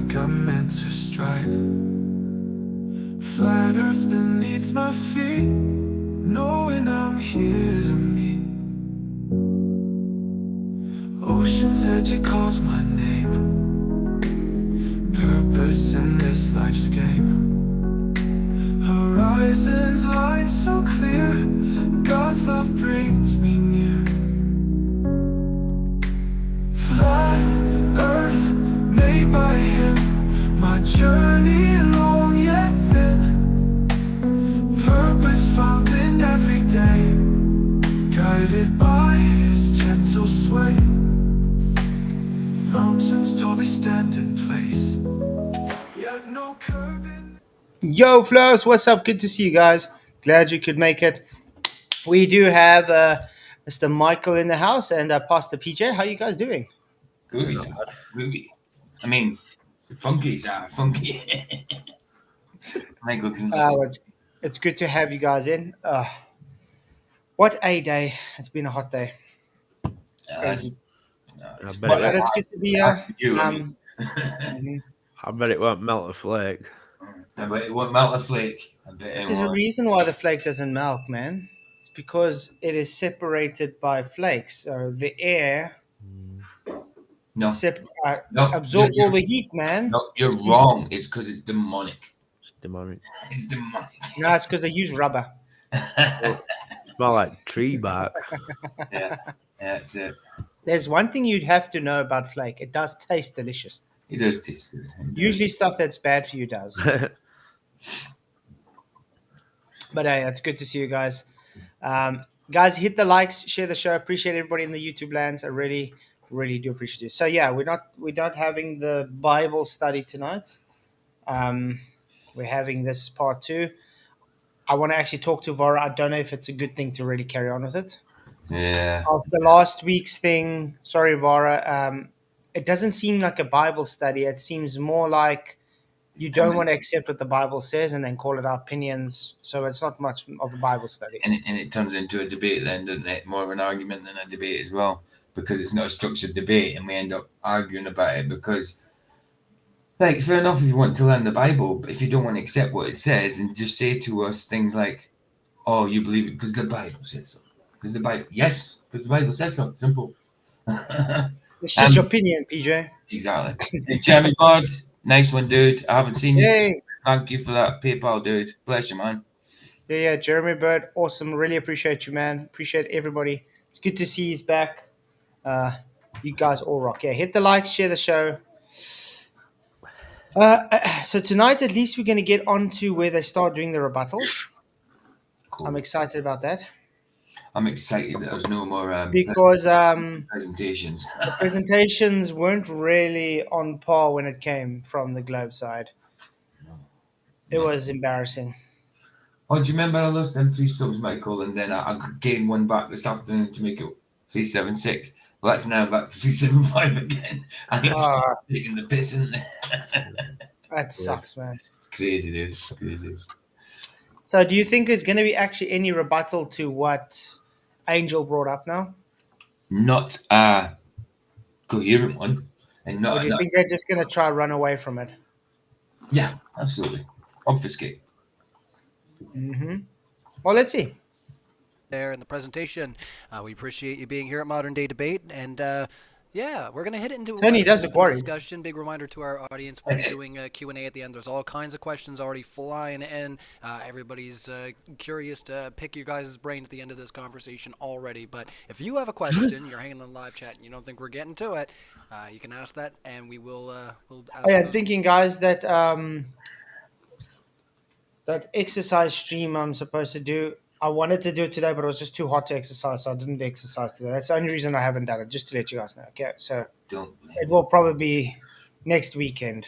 like I'm meant to strike. Flat earth beneath my feet, knowing I'm here to meet. Ocean's edge, it calls my name. Purpose in this life's game. Horizons line so clear, God's love brings me near. Flat earth made by him, my journey long yet thin. Purpose found in every day, guided by his gentle sway. Mountains tall, they stand in place, yet no curve in. Yo, Flows, what's up? Good to see you guys. Glad you could make it. We do have Mr. Michael in the house and Pastor PJ. How you guys doing? Groovy, sir. Groovy. I mean, funky, sir. Funky. It's good to have you guys in. What a day. It's been a hot day. Crazy. It's But it's good to be here. I bet it won't melt a flake. I bet it won't melt a flake. I bet it There's a won't. reason why the flake doesn't melt, man. It's because it is separated by flakes. So the air No, absorbs all the heat, man. no, you're wrong. It's because it's demonic. It's demonic. It's demonic. No, it's because they use rubber. Smell like tree bark. Yeah, that's it. There's one thing you'd have to know about flake. It does taste delicious. It does taste good. Usually stuff that's bad for you does. But hey, it's good to see you guys. Guys, hit the likes, share the show. Appreciate everybody in the YouTube lands. I really, really do appreciate it. So yeah, we're not having the Bible study tonight. We're having this part 2. I want to actually talk to Vara. I don't know if it's a good thing to really carry on with it. Yeah. After last week's thing, sorry, Vara, it doesn't seem like a Bible study. It seems more like you don't want to accept what the Bible says and then call it our opinions. So it's not much of a Bible study. And it turns into a debate then, doesn't it? More of an argument than a debate as well, because it's not a structured debate and we end up arguing about it because, like, fair enough if you want to learn the Bible, but if you don't want to accept what it says and just say to us things like, oh, you believe it because the Bible says so. Because the Bible, yes, because the Bible says so. Simple. It's just your opinion, PJ. Exactly. Hey, Jeremy Bard, nice one, dude. I haven't seen you. Yay. Thank you for that PayPal, dude. Bless you, man. Yeah, Jeremy Bird, awesome. Really appreciate you, man. Appreciate everybody. It's good to see he's back. You guys all rock. Yeah, hit the like, share the show. So tonight, at least, we're going to get on to where they start doing the rebuttals. Cool. I'm excited about that. I'm excited that there's no more because presentations. The presentations weren't really on par when it came from the Globe side. It was embarrassing. Oh, do you remember I lost them 3 subs, Michael, and then I gained one back this afternoon to make it 376. Well, that's now back to 375 again. I think it's taking the piss in there. That sucks, man. It's crazy, dude. It's crazy. So do you think there's going to be actually any rebuttal to what Angel brought up now? Not a coherent one. And not, or do you think they're just going to try to run away from it? Yeah, absolutely. Obfuscate. Mm-hmm. Well, let's see. There in the presentation. We appreciate you being here at Modern Day Debate. And yeah, we're going to hit it into Tony does look worried. Discussion. Big reminder to our audience, we'll be doing a Q&A at the end. There's all kinds of questions already flying in. Everybody's curious to pick your guys' brain at the end of this conversation already. But if you have a question, you're hanging in the live chat and you don't think we're getting to it, you can ask that and we will ask I'm thinking, guys, that that exercise stream I'm supposed to do, I wanted to do it today, but it was just too hot to exercise, so I didn't exercise today. That's the only reason I haven't done it, just to let you guys know. Okay, so it will probably be next weekend.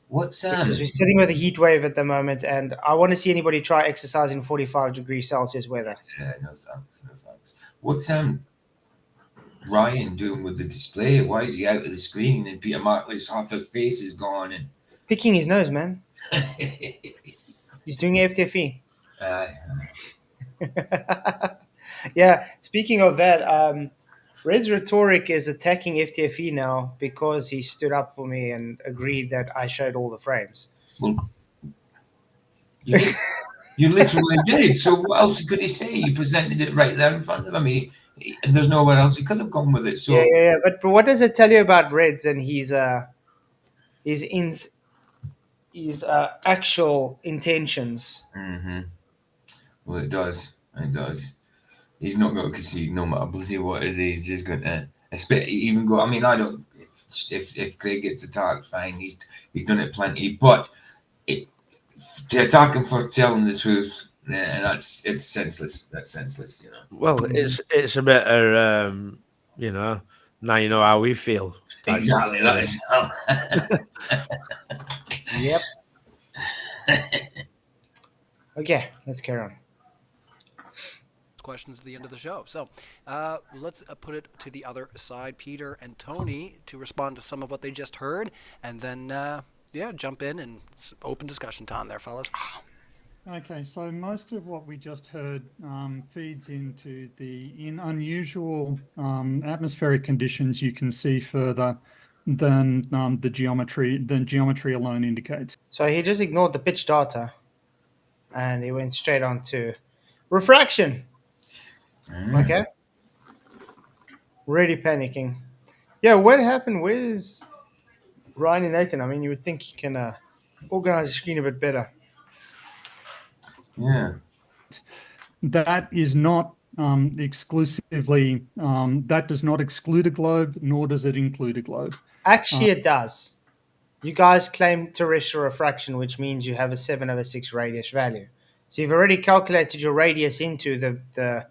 What's because we're sitting with a heat wave at the moment, and I want to see anybody try exercise in 45 degrees Celsius weather. Yeah, no thanks, no thanks. What's Ryan doing with the display? Why is he out of the screen and Peter Martley's half his face is gone? And he's picking his nose, man. He's doing FTFE. Aye. Yeah, speaking of that, Red's rhetoric is attacking FTFE now because he stood up for me and agreed that I showed all the frames. Well, you did. You literally did. So what else could he say? You presented it right there in front of him. There's nowhere else he could have gone with it. So Yeah. But what does it tell you about Reds and his actual intentions? Mhm. Well, it does. It does. He's not going to concede no matter bloody what is he. He's just going to even go. I mean, I don't. If Craig gets attacked, fine. He's done it plenty. But to attack him for telling the truth, yeah, and it's senseless. That's senseless, you know. Well, it's a bit of you know, now you know how we feel. Exactly. That is. Yep. Okay, let's carry on. Questions at the end of the show. So let's put it to the other side, Peter and Tony, to respond to some of what they just heard, and then jump in and open discussion time there, fellas. Okay, so most of what we just heard feeds into in unusual atmospheric conditions you can see further than geometry alone indicates. So he just ignored the pitch data, and he went straight on to refraction. Okay. Really panicking. Yeah, what happened? Where's Ryan and Nathan? I mean, you would think he can organize the screen a bit better. Yeah. That is not exclusively, that does not exclude a globe, nor does it include a globe. Actually, it does. You guys claim terrestrial refraction, which means you have a 7/6 radius value. So you've already calculated your radius into the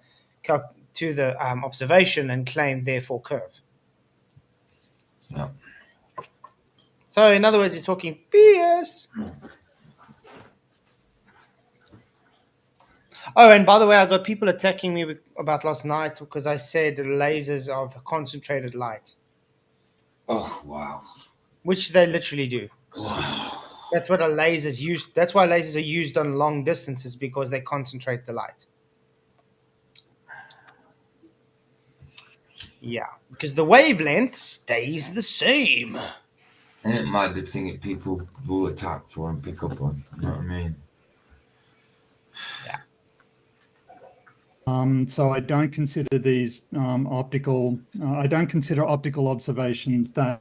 observation and claimed therefore curve. Yeah. So in other words, he's talking BS. Oh, and by the way, I got people attacking me about last night because I said lasers of concentrated light. Oh wow. Which they literally do. That's what a laser's used. That's why lasers are used on long distances, because they concentrate the light. Yeah, because the wavelength stays the same. Ain't it mad the thing that people will attack for and pick up on? You know what I mean? Yeah. So I don't consider these optical. I don't consider optical observations that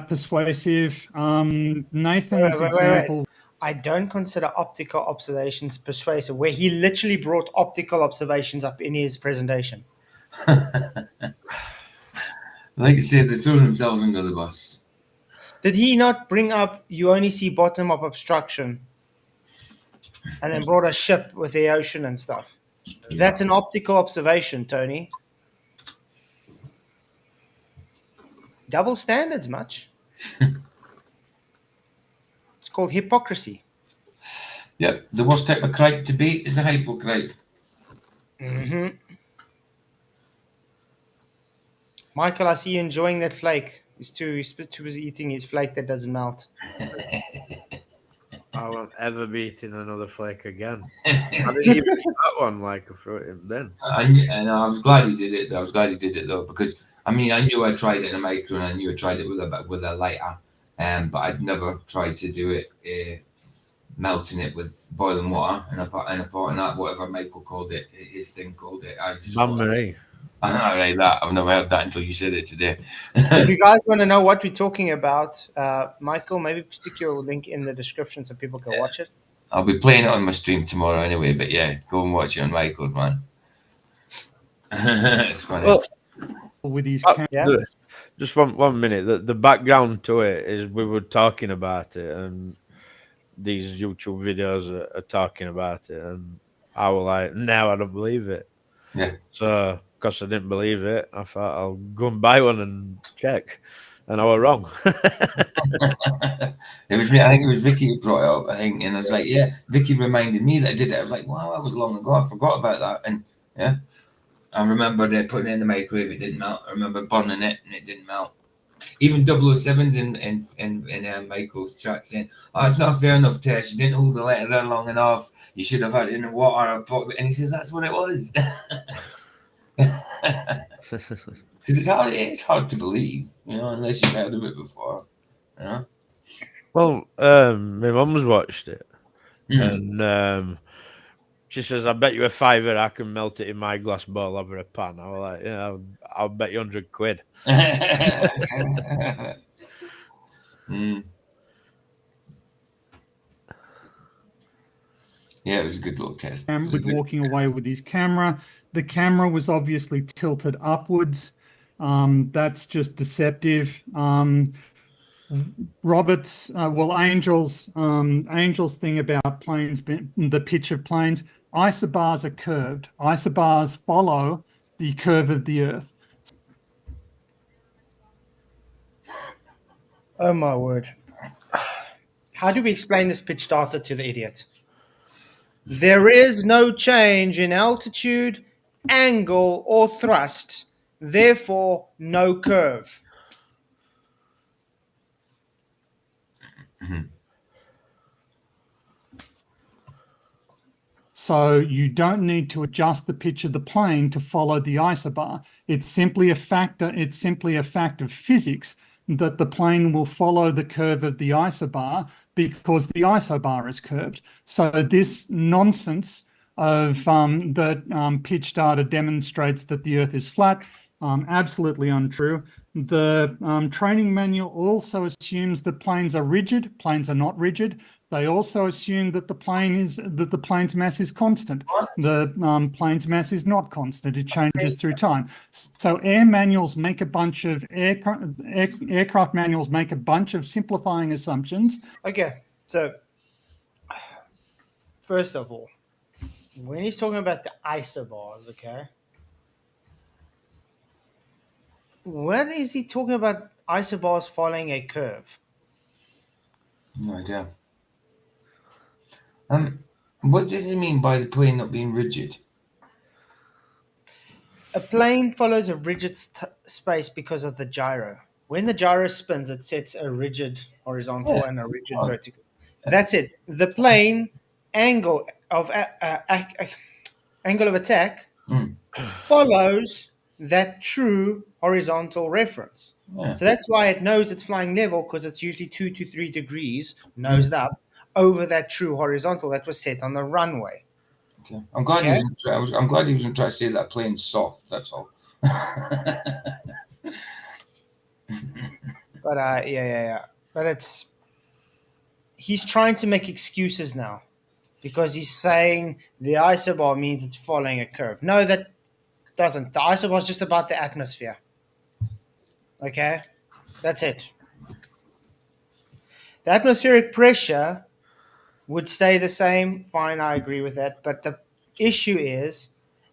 persuasive. Nathan's example. Wait. I don't consider optical observations persuasive, where he literally brought optical observations up in his presentation. Like I said, they throw themselves under the bus. Did he not bring up you only see bottom of obstruction, and then brought a ship with the ocean and stuff? Yeah. That's an optical observation, Tony. Double standards, much. It's called hypocrisy. Yep, the worst type of crowd to beat is a hypo crowd. Mm-hmm. Michael, I see you enjoying that flake. He's too busy eating his flake that doesn't melt. I won't ever be eating another flake again. I didn't even eat that one like I threw it in bin. And I was glad he did it. I was glad he did it though, because I mean I knew I tried it in a micro, and I knew I tried it with a lighter, but I'd never tried to do it melting it with boiling water and a pot and that, whatever Michael called it, his thing called it. I just Marie. I know, like that. I've never heard that until you said it today. If you guys want to know what we're talking about, Michael, maybe stick your link in the description so people can watch it. I'll be playing it on my stream tomorrow anyway, but yeah, go and watch it on Michael's, man. It's funny. Well, With these Yeah. just one minute. The background to it is we were talking about it, and these YouTube videos are talking about it, and I was like, now I don't believe it. Yeah. So, because I didn't believe it, I thought I'll go and buy one and check, and I was wrong. It was me. I think it was Vicky who brought it up. I think, and I was like, yeah. Vicky reminded me that I did it. I was like, wow, that was long ago. I forgot about that. And yeah, I remember putting it in the microwave. It didn't melt. I remember burning it, and it didn't melt. Even 007's in Michael's chat saying, "Oh, it's not fair enough, Tess. You didn't hold the letter there long enough. You should have had it in the water." And he says, "That's what it was." Because it's hard to believe, you know, unless you've heard of it before. You know? Well, my mum's watched it, Mm. and she says, "I bet you a fiver I can melt it in my glass bowl over a pan." I was like, "Yeah, I'll bet you £100." Mm. Yeah, it was a good little test. It was with good. walking away with his camera. The camera was obviously tilted upwards. That's just deceptive. Robert's, Angel's thing about planes, the pitch of planes, isobars are curved. Isobars follow the curve of the Earth. Oh my word. How do we explain this pitch data to the idiot? There is no change in altitude, angle, or thrust, therefore no curve. So you don't need to adjust the pitch of the plane to follow the isobar. It's simply a factor. It's simply a fact of physics that the plane will follow the curve of the isobar because the isobar is curved. So this nonsense of that pitch data demonstrates that the Earth is flat, absolutely untrue. The training manual also assumes that planes are rigid. Planes are not rigid. They also assume that the plane's mass is constant. The plane's mass is not constant. It changes through time. So air manuals make a bunch of aircraft manuals make a bunch of simplifying assumptions. Okay, so first of all, when he's talking about the isobars, okay, what is he talking about isobars following a curve? No idea. What does he mean by the plane not being rigid? A plane follows a rigid space because of the gyro. When the gyro spins, it sets a rigid horizontal and a rigid vertical. That's it. The plane angle of angle of attack follows that true horizontal reference. Yeah. So that's why it knows it's flying level, because it's usually 2 to 3 degrees nosed up over that true horizontal that was set on the runway. Okay. I'm glad Okay. I'm glad he wasn't trying to say that plane's soft. That's all. But yeah. But he's trying to make excuses now, because he's saying the isobar means it's following a curve. No, that doesn't. The isobar is just about the atmosphere. Okay, that's it. The atmospheric pressure would stay the same. Fine, I agree with that. But the issue is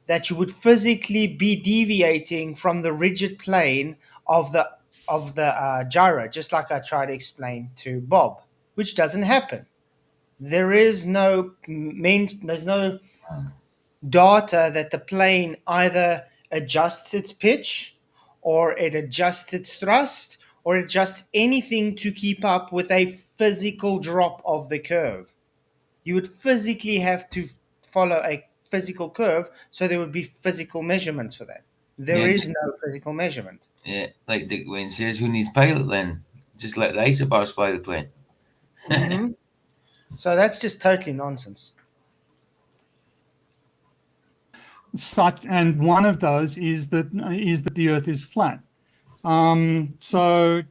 that you would physically be deviating from the rigid plane of the gyro, just like I tried to explain to Bob, which doesn't happen. There's no data that the plane either adjusts its pitch, or it adjusts its thrust, or adjusts anything to keep up with a physical drop of the curve. You would physically have to follow a physical curve, so there would be physical measurements for that. There is no physical measurement. Yeah, like Dick Wayne says, who needs pilot then? Just let the isobars fly the plane. Mm-hmm. So that's just totally nonsense. And one of those is that the Earth is flat. Also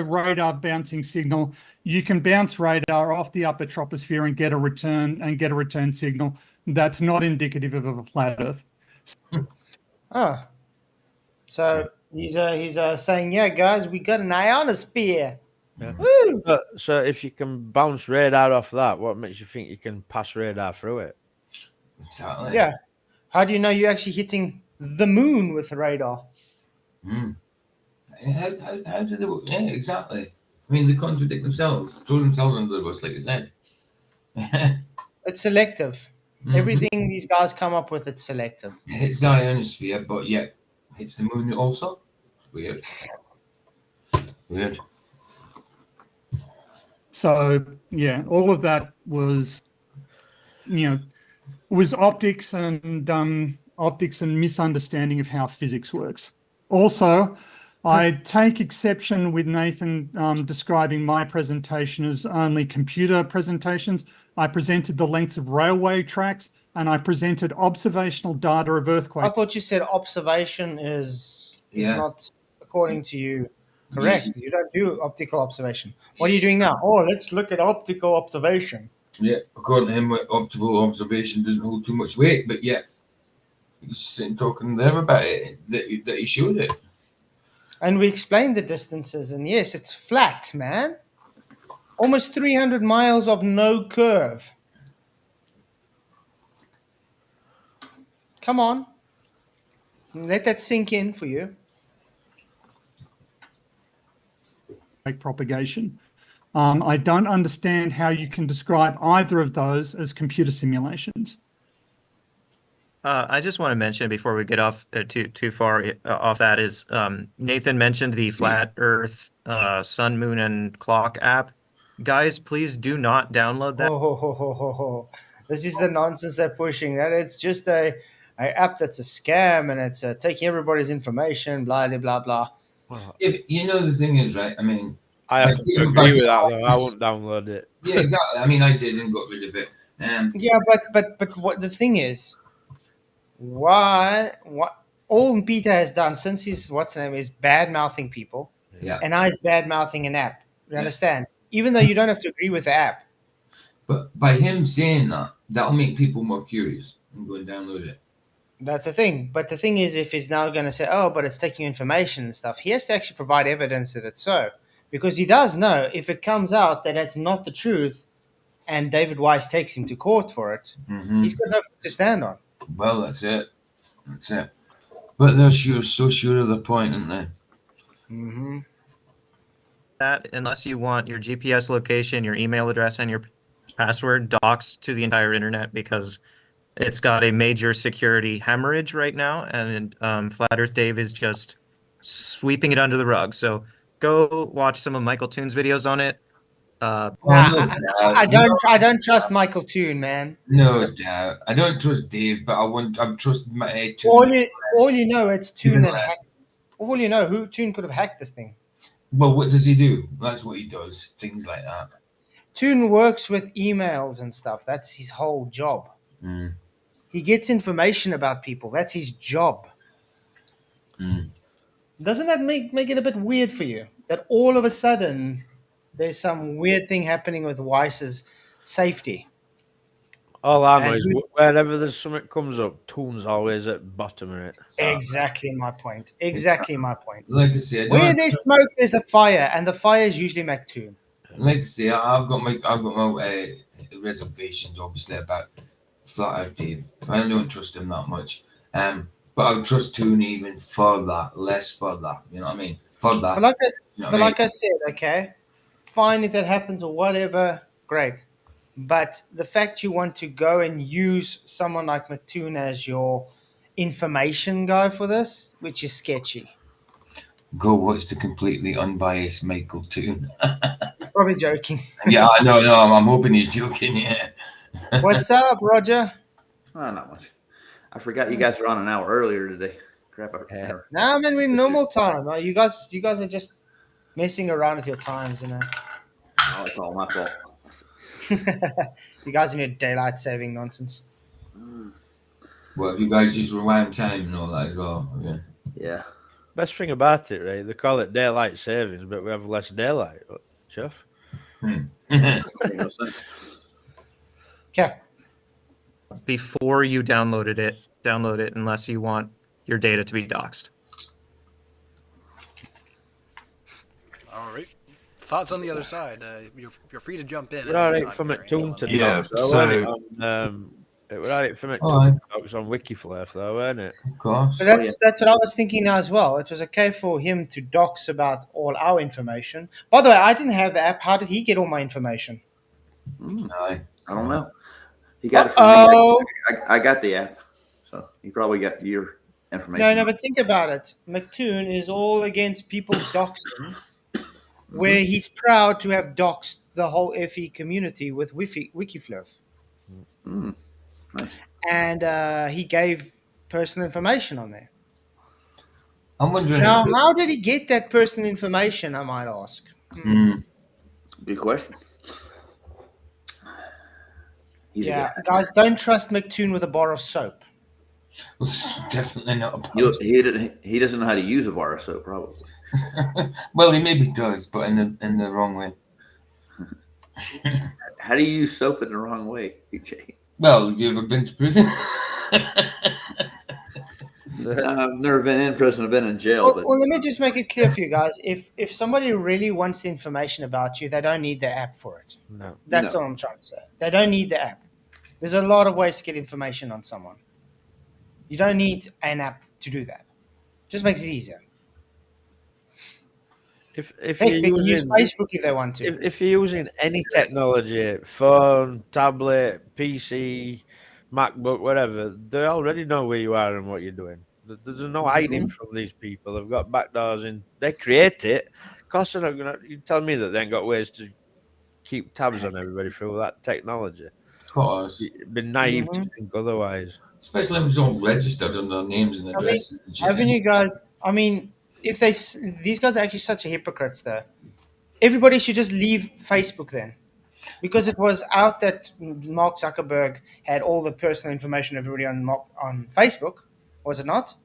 radar bouncing signal. You can bounce radar off the upper troposphere and get a return signal. That's not indicative of a flat Earth. Oh, so he's saying, yeah, guys, we got an ionosphere. Yeah. Woo! So if you can bounce radar off that, what makes you think you can pass radar through it? Exactly. Yeah. How do you know you're actually hitting the moon with radar? How do they work? Yeah, exactly. I mean, they contradict themselves, throw themselves under the bus, like you said. It's selective. Everything these guys come up with, it's selective. It hits the ionosphere, but yet hits the moon also. Weird. So yeah, all of that was, was optics and optics and misunderstanding of how physics works. Also, I take exception with Nathan describing my presentation as only computer presentations. I presented the lengths of railway tracks and I presented observational data of I earthquakes. thought you said observation is Yeah. not, according to you, correct. You don't do optical observation. What are you doing now? Oh, let's look at optical observation. Yeah, according to him, optical observation doesn't hold too much weight, but yeah, he's sitting talking there about it, that he showed it. And we explained the distances, and yes, it's flat, man. Almost 300 miles of no curve. Come on. Let that sink in for you. Propagation. I don't understand how you can describe either of those as computer simulations. I just want to mention before we get off too far off that is Nathan mentioned the Flat Earth Sun, Moon, and Clock app. Guys, please do not download that. This is the nonsense they're pushing. That it's just a app that's a scam and it's taking everybody's information. Blah blah blah blah. Yeah, but you know the thing is, right? I mean, I have to agree with that though. I won't download it. yeah, exactly. I mean, I did and got rid of it. Yeah, but what the thing is, what all Peter has done since his what's name is bad mouthing people, Yeah. and I is bad mouthing an app. You Yeah. understand? Even though you don't have to agree with the app. But by him saying that, that'll make people more curious and go and download it. That's the thing. But the thing is, if he's now going to say, oh, but it's taking information and stuff, he has to actually provide evidence that it's so. Because he does know if it comes out that that's not the truth and David Weiss takes him to court for it, he's got nothing to stand on. Well, that's it. That's it. But they're so sure of the point, aren't they? Mm-hmm. That unless you want your GPS location, your email address, and your password doxed to the entire internet because it's got a major security hemorrhage right now, and Flat Earth Dave is just sweeping it under the rug. So go watch some of Michael Toon's videos on it. I don't trust Michael Toon, man. No doubt. I don't trust Dave, but I trust my All you know, it's Toon that hacked. All you know, who Toon could have hacked this thing. Well, what does he do? That's what he does. Things like that. Toon works with emails and stuff. That's his whole job. He gets information about people. That's his job. Doesn't that make it a bit weird for you? That all of a sudden there's some weird thing happening with Weiss's safety. All I know is wherever there's something comes up, Toon's always at the bottom of it. Exactly my point. Exactly my point. Like I say, Where there's smoke, there's a fire, and the fire is usually McToon. Like I say, I've got my reservations, obviously, about Flat Earth Dave. I don't trust him that much. But I trust Toon even for that, less for that. You know what I mean? For that. But like I said, okay, fine if that happens or whatever, great. But the fact you want to go and use someone like McToon as your information guy for this, which is sketchy. Go watch the completely unbiased Michael Toon. He's probably joking. Yeah, I know. No, I'm hoping he's joking. Yeah. What's up, Roger? Oh, not much. I forgot you guys were on an hour earlier today. Crap. Nah, man, we're normal time. You guys are just messing around with your times, you know. Oh, it's all my fault. You guys in your daylight saving nonsense. Well, if you guys just rewind time and all that as well. Yeah. Yeah. Best thing about it, right? They call it daylight savings, but we have less daylight, Chef. Okay. Before you download it unless you want your data to be doxed. All right. Thoughts on the other side? You're free to jump in. We're all right for McToon to Yeah, dox, so- it was all right for Oh, McToon to dox on Wikiflare, though, weren't it? Of course. So that's what I was thinking now as well. It was okay for him to dox about all our information. By the way, I didn't have the app. How did he get all my information? Aye. I don't know. He got it from me. Oh I got the app, so you probably got your information. no! But think about it. McToon is all against people doxing, where he's proud to have doxed the whole FE community with Wikifluff. Nice. And he gave personal information on there. I'm wondering. Now, if- how did he get that personal information, I might ask? Hmm. Good question. He's a Yeah, guy. guys, don't trust McToon with a bar of soap. It's definitely not a You- post. he doesn't know how to use a bar of soap, probably. Well, he maybe does, but in the wrong way. How do you use soap in the wrong way, PJ? Well, you ever been to prison? I've never been in prison. I've been in jail. Well, But well, let me just make it clear for you guys. If somebody really wants the information about you, they don't need the app for it. No. That's No. all I'm trying to say. They don't need the app. There's a lot of ways to get information on someone. You don't need an app to do that. Just makes it easier. If Heck, you're they can use using Facebook if they want to. if you're using any technology, phone, tablet, PC, MacBook, whatever, they already know where you are and what you're doing. There's no hiding from these people. They've got backdoors in. They create it. Of course, they're not gonna. You tell me that they ain't got ways to keep tabs on everybody through that technology. Of course. It'd be naive to think otherwise. Especially when it's all registered under names and addresses. and shit. Haven't you guys? I mean, if these guys are actually such hypocrites, though. Everybody should just leave Facebook then, because it was out that Mark Zuckerberg had all the personal information of everybody on Facebook, was it not?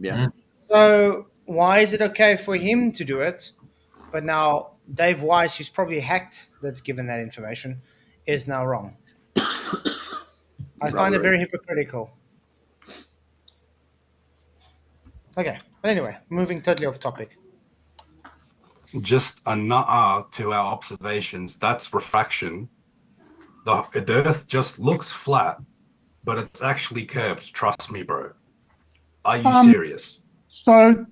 yeah, So why is it okay for him to do it, but now Dave Weiss, who's probably hacked, that's given that information, is now wrong? I find it very hypocritical. Okay, but anyway, moving totally off topic. Just a nut to our observations. That's refraction. The Earth just looks flat, but it's actually curved. Trust me, bro. Are you serious? So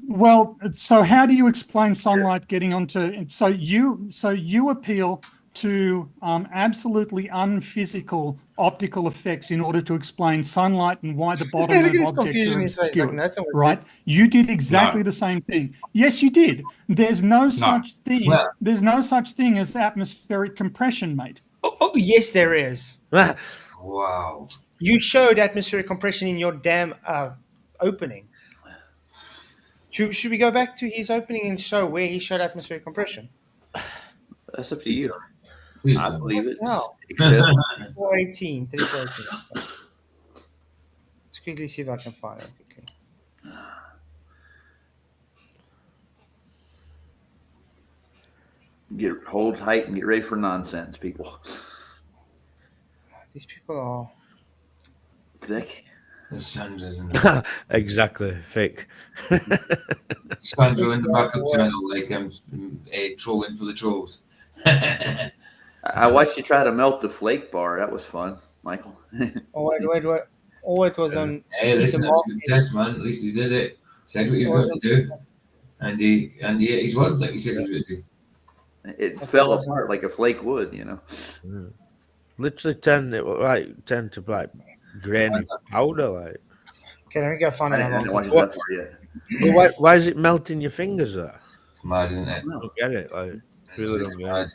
how do you explain sunlight getting onto? So you appeal to absolutely unphysical optical effects in order to explain sunlight and why the bottom Look at of this objects confusion in are his face, obscure. like, that's almost Right? You did exactly No. the same thing. Yes, you did. There's no such thing. Well- There's no such thing as atmospheric compression, mate. Oh, yes, there is. Wow. You showed atmospheric compression in your damn opening. Should we go back to his opening and show where he showed atmospheric compression? that's up to you. We've I done. believe it. No. Except 418, 3418. Let's quickly see if I can find it. quickly. hold tight and get ready for nonsense, people. These people are. Thick. There's Sandra in the Exactly, fake. Sandra in the backup channel, like I'm trolling for the trolls. I watched you try to melt the flake bar. That was fun, Michael. Oh, wait. Oh, it was on. Hey, listen, that was a Ethan good test, man. At least he did it. Said what you were going to do. And he ate his word like he said he was going to do. It fell apart like a flake would, you know. Literally turned to like grainy powder. Like, Okay, let me go find I didn't another watch one. that part yet. why is it melting your fingers there? It's mad, isn't it? I don't get it. Like, really don't get mad.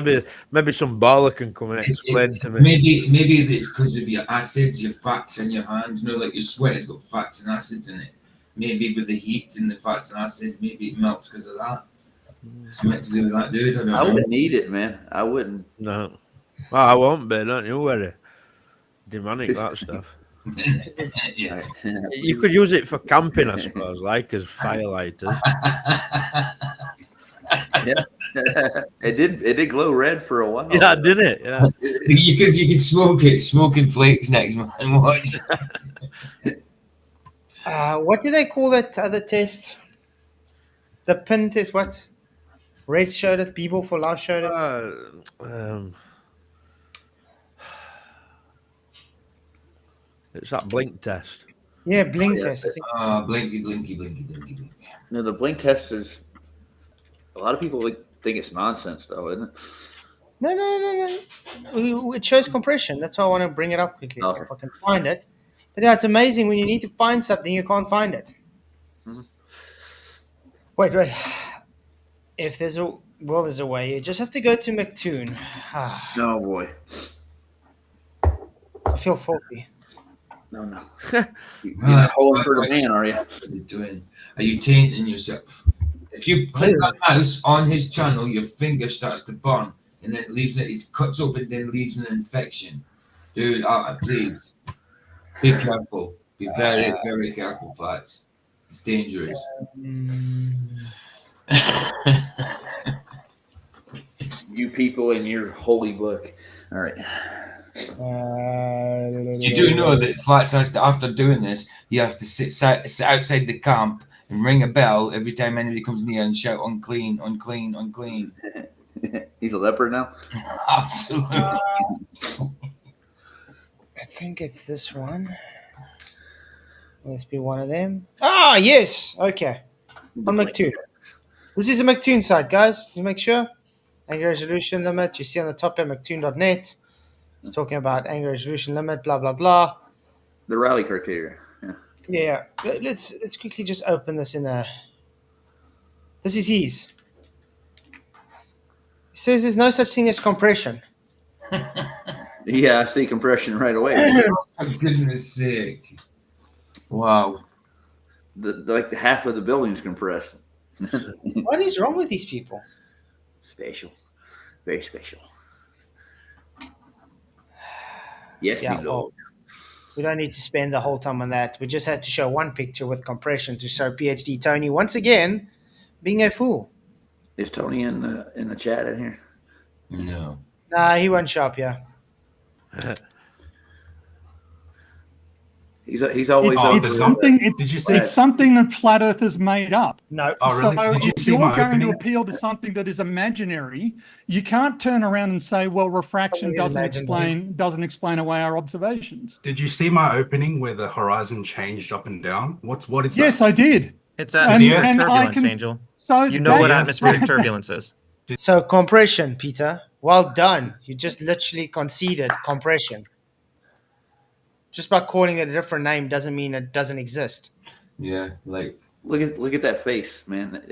it. Maybe some baller can come and explain to me. Maybe it's because of your acids, your fats in your hands. You know, like your sweat has got fats and acids in it. Maybe with the heat and the fats and acids, maybe it melts because of that. Something to do with that, dude. I don't I know. wouldn't need it, man. I wouldn't. No, well, I won't be. Don't you worry. Demonic that stuff. Yes. You could use it for camping, I suppose, like as firelighters. Yeah. It did glow red for a while. Yeah, didn't it? Yeah. Because you can smoke it, smoking flakes next month and watch. What do they call that other test? The pin test. What? Red showed it. People for Life showed it. It's that blink test. Yeah, blink yeah. test. I think. Blinky. No, the blink test is. A lot of people think it's nonsense, though, isn't it? No. It shows compression. That's why I want to bring it up quickly Okay. if I can find it. But yeah, it's amazing when you need to find something, you can't find it. Mhm. Wait. If there's a way. You just have to go to McToon. No, boy. I feel filthy. No. You're not holding for the man, are you? What are you doing? Are you tainting yourself? If you click that mouse on his channel, your finger starts to burn, and then it leaves it. It cuts open, then leaves an infection. Dude, please be careful. Be very, very careful, Flats. It's dangerous. You people in your holy book. All right. You do know that Flats has to, after doing this, he has to sit outside the camp and ring a bell every time anybody comes near and shout unclean, unclean, unclean. He's a leopard now? Absolutely. I think it's this one. Must be one of them. Ah, yes. Okay. On Mc2. This is a Mc2 site, guys. You make sure. Anger resolution limit. You see on the top there, mctoon.net. It's talking about anger resolution limit, blah, blah, blah. The rally criteria. Yeah. Let's quickly just open this in a... This is his. He says there's no such thing as compression. Yeah, I see compression right away. For goodness sake. Wow. The half of the building's compressed. What is wrong with these people? Special. Very special. Yes, Yeah, my lord. We don't need to spend the whole time on that. We just had to show one picture with compression to show PhD Tony once again being a fool. Is Tony in the chat in here? No. Nah, he won't show up here. He's always Oh, It's there's something. Did you see? It's something that flat earthers made up. No. Oh, really? So Did you if see you're my going to opening? appeal to something that is imaginary, you can't turn around and say, "Well, refraction Something is doesn't explain away our observations." Did you see my opening where the horizon changed up and down? What is Yes, that? I did. It's atmospheric and I turbulence, can- Angel. So You know what that's- atmospheric turbulence is. So compression, Peter. Well done. You just literally conceded compression. Just by calling it a different name doesn't mean it doesn't exist. Yeah, like Look at that face, man.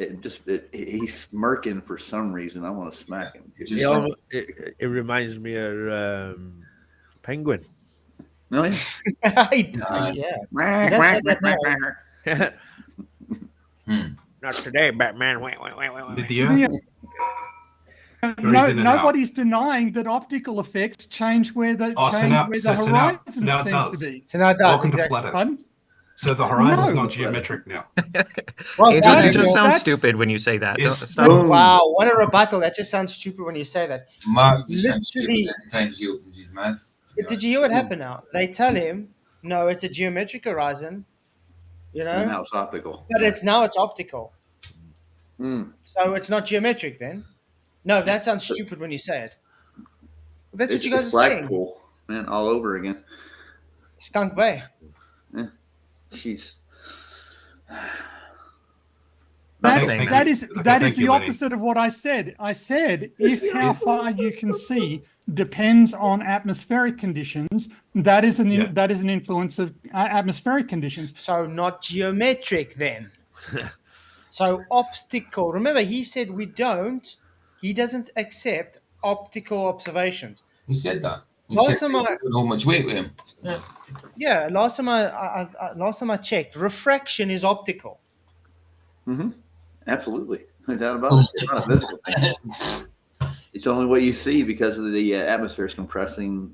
He's smirking for some reason. I want to smack him. Just- It reminds me of Penguin. No, yeah. Yeah. He does have that name. Not today, Batman. Did the Earth? Yeah. No, in and out. Nobody's denying that optical effects change where the So now it horizon does. seems to be. So now it does. Welcome Exactly. to Flat Earth. Pardon? So the horizon's No. not geometric now. Well Angel, done, you Angel. just sound That's- stupid when you say that. It's- It's not- Wow, what a rebuttal. That just sounds stupid when you say that. Mark just sounds Literally- stupid every time he opens his mouth. Did you hear what happened now? They tell him, no, it's a geometric horizon, you know, Now it's optical. but it's optical. Mm. So it's not geometric then? No, that sounds stupid when you say it. That's what you guys It's are saying. Blackpool, man, all over again. Skunk Bay. Jeez. Not That, saying thank that you. is Okay, that is thank the you, Lenny. opposite of what I said. I said if how far you can see depends on atmospheric conditions, that is an Yeah. that is an influence of atmospheric conditions. So not geometric then. So optical. Remember, he said he doesn't accept optical observations. He said that. He Last said time I- they don't hold much weight with him. Yeah, last time I checked, refraction is optical. Mm-hmm. Absolutely. No doubt about it. It's not a physical thing. It's only what you see because of the atmosphere is compressing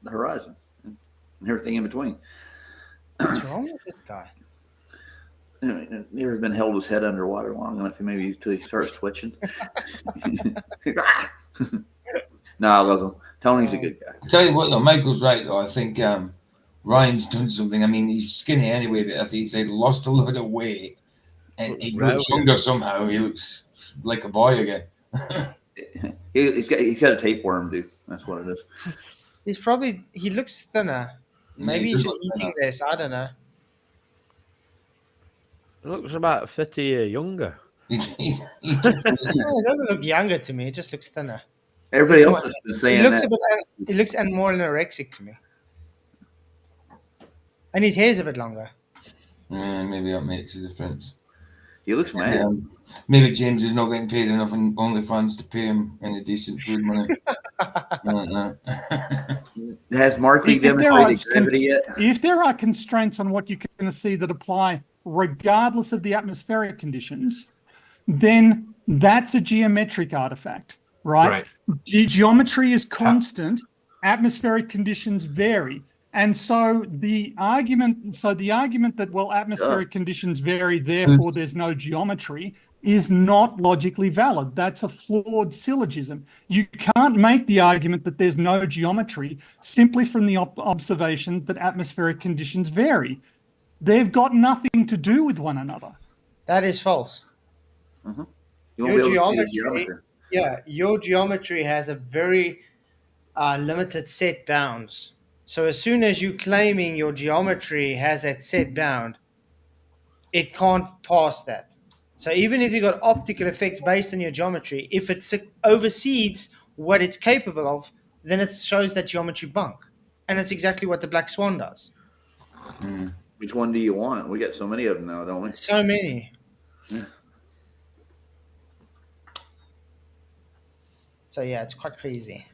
the horizon and everything in between. What's wrong with this guy? You ever been held his head underwater long enough, maybe until he starts twitching? No, I love him. Tony's a good guy. I tell you what, though, Michael's right, though. I think Ryan's done something. I mean, he's skinny anyway, but I think he's lost a lot of weight. And he looks younger somehow. He looks like a boy again. He's got a tapeworm, dude. That's what it is. He looks thinner. Maybe he he's does just look eating less. I don't know. It looks about 50 years younger. Yeah, it doesn't look younger to me. It just looks thinner. Everybody Looks else has been It saying looks that. it looks more anorexic to me. And his hair's a bit longer. Yeah, maybe that makes a difference. He looks mad. Maybe James is not getting paid enough on OnlyFans to pay him any decent food money. I don't know. Has Marky If there are demonstrated gravity yet? If there are constraints on what you're going to see that apply regardless of the atmospheric conditions, then that's a geometric artifact, right? Geometry is constant, atmospheric conditions vary. And so the argument that, well, atmospheric conditions vary, therefore there's no geometry, is not logically valid. That's a flawed syllogism. You can't make the argument that there's no geometry simply from the observation that atmospheric conditions vary. They've got nothing to do with one another. That is false. You won't be able to see the geometry. Yeah, your geometry has a very limited set bounds. So as soon as you're claiming your geometry has that set bound, it can't pass that. So even if you've got optical effects based on your geometry, if it overseeds what it's capable of, then it shows that geometry bunk. And it's exactly what the Black Swan does. Which one do you want? We got so many of them now, don't we? So many. Yeah. So yeah, it's quite crazy.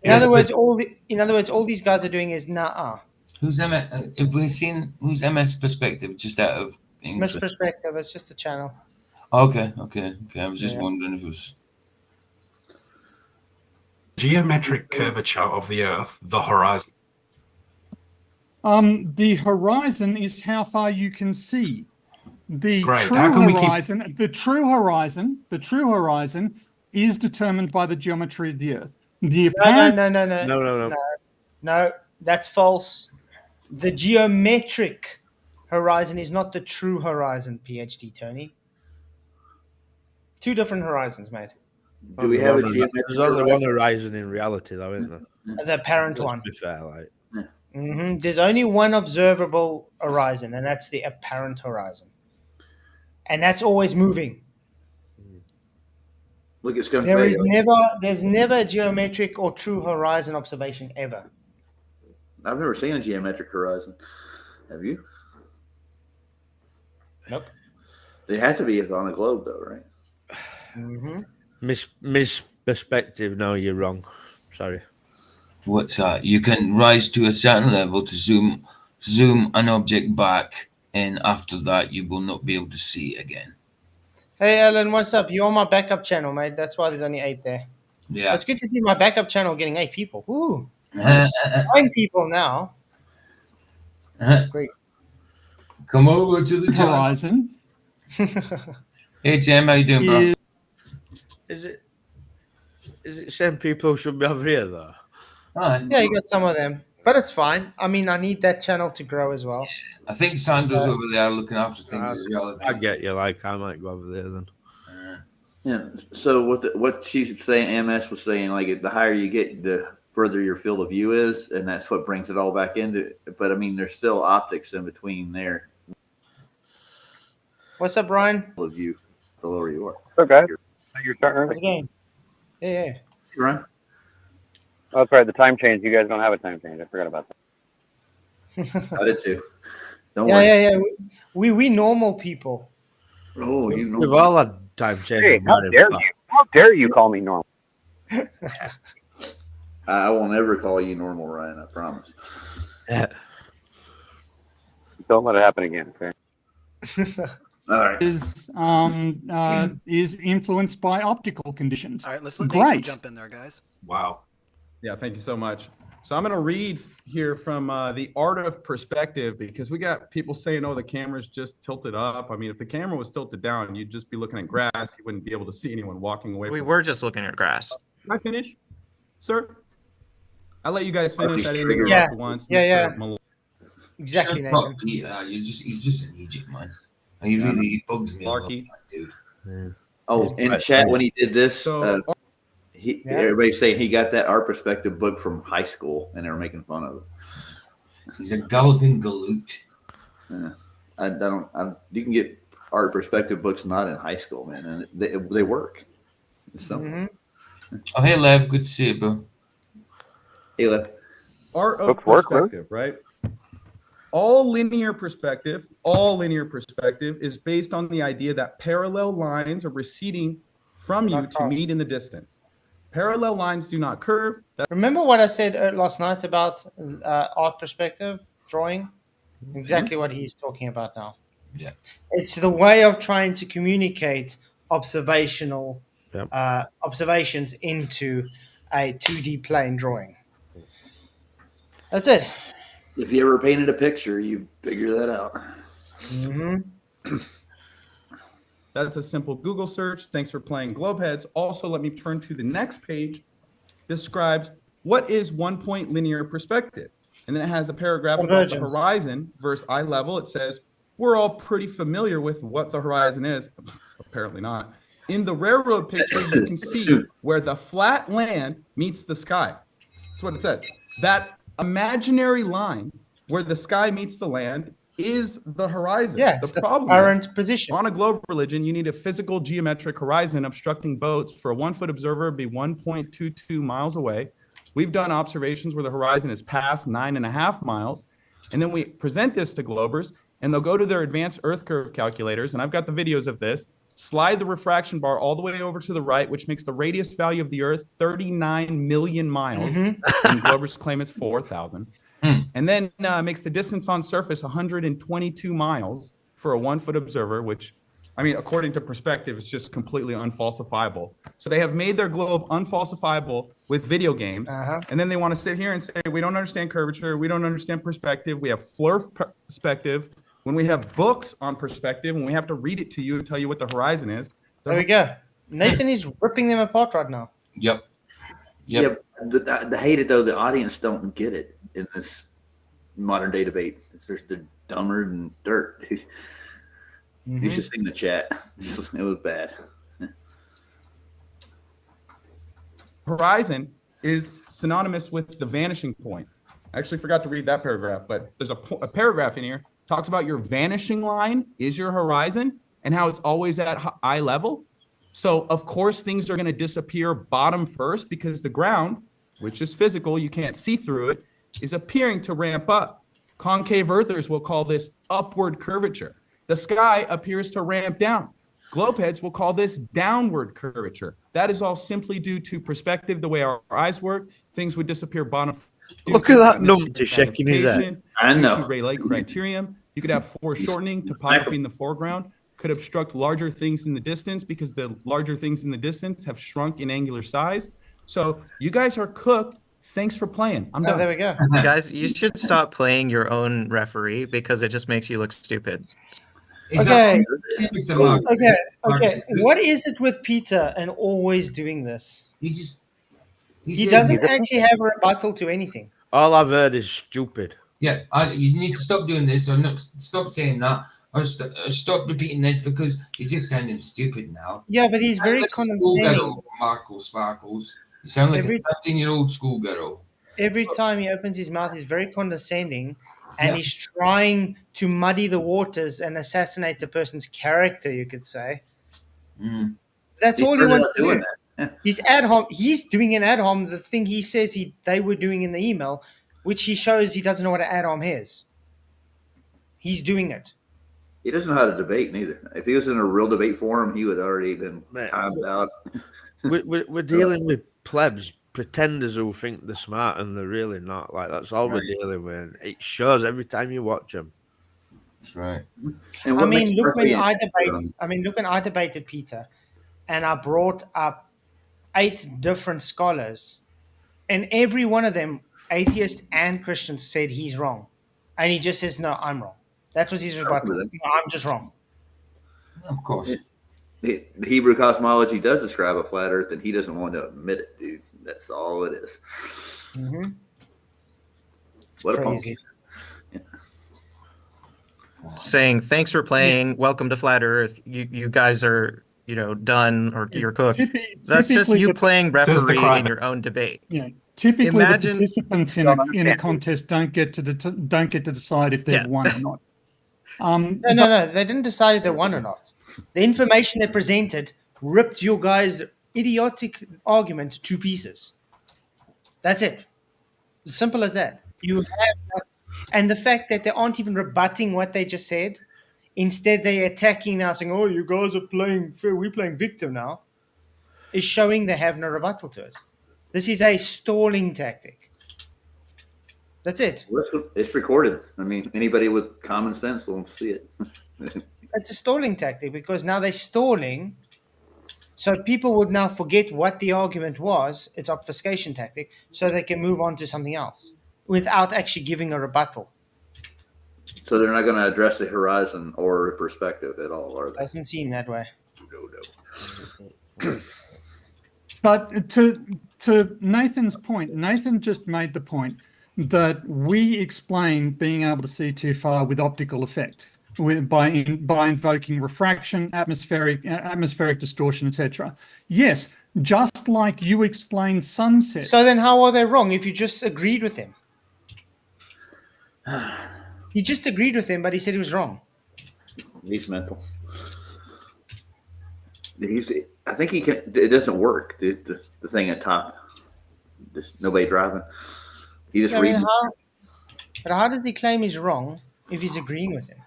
In other words, all these guys are doing is nah. Who's MS? Have we seen who's MS Perspective? Just out of Miss Perspective, it's just a channel. Okay. I was just wondering if it was Geometric curvature of the Earth, the horizon. The horizon is how far you can see. The true horizon is determined by the geometry of the Earth. No, that's false. The geometric horizon is not the true horizon, PhD Tony. Two different horizons, mate. Do we have a geometric There's only one horizon in reality, though, isn't there? The apparent one. To be fair, like. There's only one observable horizon, and that's the apparent horizon. And that's always moving. Look, it's going There's never a geometric or true horizon observation ever. I've never seen a geometric horizon. Have you? Nope. It has to be on a globe, though, right? Miss Perspective, no, you're wrong. Sorry. what's that? You can rise to a certain level to zoom an object back, and after that, you will not be able to see it again. Hey, Alan, what's up? You're on my backup channel, mate. That's why there's only 8 there. Yeah. So it's good to see my backup channel getting 8 people. Ooh. 9 people now. Great. Come over to the Horizon. Hey, Jim, how you doing, bro? Is it same people who should be over here, though? Yeah, you got some of them. But it's fine. I mean, I need that channel to grow as well. I think Sandra's over there looking after things as well. I get you. Like, I might go over there then. Yeah. So what she's saying, MS was saying, like the higher you get, the further your field of view is, and that's what brings it all back into. But I mean, there's still optics in between there. What's up, Brian? Of view, the lower you are. Okay. You're starting early. How's the game? Yeah. Brian? Oh, that's right. The time change. You guys don't have a time change. I forgot about that. I did too. Don't worry. Yeah. We normal people. Oh, you know. We've all had time change. Hey, how dare you call me normal? I will never call you normal, Ryan. I promise. Don't let it happen again. Okay. All right. Is influenced by optical conditions. All right, let's let Nathan jump in there, guys. Wow. Yeah, thank you so much. So I'm going to read here from The Art of Perspective, because we got people saying, oh, the camera's just tilted up. I mean, if the camera was tilted down, you'd just be looking at grass. You wouldn't be able to see anyone walking away. We were just looking at grass. Can I finish, sir? I'll let you guys finish. I didn't yeah. interrupt once. Yeah. Mr. Exactly, Nathan. He's just an idiot, man. He bugs me. Larky. Dude. Yeah. Oh, in the chat when he did this, So, everybody's saying he got that Art Perspective book from high school, and they were making fun of it. He's a galloping galoot. You can get Art Perspective books not in high school, man, and they work. Mm-hmm. Oh, hey, Lev. Good to see you, bro. Hey, Lev. Art of Books work, Perspective, right? all linear perspective is based on the idea that parallel lines are receding from you to meet in the distance. Parallel lines do not curve. Remember what I said last night about art perspective drawing? Exactly what he's talking about now. Yeah. It's the way of trying to communicate observational observations into a 2D plane drawing. That's it. If you ever painted a picture, you figure that out. Mm-hmm. That's a simple Google search. Thanks for playing Globeheads. Also, let me turn to the next page. Describes what is one-point linear perspective. And then it has a paragraph about the horizon versus eye level. It says, we're all pretty familiar with what the horizon is. Apparently not. In the railroad picture, you can see where the flat land meets the sky. That's what it says. That imaginary line where the sky meets the land is the horizon. Yeah, the problem current is, position. on a globe religion, you need a physical geometric horizon obstructing boats. For a 1 foot observer, it'd be 1.22 miles away. We've done observations where the horizon is past 9.5 miles. And then we present this to globers, and they'll go to their advanced Earth curve calculators. And I've got the videos of this. Slide the refraction bar all the way over to the right, which makes the radius value of the Earth 39 million miles. And globers claim it's 4,000. And then makes the distance on surface 122 miles for a 1 foot observer, which, I mean, according to perspective, is just completely unfalsifiable. So they have made their globe unfalsifiable with video games. And then they want to sit here and say, we don't understand curvature. We don't understand perspective. We have Fleur perspective. When we have books on perspective, and we have to read it to you and tell you what the horizon is. There we go. Nathan is ripping them apart right now. Yep. Yeah, the hate it though, the audience don't get it in this modern day debate. It's just the dumber than dirt. You should see the chat. It was bad. Horizon is synonymous with the vanishing point. I actually forgot to read that paragraph, but there's a paragraph in here talks about your vanishing line is your horizon and how it's always at eye level. So of course things are going to disappear bottom first because the ground, which is physical, you can't see through it, is appearing to ramp up. Concave earthers will call this upward curvature. The sky appears to ramp down. Globeheads will call this downward curvature. That is all simply due to perspective, the way our eyes work. Things would disappear bottom. Look at that numpty shaking his head. I know. Rayleigh criterion. You could have foreshortening, topography in the foreground could obstruct larger things in the distance because the larger things in the distance have shrunk in angular size. So you guys are cooked. Thanks for playing. I'm done. There we go. Guys, you should stop playing your own referee because it just makes you look stupid. Okay. Mr. Okay. What is it with Peter and always doing this? He doesn't actually have a rebuttal to anything. All I've heard is stupid. Yeah, you need to stop doing this, or not, stop saying that, or stop repeating this because you're just sounding stupid now. Yeah, but he's very condescending. Markle Sparkles. You sound like a 13-year-old schoolgirl. Every time he opens his mouth, he's very condescending, and he's trying to muddy the waters and assassinate the person's character, you could say. That's all he wants to do. He's ad hom. He's doing an ad hom. The thing he says they were doing in the email, which he shows he doesn't know what an ad hom is. He's doing it. He doesn't know how to debate neither. If he was in a real debate forum, he would already been timed out. We're dealing with plebs, pretenders who think they're smart and they're really not. Like that's all we're dealing with. It shows every time you watch them. That's right. And I mean, look when I debated Peter, and I brought up 8 different scholars, and every one of them, atheists and Christians, said he's wrong, and he just says, "No, I'm wrong." That was his rebuttal. No, I'm just wrong. Of course. The Hebrew cosmology does describe a flat Earth, and he doesn't want to admit it, dude. That's all it is. What crazy. A Saying thanks for playing. Welcome to Flat Earth. You guys are done or you're cooked. That's just you playing referee in your own debate. Yeah. Typically, the participants in a contest don't get to decide if they've won or not. No. They didn't decide if they won or not. The information they presented ripped your guys' idiotic argument to pieces. That's it. As simple as that. And the fact that they aren't even rebutting what they just said, instead they're attacking now, saying, "Oh, you guys are playing fair. We're playing victim now," is showing they have no rebuttal to it. This is a stalling tactic. That's it. It's recorded. I mean, anybody with common sense will see it. It's a stalling tactic because now they're stalling. So people would now forget what the argument was. It's obfuscation tactic, so they can move on to something else without actually giving a rebuttal. So they're not going to address the horizon or perspective at all, are they? Doesn't seem that way. No. But to Nathan's point, Nathan just made the point that we explain being able to see too far with optical effect, by invoking refraction, atmospheric distortion, etc. Yes, just like you explained sunsets. So then how are they wrong if you just agreed with him? He just agreed with him, but he said he was wrong. He's mental. I think he can. It doesn't work. The thing at top. Just nobody driving. He just reads. But how does he claim he's wrong if he's agreeing with him?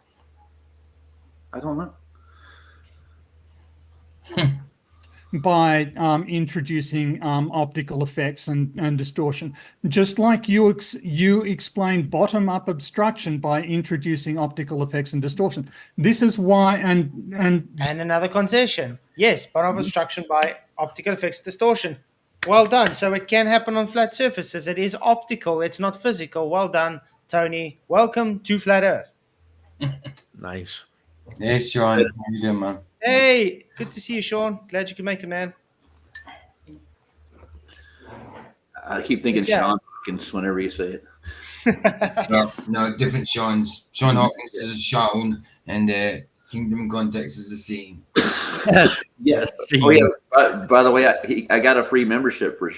I don't know. By introducing optical effects and distortion, just like you explained bottom-up obstruction by introducing optical effects and distortion. This is why, and another concession. Yes, bottom-up obstruction by optical effects distortion. Well done. So it can happen on flat surfaces. It is optical. It's not physical. Well done, Tony. Welcome to Flat Earth. Nice. Hey, Sean. How you doing, man? Hey, good to see you, Sean. Glad you could make it, man. I keep thinking Sean Hawkins whenever you say it. No, different Sean's. Sean Hawkins is a Sean, and Kingdom Context is a scene. Yes. Oh yeah. By the way, I got a free membership for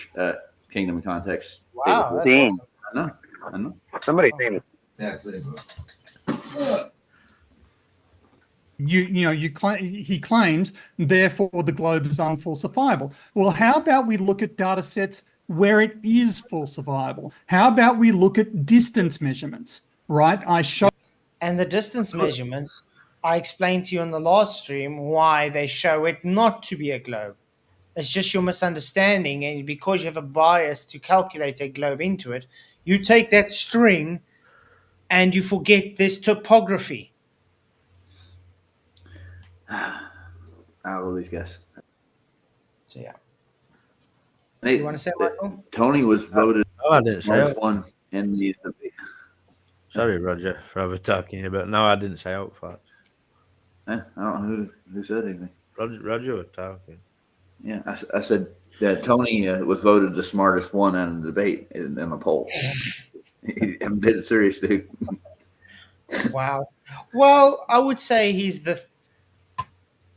Kingdom Context. Wow, that's awesome. I know. Somebody famous. Yeah, play, bro. he claims, therefore the globe is unfalsifiable. Well, how about we look at data sets where it is falsifiable? How about we look at distance measurements, right? And the distance measurements, I explained to you on the last stream why they show it not to be a globe. It's just your misunderstanding, and because you have a bias to calculate a globe into it, you take that string and you forget this topography. All these guys. So yeah. Hey, you want to say, Michael? Tony was voted I didn't say most it. one in the debate. Sorry, Roger, for ever talking about. No, I didn't say out facts. I don't know who said anything. Roger was talking. Yeah, I said that Tony was voted the smartest one in the debate in the poll. I'm dead serious, dude. Wow. Well, I would say he's the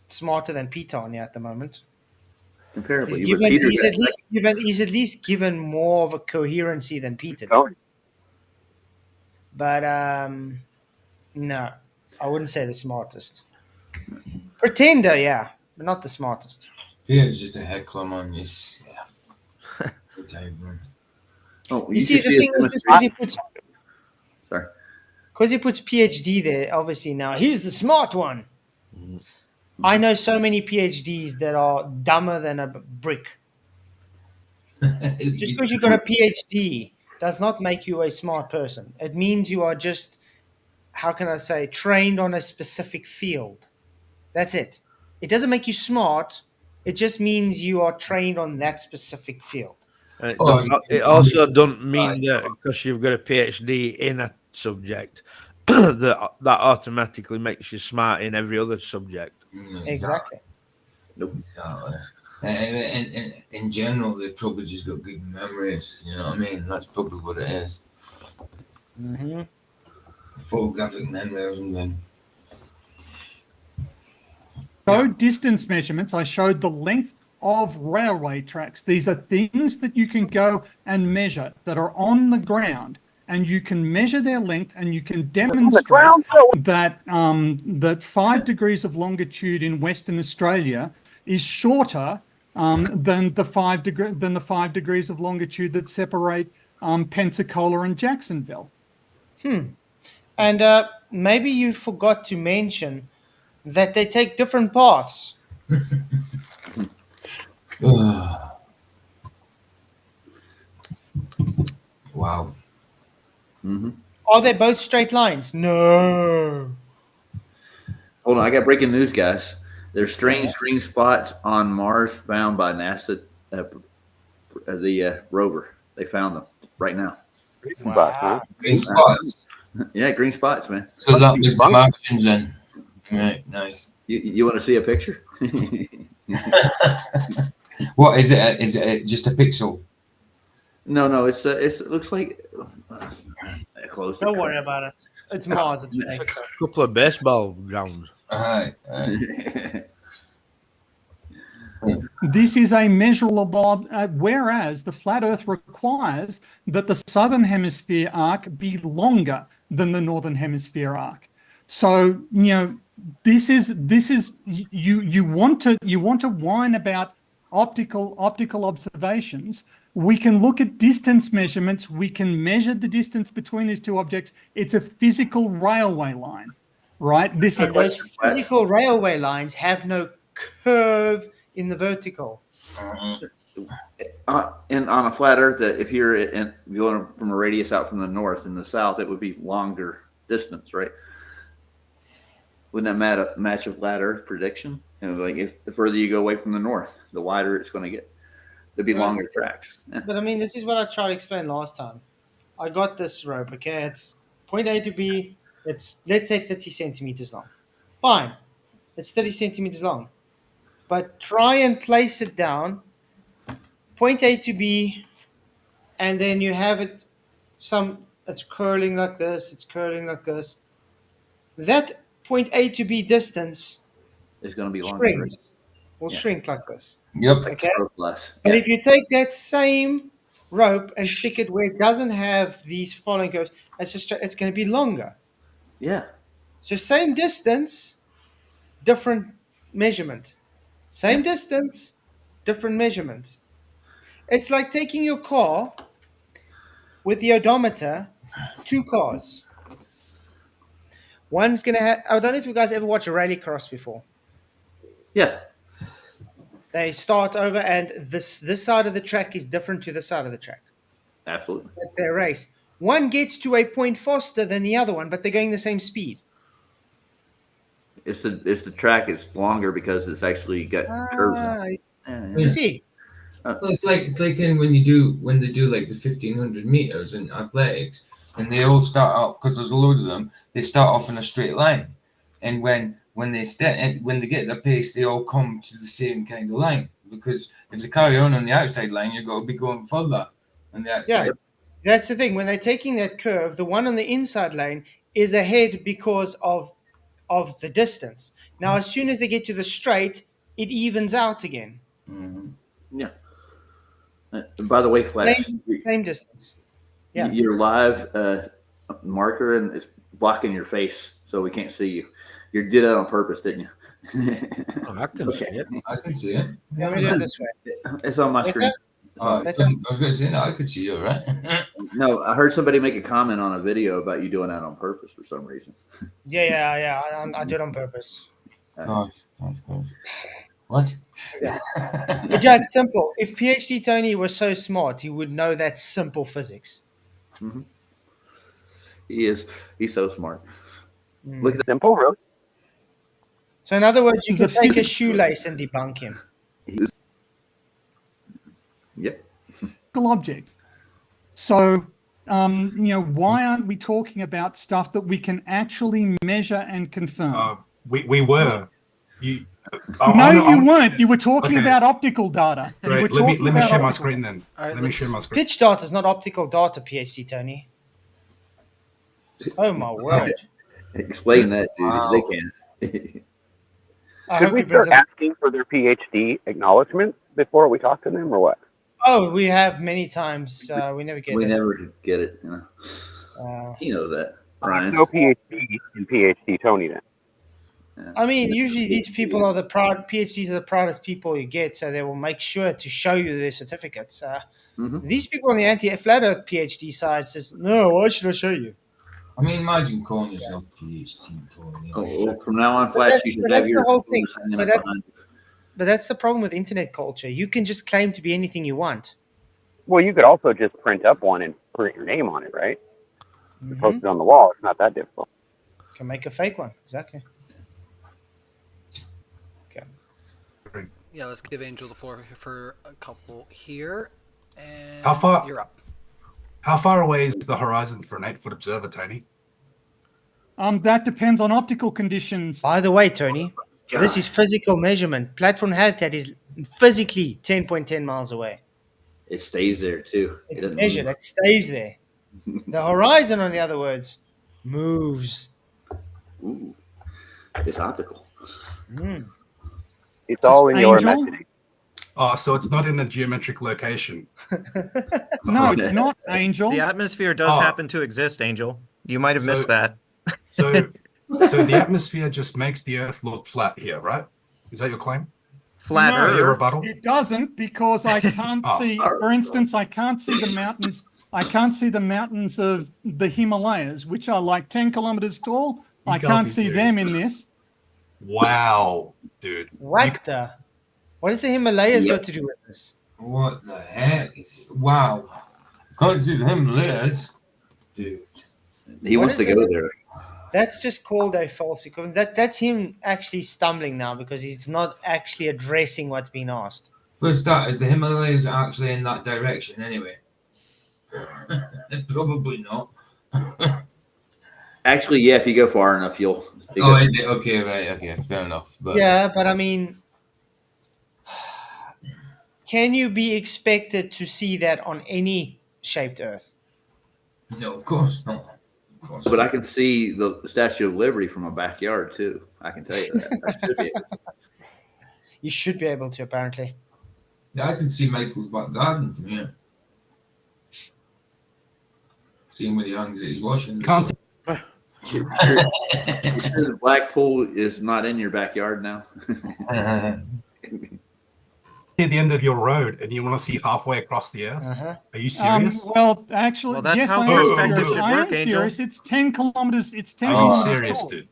smarter than Pateron at the moment. Comparably, He's at least given more of a coherency than Peter. But no, I wouldn't say the smartest. Pretender, yeah, but not the smartest. Peter's just a heckler, man. He's good time, man. Oh, you see, the thing is, because he puts PhD there, obviously now he's the smart one. Mm-hmm. I know so many PhDs that are dumber than a brick. Just because you've got a PhD does not make you a smart person. It means you are just, how can I say, trained on a specific field. That's it. It doesn't make you smart. It just means you are trained on that specific field. It also doesn't mean that because you've got a PhD in a subject that automatically makes you smart in every other subject. Exactly. Nope. Exactly. And in general, they probably just got good memories. You know what I mean? That's probably what it is. Mm-hmm. Photographic memory or something. Showed distance measurements. I showed the length of railway tracks. These are things that you can go and measure that are on the ground, and you can measure their length, and you can demonstrate that that 5 degrees of longitude in Western Australia is shorter than the 5 degrees of longitude that separate Pensacola and Jacksonville. And maybe you forgot to mention that they take different paths. Wow. Mm-hmm. Are they both straight lines? No. Hold on, I got breaking news, guys. There's strange green spots on Mars found by NASA, the rover. They found them right now. But, huh? Green spots. Yeah, green spots, man. So that must be Martians then. Right, nice. You want to see a picture? What is it? Is it just a pixel? No, it looks like close. Don't worry about it. It's Mars. It's fake. A couple of baseball grounds. Alright. This is a measurable, whereas the flat Earth requires that the southern hemisphere arc be longer than the northern hemisphere arc. So this is you want to whine about optical observations. We can look at distance measurements. We can measure the distance between these two objects. It's a physical railway line, right? This is Those physical railway lines have no curve in the vertical. And on a flat Earth, that if you're going from a radius out from the north and the south, it would be longer distance, right? Wouldn't that match a flat Earth prediction? Like if the further you go away from the north, the wider it's going to get. There'd be longer tracks. Yeah. But I mean, this is what I tried to explain last time. I got this rope, okay? It's point A to B. It's, let's say, 30 centimeters long. Fine. It's 30 centimeters long. But try and place it down, point A to B, and then you have it, it's curling like this, it's curling like this. That point A to B distance It's going to be longer. shrinks. Will shrink like this. Yep. Okay? Less. But if you take that same rope and stick it where it doesn't have these following curves, it's going to be longer. Yeah. So same distance, different measurement. Same distance, different measurement. It's like taking your car with the odometer, two cars. One's going to have, I don't know if you guys ever watched a rallycross before. Yeah. They start over and this side of the track is different to the side of the track. Absolutely. At their race. One gets to a point faster than the other one, but they're going the same speed. It's the track is longer because it's actually got curves in it. You see? Well, it's like when they do like the 1500 meters in athletics, and they all start off because there's a load of them. They start off in a straight line, and when they get the pace, they all come to the same kind of line. Because if they carry on the outside line, you've got to be going further on the outside. Yeah, that's the thing. When they're taking that curve, the one on the inside lane is ahead because of the distance. Now, as soon as they get to the straight, it evens out again. Mm-hmm. Yeah. By the way, Flash, same distance. Yeah. Your live marker and it's blocking your face, so we can't see you. You did that on purpose, didn't you? I can see it. I can see it. Let me do it this way. It's on my screen. I was going to say, no, I could see you, right? No, I heard somebody make a comment on a video about you doing that on purpose for some reason. Yeah. I do it on purpose. Nice. What? Yeah. It's simple. If PhD Tony was so smart, he would know that simple physics. Mm-hmm. He's so smart. Look at the simple, really. So in other words, you could take a shoelace and debunk him. Yep. Object. So, why aren't we talking about stuff that we can actually measure and confirm? We were. You weren't. You were talking about optical data. Right. Let me share my screen then. Right, let me share my screen. Pitch data is not optical data, PhD Tony. Oh my word! Explain that, dude. Wow. They can. Should we start asking for their PhD acknowledgement before we talk to them, or what? Oh, we have many times. We never get it. We never get it. He knows that. Ryan. No PhD in PhD Tony then. I mean, usually these people are PhDs are the proudest people you get, so they will make sure to show you their certificates. These people on the anti-flat Earth PhD side says, no, why should I show you? I mean, imagine calling yourself PhD, Tony. Oh, well, from now on, But, Flash, you should have that's the your whole thing. phones hanging But up that's, behind you. but that's the problem with internet culture. You can just claim to be anything you want. Well, you could also just print up one and print your name on it, right? Mhm. Post it on the wall. It's not that difficult. Can make a fake one. Exactly. Yeah, let's give Angel the floor for a couple here. And How far- you're up. How far away is the horizon for an 8-foot observer, Tony? That depends on optical conditions. By the way, Tony, this is physical measurement. Platform habitat is physically 10.10 miles away. It stays there too. It It's doesn't measured. move. It stays there. The horizon, on the other words, moves. Ooh, it's optical. Mm. It's all in your Angel? imagination. Oh, so it's not in a geometric location. No, it's not, Angel. The atmosphere does Oh. happen to exist, Angel. You might have missed So- that. So, so the atmosphere just makes the Earth look flat here, right? Is that your claim? Flat No. Is that your Earth. rebuttal? It doesn't, because I can't Oh. see, for instance, I can't see the mountains. I can't see the mountains of the Himalayas, which are like 10 kilometers tall. You I can't can't be see serious. them in this. Wow, dude. What does the Himalayas Yep. got to do with this? What the heck? Wow. Can't see the Himalayas. Dude. He What wants is to this? go there. That's just called a false equivalent. That's him actually stumbling now because he's not actually addressing what's being asked. For starters, the Himalayas are actually in that direction anyway. Probably not. Actually, yeah, if you go far enough, you'll. Oh, is it? Okay, right, okay, fair enough. But Yeah, but I mean, can you be expected to see that on any shaped Earth? no, of course not. Of course But I not. can see the Statue of Liberty from my backyard too. I can tell you that. I should be able to. You should be able to, apparently. Yeah, I can see Michael's back garden from here. Seeing where he hangs it, he's washing. the Can't soap. You sure the black pool is not in your backyard now? See the end of your road and you want to see halfway across the Earth? Uh-huh. Are you serious? Well, actually, Well, that's yes, how I am perspective serious. should I am work, Angel. serious. It's 10 kilometers. It's 10 Are you kilometers serious, tall. dude?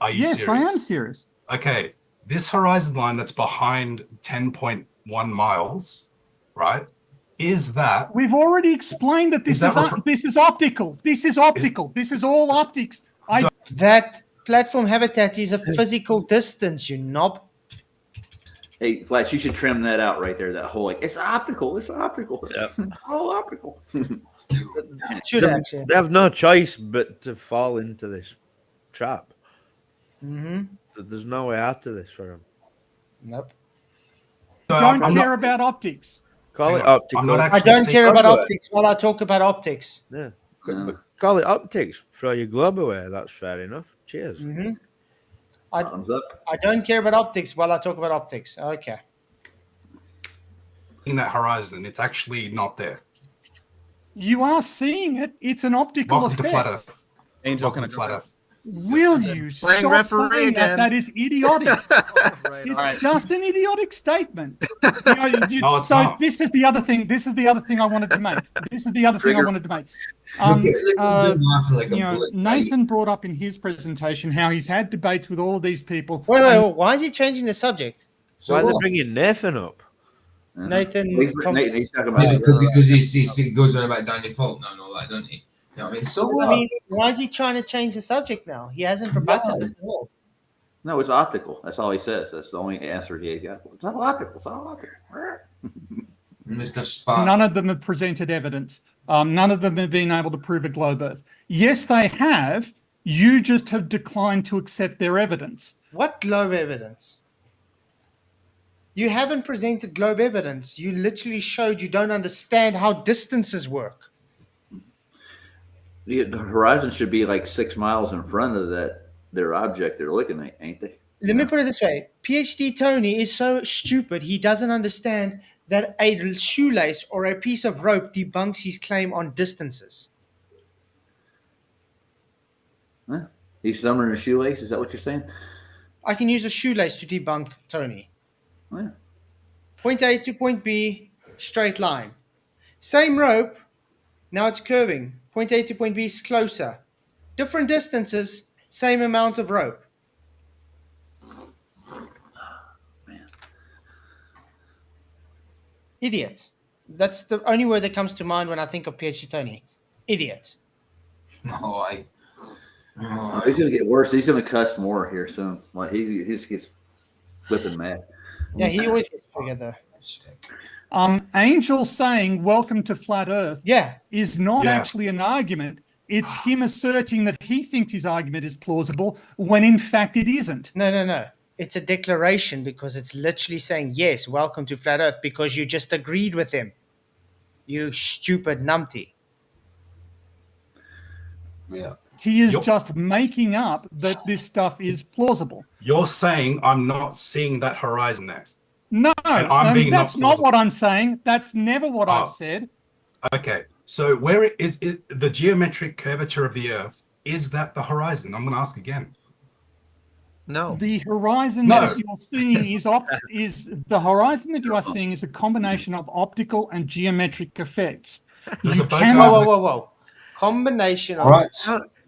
Are you Yes, serious? I am serious. Okay, this horizon line that's behind 10.1 miles, right? Is that We've already explained that this Is that is refer- this is optical. This is optical. This is all optics. That platform habitat is a physical distance, you knob. Hey, Flash, you should trim that out right there. That whole like it's optical. It's optical. Yep. It's all optical. Should They- actually. They have no choice but to fall into this trap. Mm-hmm. There's no way out of this for them. Nope. So Don't I'm care not, about optics. Call Hang it on, I'm optical. not I actually don't care about Globe away. optics while I talk about optics. Yeah. No. Call it optics. Throw your globe away. That's fair enough. Cheers. Mm-hmm. Thumbs up. I don't care about optics while I talk about optics. Okay. in that horizon. It's actually not there. You are seeing it. It's an optical Welcome to effect. Flat Earth. Angel, Welcome can I to go Flat first? Earth. Will you Playing stop referee saying that? again. That is idiotic. Right. It's just an idiotic statement. No, it's so not. this is the other thing. This is the other thing I wanted to make. This is the other thing I Trigger. wanted to make. Look at him laughing like a You know, bullet. Nathan brought up in his presentation how he's had debates with all of these people. Wait, and why is he changing the subject? So Why are they what? bringing Nathan up? Nathan He's Thompson. talking about Yeah, because he goes on about Danny Faulkner and all that, doesn't he? You know what I mean? So what? I mean, why is he trying to change the subject now? He hasn't rebutted this at all. no, it's optical. That's all he says. That's the only answer he got. It's all optical. It's all optical. Mr. Spark. none of them have presented evidence. None of them have been able to prove a globe Earth. Yes, they have. You just have declined to accept their evidence. What globe evidence? You haven't presented globe evidence. You literally showed you don't understand how distances work. The horizon should be like 6 miles in front of their object they're looking at, ain't they? Let me put it this way. PhD Tony is so stupid he doesn't understand that a shoelace or a piece of rope debunks his claim on distances. Huh? He's thumbing a shoelace. Is that what you're saying? I can use a shoelace to debunk Tony. Yeah. Point A to point B, straight line. Same rope, now it's curving. Point A to point B is closer. different distances, same amount of rope. Idiot. That's the only word that comes to mind when I think of PhD Tony. Idiot. No, Oh, he's gonna get worse. He's gonna cuss more here soon. Like he just gets flipping mad. Yeah, he always gets triggered though. Angel saying "Welcome to Flat Earth" Yeah. is not Yeah. actually an argument. It's him asserting that he thinks his argument is plausible when in fact it isn't. No. It's a declaration because it's literally saying, yes, welcome to Flat Earth, because you just agreed with him. You stupid numpty. Yeah. He is Yup. just making up that this stuff is plausible. You're saying I'm not seeing that horizon there. No, And I'm being that's not not what I'm saying. That's never what Oh. I've said. Okay, so where is the geometric curvature of the Earth? Is that the horizon? I'm going to ask again. No. The horizon No. that you're seeing is the horizon that you are seeing is a combination of optical and geometric effects. Does You a boat cannot- go over Whoa. Combination of All right.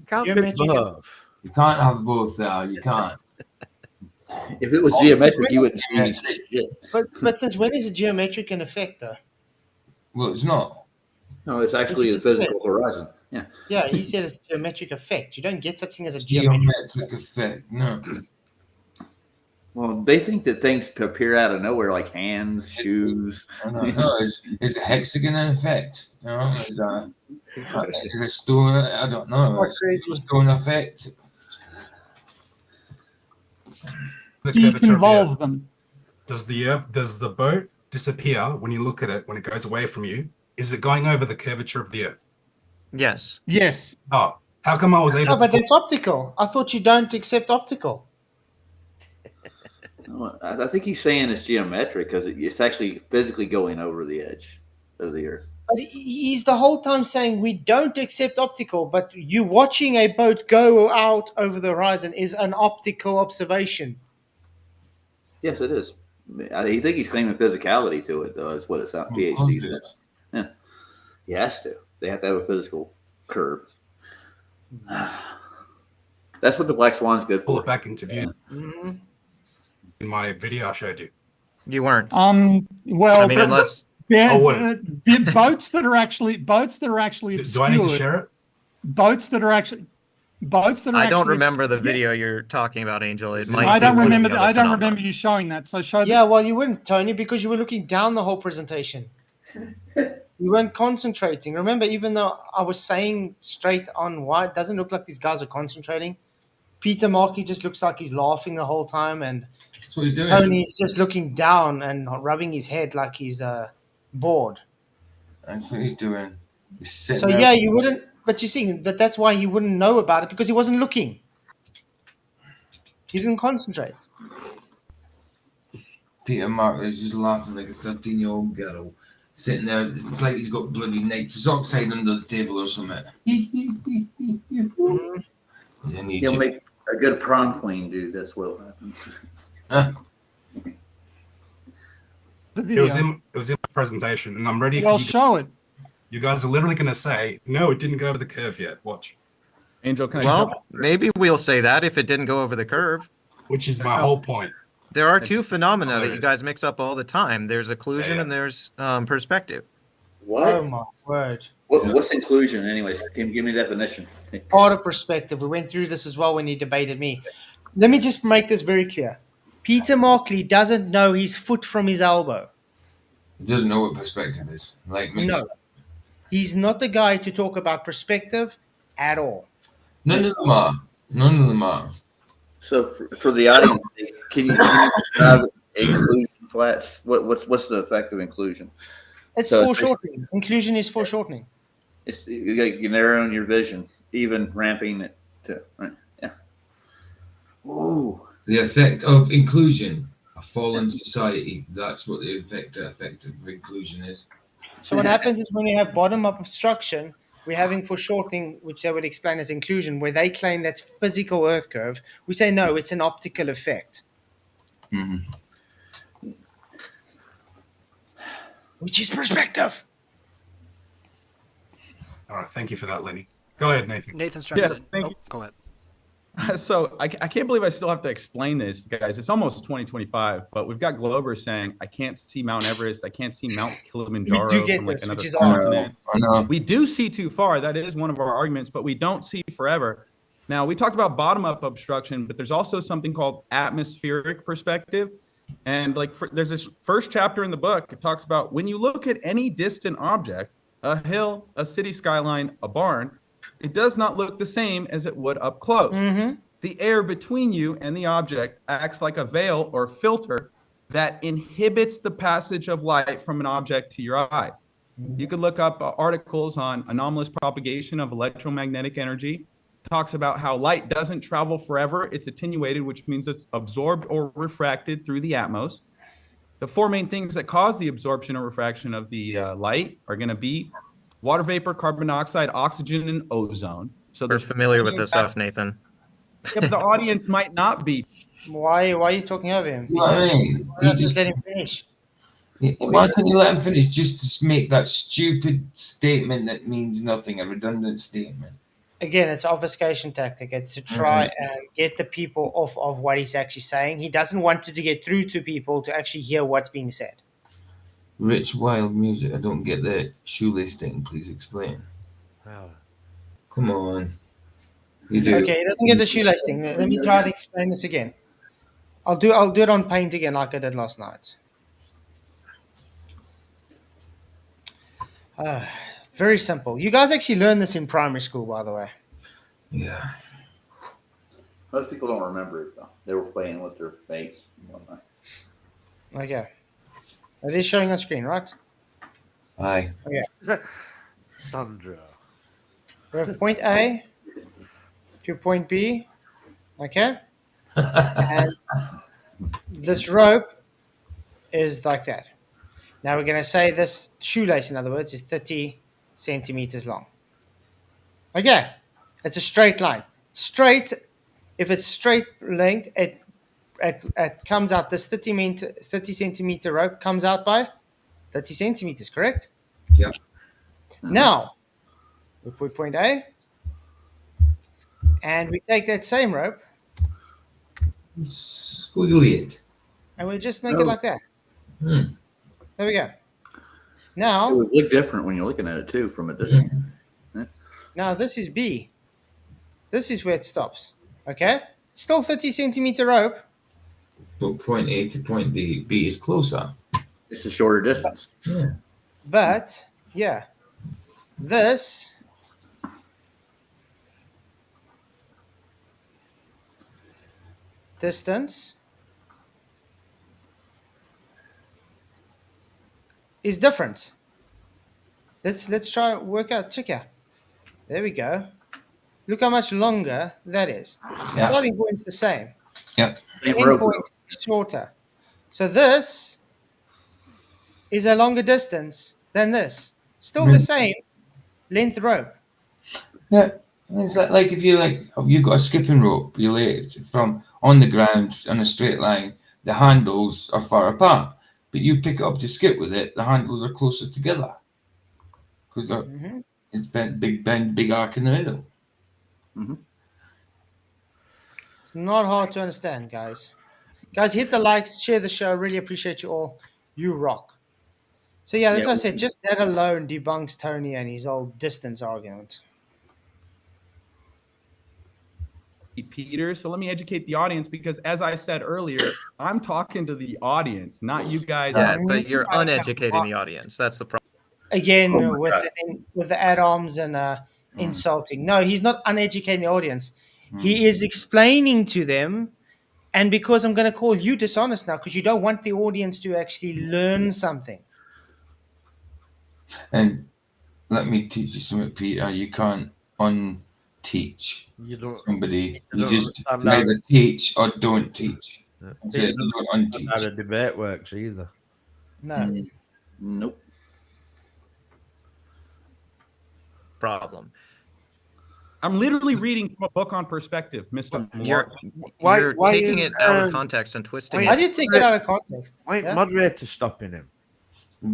Can't be Geometric- both. You can't have both there. You can't. If it was geometric, you wouldn't see shit. But since when is a geometric an effect though? Well, it's not. No, it's actually the physical horizon. Yeah. Yeah, he said it's a geometric effect. You don't get such thing as a geometric. Geometric effect. No. Well, they think that things appear out of nowhere, like hands, shoes. No, is a hexagon an effect? You know, is a stone? I don't know. What's Is crazy? a stone effect? the curvature of the Earth? deconvolve them. Does the boat disappear when you look at it, when it goes away from you? Is it going over the curvature of the Earth? Yes. Yes. Oh, how come I was able No, but to? that's optical. I thought you don't accept optical. I think he's saying it's geometric because it's actually physically going over the edge of the Earth. But he's the whole time saying we don't accept optical, but you watching a boat go out over the horizon is an optical observation. Yes, it is. I think he's claiming physicality to it, though. Is what it's out. PhD says. Yeah, he has to. They have to have a physical curve. That's what the black swan's good Pull for. it back into view Mm-hmm. in my video I showed you. You weren't. Well, I mean, unless yeah, Oh, wait. boats that are actually Do I need to obscured, share it? boats that are actually I don't actually remember the obscured. video you're talking about, Angel. It I might. I be don't one of remember. the I other don't phenomena. remember you showing that. So show. Yeah, well, you wouldn't, Tony, because you were looking down the whole presentation. You weren't concentrating. Remember, even though I was saying straight on why it doesn't look like these guys are concentrating. Peter Markey just looks like he's laughing the whole time, and That's what he's doing. Tony's just looking down and rubbing his head like he's bored. That's what he's doing. He's sitting So there. yeah, you wouldn't. But you see, that's why he wouldn't know about it, because he wasn't looking. He didn't concentrate. Peter Mark is just laughing like a 13-year-old girl. Sitting there, it's like he's got bloody nitrous oxide under the table or something. Mhm. He's in He'll Egypt. make a good prom queen, dude. That's what will happen. Huh? The It video. was in my presentation, and I'm ready for Well, you. show it. You guys are literally going to say, no, it didn't go over the curve yet. Watch. Angel, can I Well, maybe we'll say that if it didn't go over the curve. Which is my whole point. There are two phenomena Oh, there that you is. guys mix up all the time. There's occlusion Yeah. and there's perspective. What? Oh my word! What's inclusion, anyways? Tim, give me a definition. Part of perspective. We went through this as well when he debated me. Let me just make this very clear. Peter Markley doesn't know his foot from his elbow. He doesn't know what perspective is. Like me. No. He's not the guy to talk about perspective at all. None of them are. None of them are. So for the audience, can you describe inclusion, Flats? What's the effect of inclusion? It's So foreshortening. Inclusion is foreshortening. It's you narrowing your vision, even ramping it to right. Yeah. Ooh. The effect of inclusion, a fallen society. That's what the effect of inclusion is. So what happens is when you have bottom-up obstruction, we're having foreshortening, which they would explain as inclusion, where they claim that's physical Earth curve. We say no, it's an optical effect, Mm-hmm. which is perspective. All right. Thank you for that, Lenny. Go ahead, Nathan. Nathan's trying Yeah, to. thank Oh, you. go ahead. So I can't believe I still have to explain this, guys. It's almost 2025, but we've got Globers saying, I can't see Mount Everest. I can't see Mount Kilimanjaro We do get from like this, another which is continent. I know. We do see too far. That is one of our arguments, but we don't see forever. Now, we talked about bottom-up obstruction, but there's also something called atmospheric perspective. And like there's this first chapter in the book. It talks about when you look at any distant object, a hill, a city skyline, a barn, it does not look the same as it would up close. Mm-hmm. The air between you and the object acts like a veil or filter that inhibits the passage of light from an object to your eyes. You could look up articles on anomalous propagation of electromagnetic energy. Talks about how light doesn't travel forever. It's attenuated, which means it's absorbed or refracted through the atmos. The four main things that cause the absorption or refraction of the light are going to be water vapor, carbon dioxide, oxygen, and ozone. So We're there's familiar with this stuff, Nathan. Yeah, but the audience might not be. Why are you talking over him? You know what I mean? Why He not just just, let him finish? why can't you let him finish just to make that stupid statement that means nothing, a redundant statement? Again, it's an obfuscation tactic. It's to try and get the people off of what he's actually saying. He doesn't want to get through to people to actually hear what's being said. Rich, wild music. I don't get the shoelace thing. Please explain. Oh. Come on. You do. Okay, he doesn't get the shoelace thing. Let me try to explain this again. I'll do it on paint again like I did last night. Very simple. You guys actually learned this in primary school, by the way. Yeah. Most people don't remember it though. They were playing with their face and whatnot. Okay. It is showing on screen, right? Aye. Okay. Sandra. We have point A to point B. Okay. And this rope is like that. Now we're going to say this shoelace, in other words, is 30 centimeters long. Okay. It's a straight line. Straight, if it's straight length, it comes out, this 30 centimeter rope comes out by 30 centimeters, correct? Yeah. Now, we put point A, and we take that same rope, Squiggly it. and we just make it like that. Hmm. There we go. It Now, would look different when you're looking at it too from a distance. now this is B. This is where it stops. Okay? Still 30 centimeter rope. But point A to point B is closer. It's a shorter distance. Yeah. But, yeah, this distance is different. Let's try and work out. Check out. There we go. Look how much longer that is. The Yeah. starting point's the same. Yep. Same End rope. point is shorter. So this is a longer distance than this. Still the same length rope. Yeah. It's like if you've got a skipping rope, you lay it from on the ground on a straight line, the handles are far apart. But you pick it up to skip with it, the handles are closer together. Because it's big arc in the middle. It's not hard to understand, guys. Guys, hit the likes, share the show. Really appreciate you all. You rock. So yeah, that's what I said. Just that alone debunks Tony and his old distance argument. Peter. So let me educate the audience because, as I said earlier, I'm talking to the audience, not you guys. Yeah, but you're uneducating the audience. That's the problem. Again, with the add-ons and insulting. No, he's not uneducating the audience. He is explaining to them, and because I'm going to call you dishonest now, because you don't want the audience to actually learn something. And let me teach you something, Peter. You can't unteach somebody. You just either teach or don't teach. That's it. You don't unteach. Not how a debate works either. No. Nope. Problem. I'm literally reading from a book on perspective, Mr. You're Why taking is, it out of context and twisting How it. do you take it out of context? Why ain't Yeah? moderator stopping him?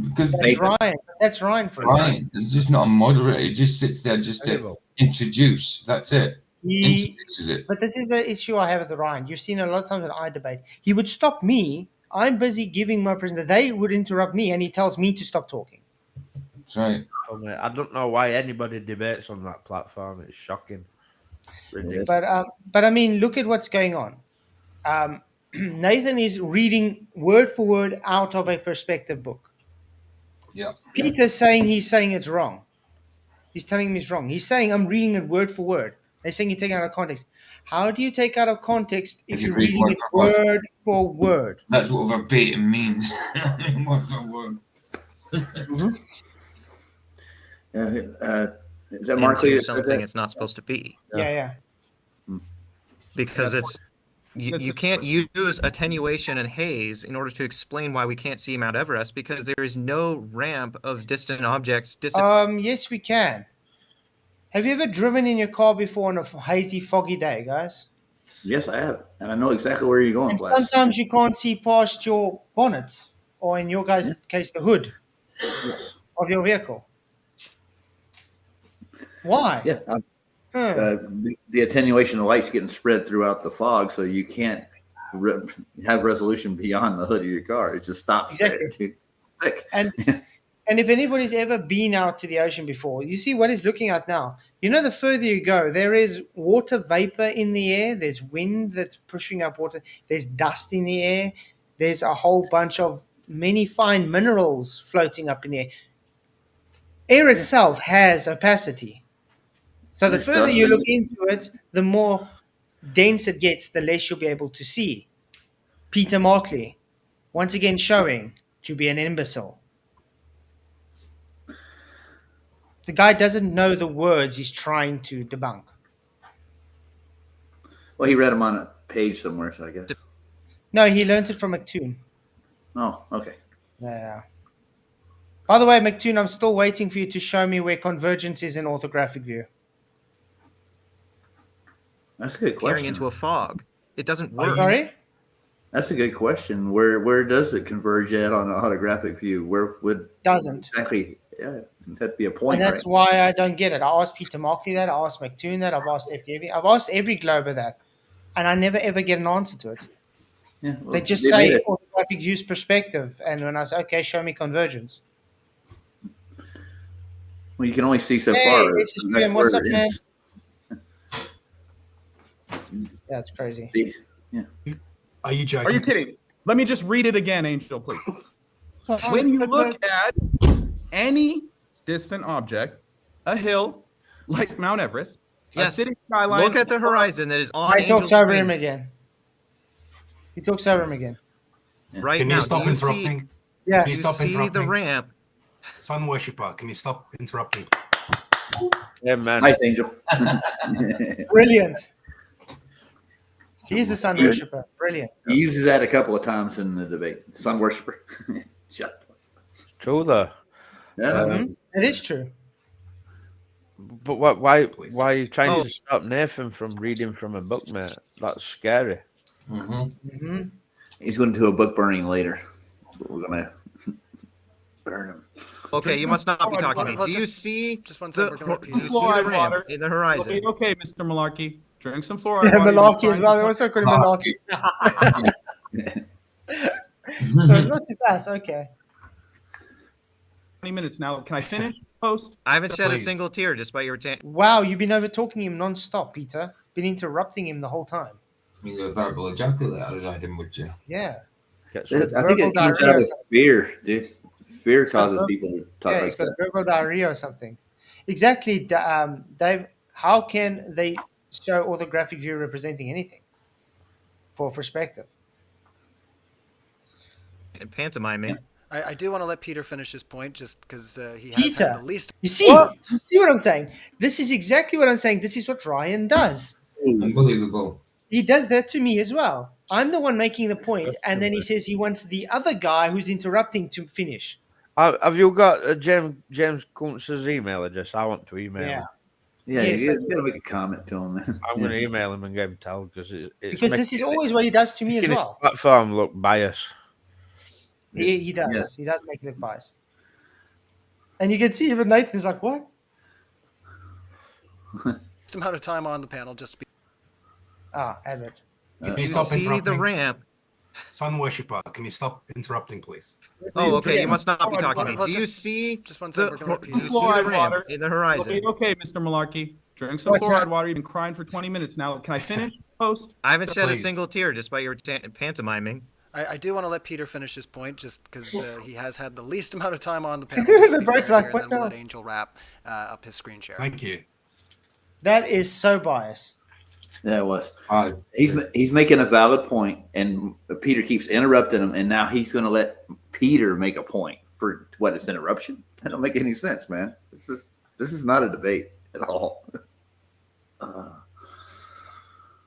Because That's Ryan. That's Ryan for you. Ryan, it's just not a moderator. He just sits there just to Terrible. introduce. That's it. He, Introduces it. but this is the issue I have with Ryan. You've seen a lot of times when I debate, he would stop me. I'm busy giving my presentation. They would interrupt me, and he tells me to stop talking. That's right. I don't know why anybody debates on that platform. It's shocking. Ridiculous. But I mean, look at what's going on. Nathan is reading word for word out of a perspective book. Yeah. Peter's saying he's saying it's wrong. He's telling me it's wrong. He's saying I'm reading it word for word. They're saying you take it out of context. How do you take out of context if you're reading it word for word? That's what verbatim means. I mean, word for word. Is that Markley? Something it's not supposed to be. Yeah. Because it's you can't use attenuation and haze in order to explain why we can't see Mount Everest, because there is no ramp of distant objects. Yes, we can. Have you ever driven in your car before on a hazy, foggy day, guys? Yes, I have, and I know exactly where you're going. And Blast. sometimes you can't see past your bonnet, or in your guys' case, the hood of your vehicle. Why? Yeah. The attenuation of light's getting spread throughout the fog, so you can't have resolution beyond the hood of your car. It just stops exactly. there. And if anybody's ever been out to the ocean before, you see what he's looking at now. You know, the further you go, there is water vapor in the air. There's wind that's pushing up water. There's dust in the air. There's a whole bunch of many fine minerals floating up in the air. Air itself has opacity. So the further you look into it, the more dense it gets, the less you'll be able to see. Peter Markley, once again showing to be an imbecile. The guy doesn't know the words he's trying to debunk. Well, he read them on a page somewhere, so I guess. No, he learned it from McToon. Oh, okay. Yeah. By the way, McToon, I'm still waiting for you to show me where convergence is in orthographic view. That's a good question. Carrying into a fog. It doesn't work. Sorry? That's a good question. Where does it converge at on a holographic view? Where would doesn't exactly? Yeah, that'd be a point. And that's why I don't get it. I asked Peter Markley that. I asked McToon that. I've asked FTV. I've asked every glober that, and I never ever get an answer to it. Yeah, well, they just say orthographic views perspective, and when I say okay, show me convergence. Well, you can only see so far. What's up, man? That's crazy. Yeah. Are you joking? Are you kidding? Let me just read it again, Angel, please. When you look at any distant object, a hill like Mount Everest, a city skyline. Look at the horizon that is on I Angel's talks over screen. him again. He talks over him again. Right Can now, you stop do you interrupting? see? Yeah. Can you stop see interrupting? the ramp? Sun worshipper, can you stop interrupting? Yeah, man. Nice, Angel. Brilliant. He is a sun worshipper. Brilliant. He uses that a couple of times in the debate. Sun worshipper. Shut up. True though. Yeah. It is true. But why are you trying to stop Nathan from reading from a book, mate? That's scary. He's going to do a book burning later. That's what we're going to burn him. Okay, you must not be talking to me. Do you see the ramp in the horizon? Okay, Mr. Malarkey. Drink some fluoride. Malarkey as well. They also call him Malarkey. So it's not just us. Okay. 20 minutes now. Can I finish? Post? I haven't shed a single tear despite your Wow, you've been over talking him non-stop, Peter. Been interrupting him the whole time. You're a verbal ejaculator, I didn't, would you? Yeah. I think it comes out of fear, dude. Fear causes people to talk like that. He's got verbal diarrhea or something. Exactly, Dave. How can they show orthographic view representing anything for perspective? Pantomiming. I do want to let Peter finish his point, just because he has had the least. You see what I'm saying? This is exactly what I'm saying. This is what Ryan does. Unbelievable. He does that to me as well. I'm the one making the point, and then he says he wants the other guy who's interrupting to finish. Have you got James Kuntz's email address? I want to email him. Yeah, you got to make a comment to him, man. I'm going to email him and get him told because this is always what he does to me as well. Platform look biased. He does. Yeah. He does make it look biased. And you can see even Nathan's like, what? Just amount of time on the panel just to be. Advert. Can Do you you stop see the interrupting? ramp? Sun worshipper, can you stop interrupting, please? Oh, okay. You must not be Hold on, talking to me. well, Do you just- see Just one second. We're gonna let do Peter. you see the Fluoride ramp water. in the horizon? Okay, Mr. Malarkey. Drink some What's fluoride that? water. You've been crying for 20 minutes now. Can I finish? Post. I haven't shed a Please. single tear despite your pantomiming. I do want to let Peter finish his point, just because he has had the least amount of time on the panel. They're Just to be both fair like, here, and what then we'll the- let Angel wrap up his screen share. Thank you. That is so biased. Yeah, it was. Oh, He's making a valid point, and Peter keeps interrupting him, and now he's going to let Peter make a point for what is interruption. That don't make any sense, man. This is not a debate at all.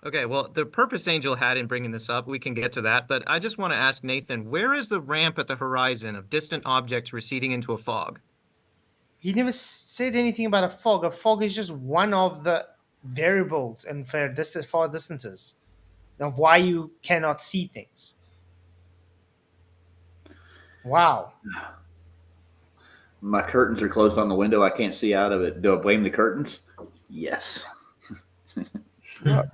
Okay, well, the purpose Angel had in bringing this up, we can get to that, but I just want to ask Nathan, where is the ramp at the horizon of distant objects receding into a fog? He never said anything about a fog. A fog is just one of the variables and for far distances of why you cannot see things. Wow. My curtains are closed on the window. I can't see out of it. Do I blame the curtains? Yes.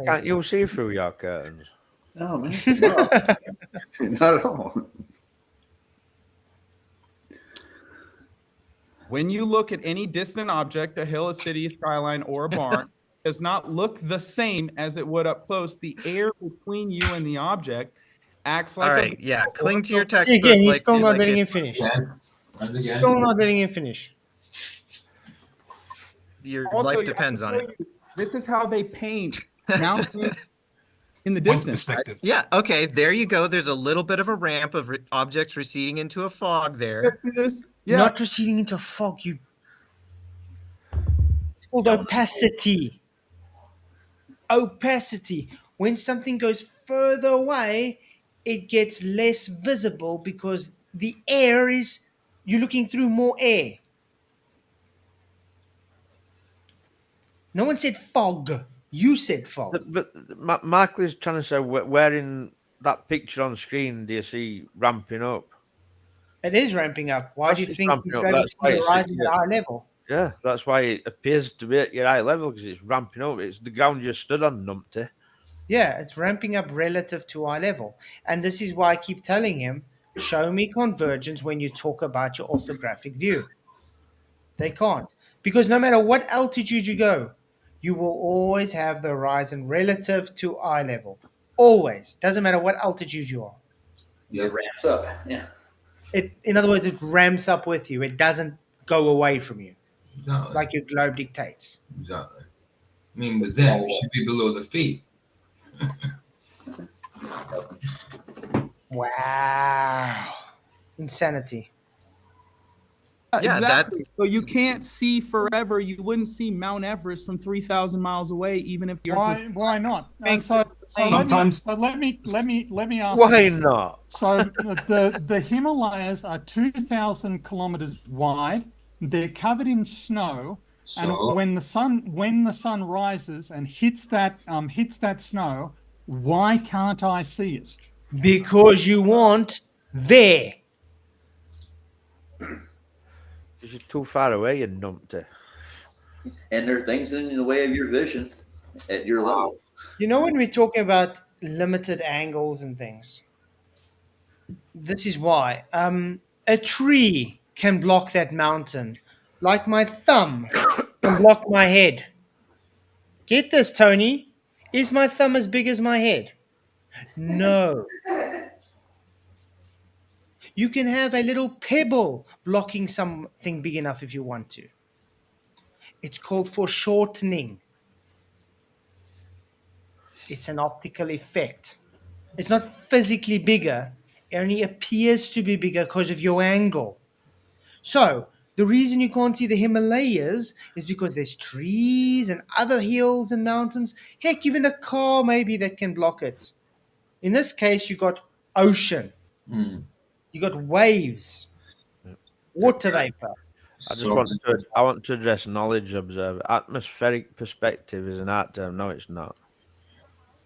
Can't you see through your curtains? No, man. No. Not at all. When you look at any distant object, a hill, a city, a skyline, or a barn, does not look the same as it would up close. The air between you and the object acts like All right, yeah, cling to your See, textbook. again, he's like- still not like letting it- him finish. again. And again. Still not letting him finish. Your Also, life you have depends to on tell it. you, this is how they paint mountains in the Point distance. perspective. Yeah, okay, there you go. There's a little bit of a ramp of objects receding into a fog there. Right? See this? Yeah. Not receding into fog, you. It's called opacity. Opacity. When something goes further away, it gets less visible because the air is. You're looking through more air. No one said fog. You said fog. But Michael is trying to say where in that picture on screen do you see ramping up? It is ramping up. Why do you It's think ramping he's up. able to That's see why the it's horizon sitting at eye level? Yeah, that's why it appears to be at your eye level because it's ramping up. It's the ground you stood on, numpty. Yeah, it's ramping up relative to eye level. And this is why I keep telling him, show me convergence when you talk about your orthographic view. They can't. Because no matter what altitude you go, you will always have the horizon relative to eye level. Always. Doesn't matter what altitude you are. Yeah. It ramps up. Yeah. In other words, it ramps up with you. It doesn't go away from you Exactly. like your globe dictates. Exactly. I mean, with them, it should be below the feet. Wow. Insanity. Yeah, exactly. So you can't see forever. You wouldn't see Mount Everest from 3,000 miles away, even if the Earth was. Why not? Makes So Sometimes- let me ask. Why you. not? So the Himalayas are 2,000 kilometers wide. They're covered in snow, and So, when the sun rises and hits that snow, why can't I see it? Because you want there. Because you're too far away, you numpty. And there are things in the way of your vision at your level. You know, when we're talking about limited angles and things, this is why. A tree can block that mountain, like my thumb can block my head. Get this, Tony. Is my thumb as big as my head? No. You can have a little pebble blocking something big enough if you want to. It's called foreshortening. It's an optical effect. It's not physically bigger. It only appears to be bigger because of your angle. So, the reason you can't see the Himalayas is because there's trees and other hills and mountains. Heck, even a car maybe that can block it. In this case, you got ocean. You got waves. Water vapor. I want to address knowledge observer. Atmospheric perspective is an art term. No, it's not.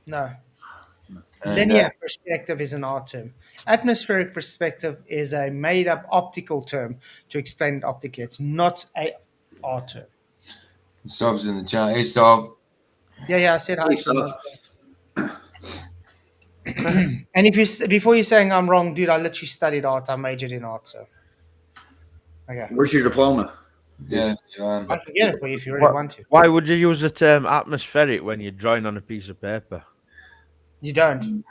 No. Linear perspective is an art term. Atmospheric perspective is a made-up optical term to explain it optically. It's not a art term. Sov's in the chat. Hey, Sov. Yeah, I said hi Hey, to him. so, And if you before you're saying I'm wrong, dude, I literally studied art. I majored in art, so okay. where's your diploma? Yeah, I can get it for you if you really want to. Why would you use the term atmospheric when you're drawing on a piece of paper? You don't.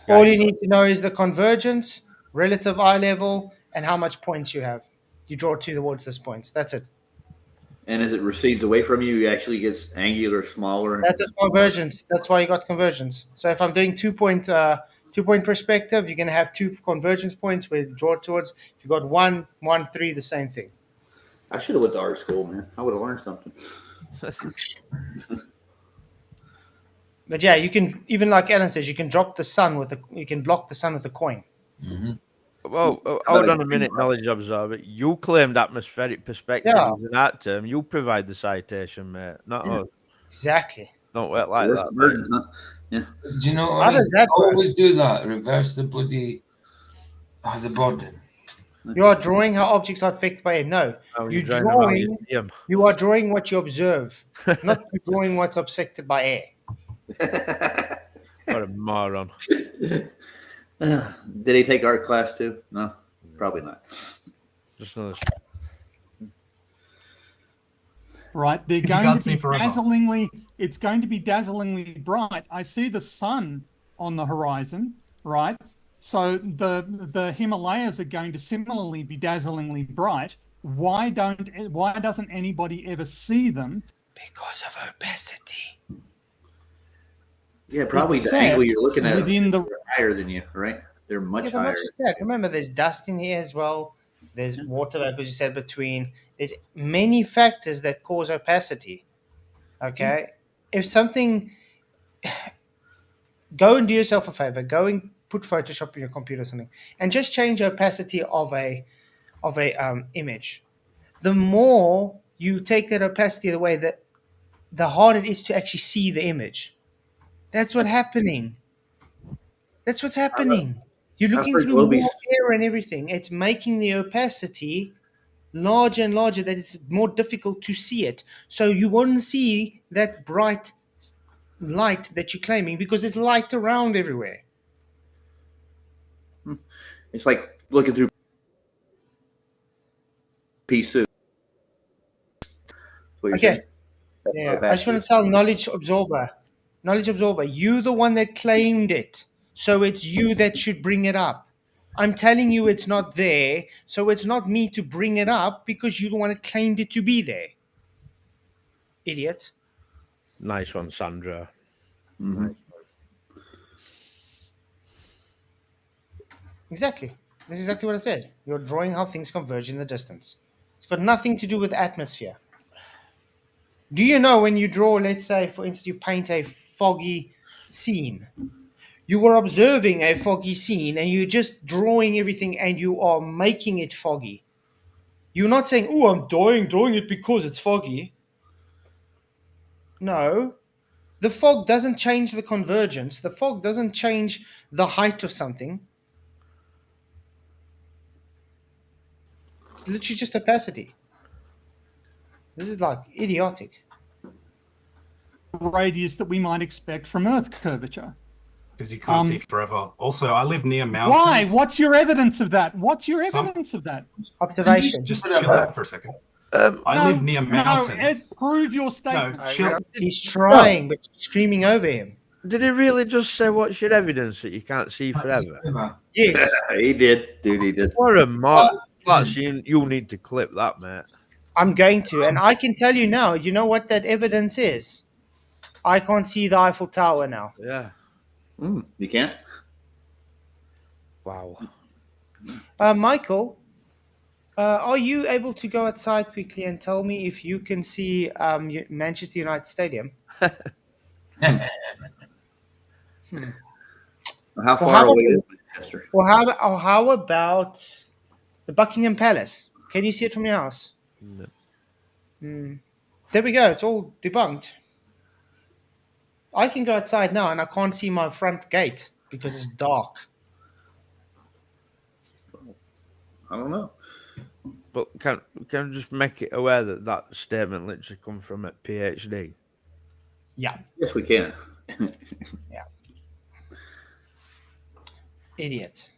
All you need to know is the convergence, relative eye level, and how much points you have. You draw two towards this points. That's it. And as it recedes away from you, it actually gets angular, smaller. That's a convergence. That's why you got convergence. So if I'm doing 2-point perspective, you're going to have two convergence points where you draw towards. If you got 1, 1, 3, the same thing. I should have went to art school, man. I would have learned something. But yeah, you can, even like Alan says, you can block the sun with a coin. Mm-hmm. Well, hold on a minute, knowledge observer. You claimed atmospheric perspective Yeah. is an art term. You provide the citation, mate, not us. Exactly. Don't work like Reverse that. convergence, huh? Yeah. Do you know what How I mean? does that work? Always do that. Reverse the bloody the burden. You are drawing how objects are affected by it. No, Oh, you're drawing them how you drawing. see 'em. You are drawing what you observe, not drawing what's affected by air. What a moron. Did he take art class too? No, probably not. Just another. Right, they're You going can't to see be forever. dazzlingly. It's going to be dazzlingly bright. I see the sun on the horizon, right? So the Himalayas are going to similarly be dazzlingly bright. Why doesn't anybody ever see them? Because of opacity. Yeah, probably the Except angle you're looking at within them, the- they're higher than you, right? They're much Yeah, but higher. not just that. Remember, there's dust in here as well. There's water vapor, as you said, between. There's many factors that cause opacity. Okay? If something... Go and do yourself a favor. Go and put Photoshop on your computer or something. And just change the opacity of a image. The more you take that opacity away, the harder it is to actually see the image. That's what's happening. That's what's happening. You're looking heard through Globies- more air and everything. It's making the opacity larger and larger that it's more difficult to see it. So you won't see that bright light that you're claiming because there's light around everywhere. It's like looking through pea soup. What you're Okay. saying. That's Yeah. what I just want opacity to tell Knowledge Absorber, you the one that claimed it. So it's you that should bring it up. I'm telling you it's not there, so it's not me to bring it up because you the one that claimed it to be there. Idiot. Nice one, Sandra. Mhm. Exactly. That's exactly what I said. You're drawing how things converge in the distance. It's got nothing to do with atmosphere. Do you know when you draw, let's say, for instance, you paint a foggy scene, you were observing a foggy scene and you're just drawing everything and you are making it foggy. You're not saying, oh, I'm drawing it because it's foggy. No. The fog doesn't change the convergence. The fog doesn't change the height of something. It's literally just opacity. This is like idiotic. Radius that we might expect from Earth curvature. Because you can't see forever. Also, I live near mountains. Why? What's your evidence of that? What's your Some- evidence of that? Observation. Just chill out for a second. I live near mountains. No, Ed, prove your statement. No, chill. He's trying, but screaming over him. Did he really just say what's your evidence that you can't see forever? Yes. He did, dude. He did. What a mark. Flats, you need to clip that, mate. I'm going to. And I can tell you now, you know what that evidence is? I can't see the Eiffel Tower now. Yeah. You can't? Wow. Michael, are you able to go outside quickly and tell me if you can see Manchester United Stadium? How Well, far how away about- is Manchester? Or how about the Buckingham Palace? Can you see it from your house? No. There we go. It's all debunked. I can go outside now and I can't see my front gate because it's dark. I don't know. But can just make it aware that that statement literally come from a PhD. Yeah. Yes, we can. Idiot.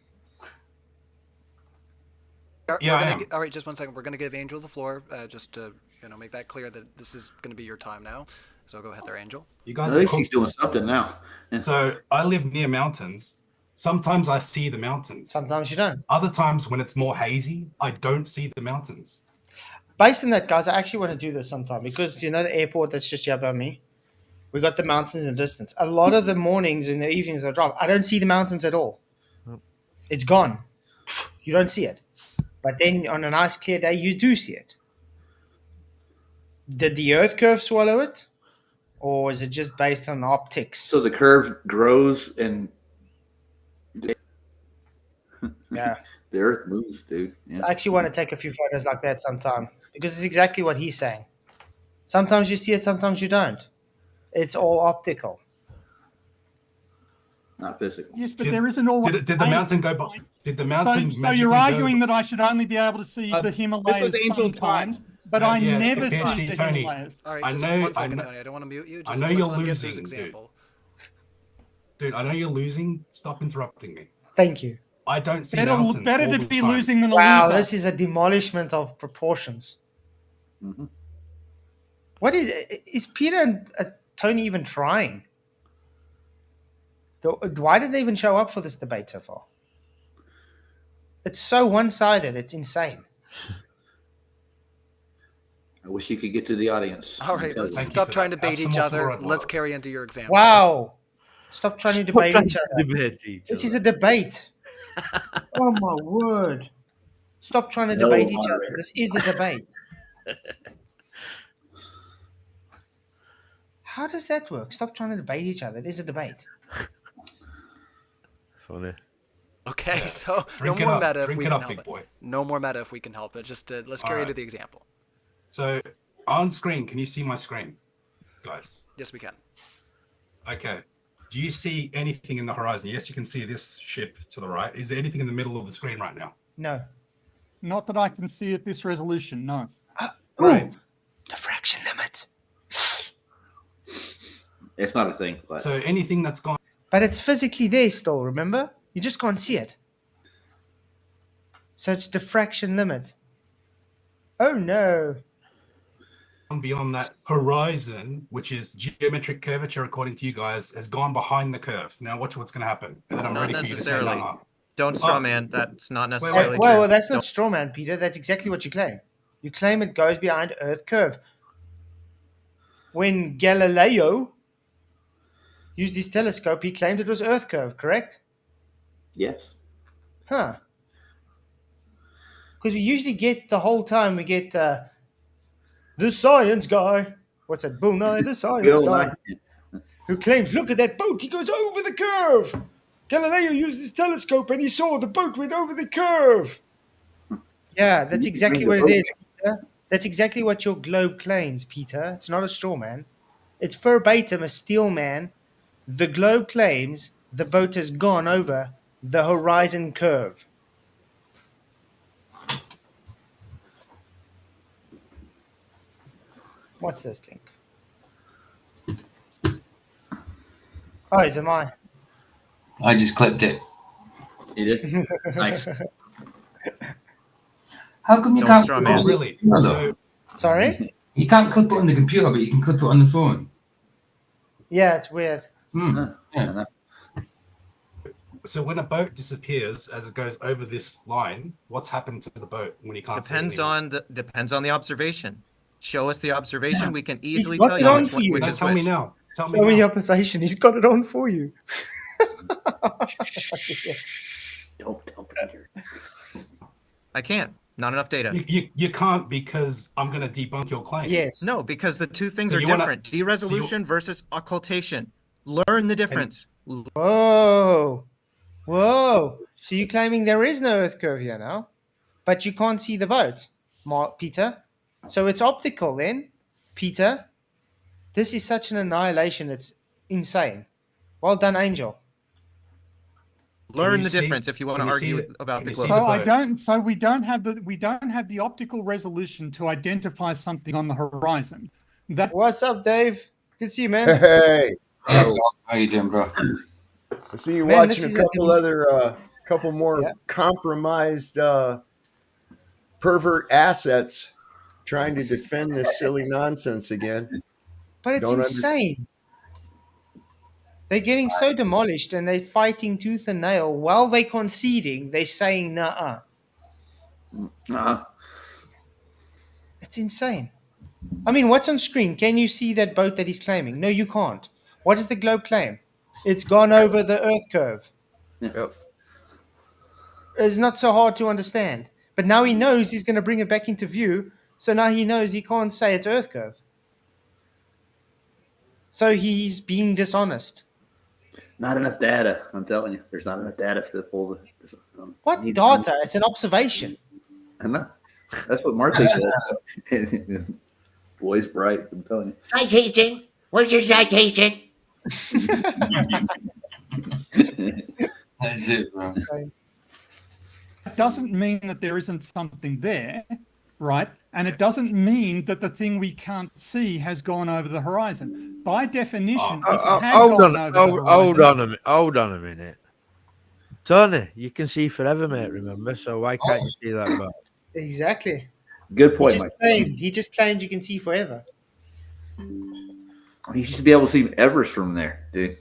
Yeah, I am. All right, just one second. We're going to give Angel the floor, just to make that clear that this is going to be your time now. So go ahead there, Angel. You At guys are least he's cooked. doing something now. So I live near mountains. Sometimes I see the mountains. Sometimes you don't. Other times when it's more hazy, I don't see the mountains. Based on that, guys, I actually want to do this sometime because the airport that's just here by me, we got the mountains in the distance. A lot of the mornings and the evenings I drive, I don't see the mountains at all. It's gone. You don't see it. But then on a nice clear day, you do see it. Did the Earth curve swallow it? Or is it just based on optics? So the curve grows and Yeah. the Earth moves, dude. Yeah. I actually want to take a few photos like that sometime because it's exactly what he's saying. Sometimes you see it, sometimes you don't. It's all optical. Not physical. Yes, but there isn't always. Did the mountain go by? Did the mountain So magically you're go arguing that I should only be able to see the Himalayas Angel sometimes, but I Yeah, never PhD see the Tony. Himalayas. All right, I just know- one second, I know- Tony. I don't want to mute you. I Just know let's you're let him get to his losing, dude. example. Dude, I know you're losing. Stop interrupting me. Thank you. I don't see Better mountains to all the be time. losing than a Wow, loser. this is a demolishment of proportions. Mhm. What is Peter and Tony even trying? Why did they even show up for this debate so far? It's so one-sided. It's insane. I wish you could get to the audience. All right, and tell let's them. Thank you stop for trying that. to Have bait some each more other. fluoride Let's water. carry into your example. Wow. Stop trying to Stop debate trying each to other. debate each This other. is a debate. Oh, my word. Stop trying to No debate each other. moderator. This is a debate. How does that work? Stop trying to debate each other. It is a debate. Funny. Okay, Yeah. so Drink no it more up. meta if Drink we it can up, help big it. boy. No more meta if we can help it. Just let's carry Alright. into the example. So on screen, can you see my screen, guys? Yes, we can. Okay. Do you see anything in the horizon? Yes, you can see this ship to the right. Is there anything in the middle of the screen right now? No. Not that I can see at this resolution, no. Great. Diffraction limit. It's not a thing. But So anything that's gone But it's physically there still, remember? You just can't see it. So it's diffraction limit. Oh no. beyond that horizon, which is geometric curvature, according to you guys, has gone behind the curve. Now watch what's going to happen. And then I'm Not ready for you to say necessarily. no. Don't straw man. That's not Well, necessarily well, true. that's not straw man, Peter. That's exactly what you claim. You claim it goes behind Earth curve. When Galileo used his telescope, he claimed it was Earth curve, correct? yes. Huh. Because we usually get the whole time, we get the science guy. What's that? Bill Nye, the science Bill guy. Nye. Who claims, look at that boat, he goes over the curve. Galileo used his telescope and he saw the boat went over the curve. Yeah, that's exactly what it is, Peter. That's exactly what your globe claims, Peter. It's not a straw man. It's verbatim a steel man. The globe claims the boat has gone over the horizon curve. What's this link? Oh, is it mine? I just clipped it. It is. Nice. How come you Don't can't straw clip man. it? Oh, really? No, So Sorry? you can't clip it on the computer, but you can clip it on the phone. Yeah, it's weird. Yeah. So when a boat disappears as it goes over this line, what's happened to the boat when you can't see it anymore? Depends on the observation. Show us the observation. We can easily got tell it you on which for one, you. which No, is tell me which. now. Tell me Show me the now. observation. He's got it on for you. Don't tell Peter. I can't. Not enough data. You can't because I'm going to debunk your claim. Yes. No, because the two things So are you wanna- different. De-resolution versus occultation. Learn the difference. Whoa. Whoa. So you're claiming there is no Earth curve here now, but you can't see the boat, Peter. So it's optical then, Peter. This is such an annihilation. It's insane. Well done, Angel. Learn you the see- difference if you want to can you see argue it? about Can the you see globe. So I boat? don't. So we don't have the optical resolution to identify something on the horizon. That What's up, Dave? Good to see you, man. Hey, Yes, oh, how you doing, bro? I see you Man, this watching a is couple other, couple more Yeah. compromised pervert assets trying to defend this silly nonsense again. But it's Don't understand. insane. They're getting so demolished and they're fighting tooth and nail while they're conceding. They're saying, nah. It's insane. I mean, what's on screen? Can you see that boat that he's claiming? No, you can't. What does the globe claim? It's gone over the Earth curve. Yep. It's not so hard to understand. But now he knows he's going to bring it back into view. So now he knows he can't say it's Earth curve. So he's being dishonest. Not enough data. I'm telling you, there's not enough data to pull the. What data? It's an observation. I know. That's what Markley said. Boy's bright. I'm telling you. Citation. Where's your citation? That's it, bro. It doesn't mean that there isn't something there, right? And it doesn't mean that the thing we can't see has gone over the horizon. By definition, if it had Hold gone on, over the horizon, hold on a minute. Tony, you can see forever, mate, remember? So why can't you see that boat? Exactly. Good point, Mike. He just claimed you can see forever. You used to be able to see Everest from there, dude,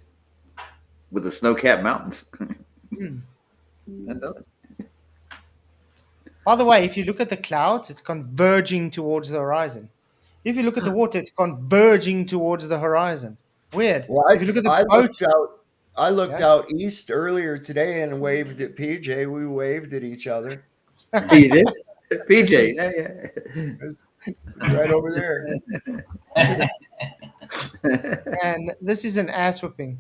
with the snow-capped mountains. I know it. By the way, if you look at the clouds, it's converging towards the horizon. If you look at the water, it's converging towards the horizon. Weird. Well, if you look at the boat, I looked out east earlier today and waved at PJ. We waved at each other. You did? PJ, yeah. Right over there. and this is an ass whipping.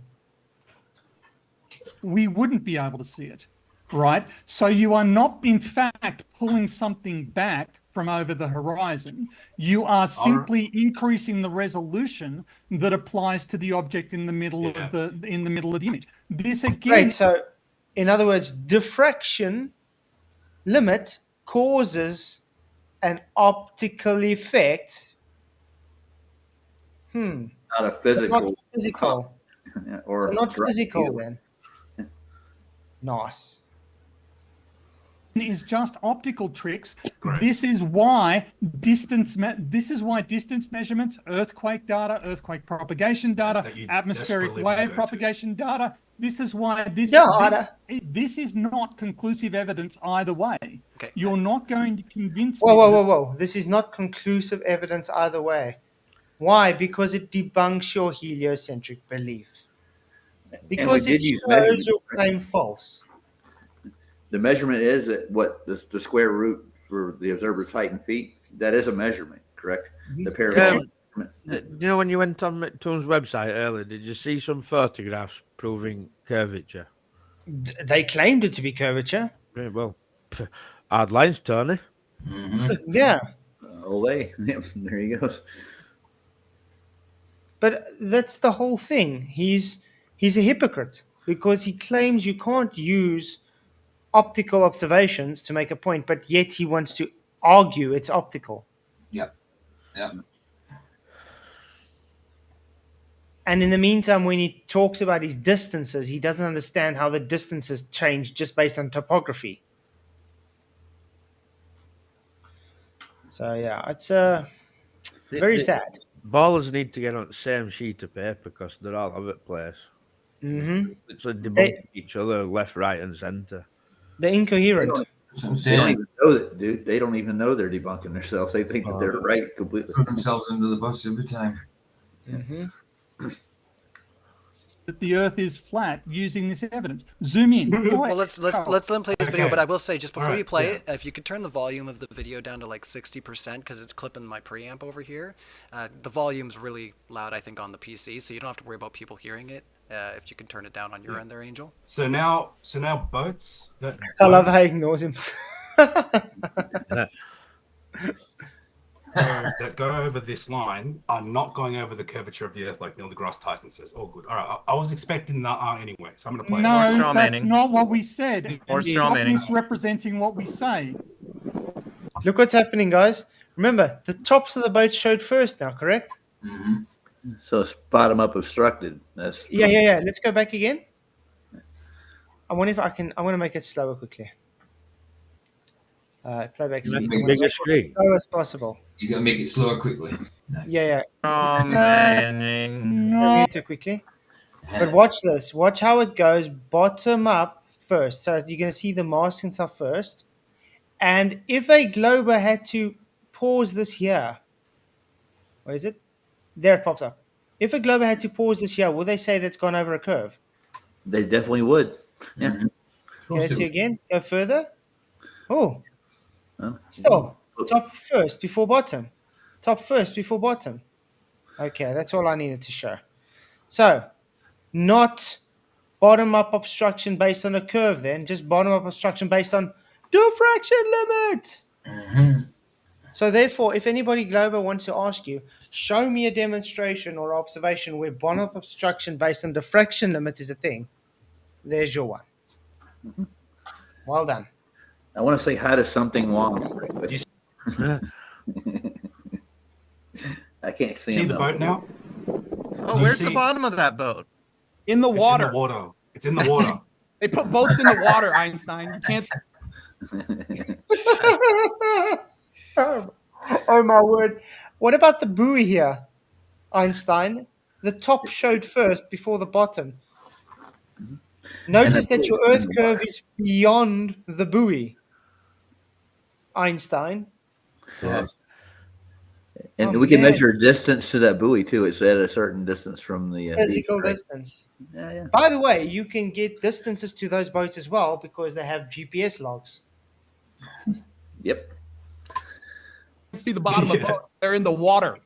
we wouldn't be able to see it, right? So you are not, in fact, pulling something back from over the horizon. You are simply increasing the resolution that applies to the object in the middle of the image. This again. Right. So, in other words, diffraction limit causes an optical effect. Not a physical. So not physical. Or so not physical field. then. Nice. Is just optical tricks. This is why distance measurements, earthquake data, earthquake propagation data, atmospheric wave propagation data. This is why this is not conclusive evidence either way. Okay. You're not going to convince me. Whoa. This is not conclusive evidence either way. Why? Because it debunks your heliocentric belief. Because it shows your claim false. The measurement is at what the square root for the observer's height in feet. That is a measurement, correct? The parallel. You know, when you went on McToon's website earlier, did you see some photographs proving curvature? They claimed it to be curvature. Yeah, well, hard lines, Tony. Yeah. Olay. There he goes. But that's the whole thing. He's a hypocrite because he claims you can't use optical observations to make a point, but yet he wants to argue it's optical. Yeah. And in the meantime, when he talks about his distances, he doesn't understand how the distances change just based on topography. So yeah, it's very sad. Ballers need to get on the same sheet of paper because they're all over the place. It's like debunking each other left, right, and centre. They're incoherent. They don't even know that, dude. They don't even know they're debunking themselves. They think that they're right completely. Put themselves under the bus every time. That the Earth is flat using this evidence. Zoom in. Well, let's let him play this video. But I will say, just before you play it, if you could turn the volume of the video down to like 60%, because it's clipping my preamp over here. The volume's really loud, I think, on the PC, so you don't have to worry about people hearing it. If you can turn it down on your end there, Angel. So now boats that I love how he ignores him. that go over this line are not going over the curvature of the Earth like Neil deGrasse Tyson says. All good. All right. I was expecting that anyway, so I'm going to play No, it. straw that's manning. not what we said. Or And straw stop manning. misrepresenting what we say. Look what's happening, guys. Remember, the tops of the boat showed first now, correct? So it's bottom up obstructed. That's Yeah. Let's go back again. I wonder if I can. I want to make it slower quickly. Playback speed. I want to Bigger make it screen. as slow as possible. You got to make it slower quickly. Nice. Yeah. Straw manning. Don't need to quickly. But watch this. Watch how it goes bottom up first. So you're going to see the mask and stuff first. And if a glober had to pause this here, where is it? There it pops up. If a glober had to pause this here, would they say that's gone over a curve? they definitely would. Yeah. Mhm. Okay, let's see again. Go further. Oh, Oh. stop. Oops. Top first before bottom. Top first before bottom. Okay, that's all I needed to show. So, not bottom up obstruction based on a curve then, just bottom up obstruction based on diffraction limit. Mhm. So therefore, if anybody Globo wants to ask you, show me a demonstration or observation where bottom up obstruction based on diffraction limit is a thing, there's your one. Well done. I want to say hi to something Wong. I can't see See him. the though. boat now? Oh, you where's the see- bottom of that boat? In the It's water. in the water. It's in the water. They put boats in the water, Einstein. You can't. Oh my word. What about the buoy here, Einstein? The top showed first before the bottom. Notice that your Earth curve is beyond the buoy, Einstein. Yes. And Oh, we can man. measure distance to that buoy too. It's at a certain distance from the beach, Physical right? distance. Yeah. By the way, you can get distances to those boats as well because they have GPS logs. Yep. See the bottom of boats. They're in the water.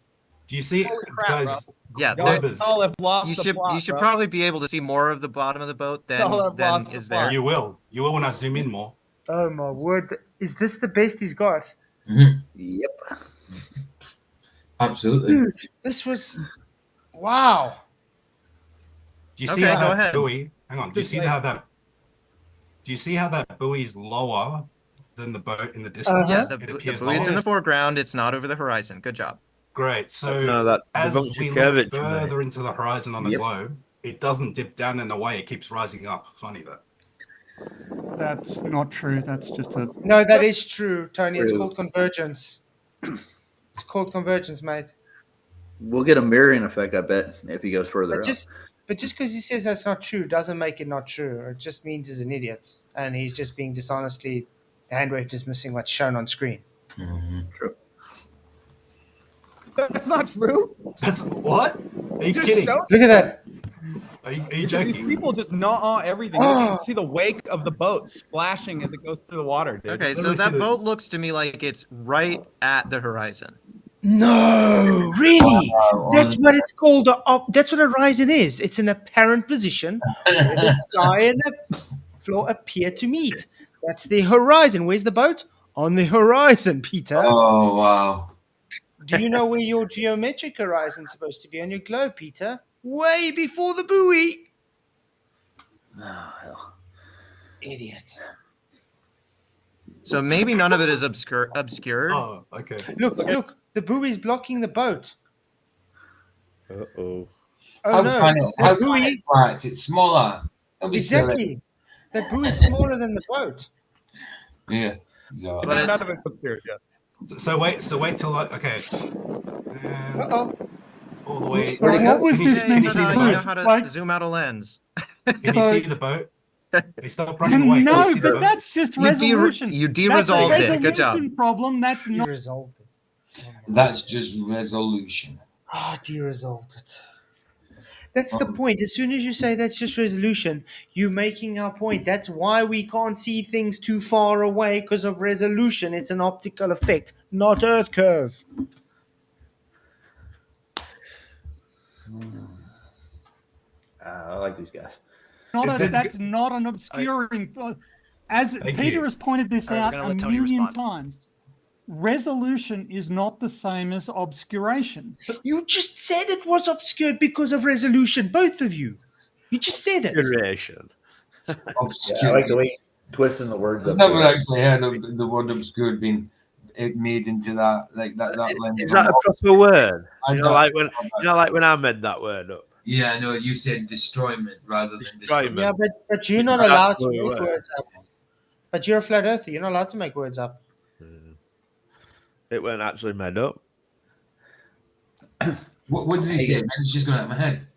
Do you see, Holy crap, guys? Yeah, Y'all, there- Globers, y'all have lost you the should plot, you should bro. probably be able to see more of the bottom of the boat Y'all have than lost the is plot. there. you will. You will when I zoom in more. Oh my word. Is this the best he's got? Mhm. Yep. Absolutely. Dude, this was. Wow. Do you see Okay, how go that ahead. buoy? Hang on. Do you Just see like- how that? Do you see how that buoy is lower than the boat in the distance? Yeah, Uh-huh. the It buoy's appears in the lower. foreground. It's not over the horizon. Good job. Great. So No, that as devotes we your look curvature, mate. further into the horizon on the Yep. globe, it doesn't dip down and away. It keeps rising up. Funny that. That's not true. That's just a. No, that is true, Tony. It's True. called convergence. It's called convergence, mate. We'll get a mirroring effect, I bet, if he goes further But up. just because he says that's not true doesn't make it not true. It just means he's an idiot and he's just being dishonestly handwave dismissing what's shown on screen. Mhm. True. That's not true. That's what? Are you Just kidding? show- Look at that. Are you These joking? people just gnaw everything. You can see the wake of the boat splashing as it goes through the water, dude. Okay, so Literally that see the- boat looks to me like it's right at the horizon. No, really? Wow, That's on- what it's called. That's what a horizon is. It's an apparent position where the sky and the floor appear to meet. That's the horizon. Where's the boat? On the horizon, Peter. Oh wow. Do you know where your geometric horizon is supposed to be on your globe, Peter? Way before the buoy. Oh, hell. Idiot. So maybe none of it is obscured. Oh, okay. Look. The buoy's blocking the boat. Uh-oh. Oh How no. can it? The How can buoy. it right? It's smaller. Don't be silly. Exactly. That buoy is smaller than the boat. Yeah. So, But None it's- of it's obscured, yeah. So wait till okay. Uh-oh. All the way. Where'd it go? What was Can you this see- meant can you to see the you boat? know how to Like- zoom out a lens. Can you see the boat? They stop running away. Can you No, see the but boat? that's just You de- resolution. you That's a de-resolved it. Good job. resolution problem. That's You not. resolved it. that's just resolution. Ah, you resolved it. That's the point. As soon as you say that's just resolution, you're making our point. That's why we can't see things too far away because of resolution. It's an optical effect, not Earth curve. I like these guys. That's not an obscuring. As Thank Peter you. has pointed this All right, out we're a gonna let Tony million respond. times. resolution is not the same as obscuration. You just said it was obscured because of resolution, both of you. You just said it. Duration. Yeah, I like the way he's twisting the words I've up. never there. actually heard of the word obscured being made into that lens. Is that a proper word? I You know, don't like know when I made that word up. Yeah, I know. You said destroyment rather than Destroyment. Yeah, but you're not That's allowed to the make word. words up. But you're a flat earther. You're not allowed to make words up. It weren't actually made up. What did he say? It's just going out of my head.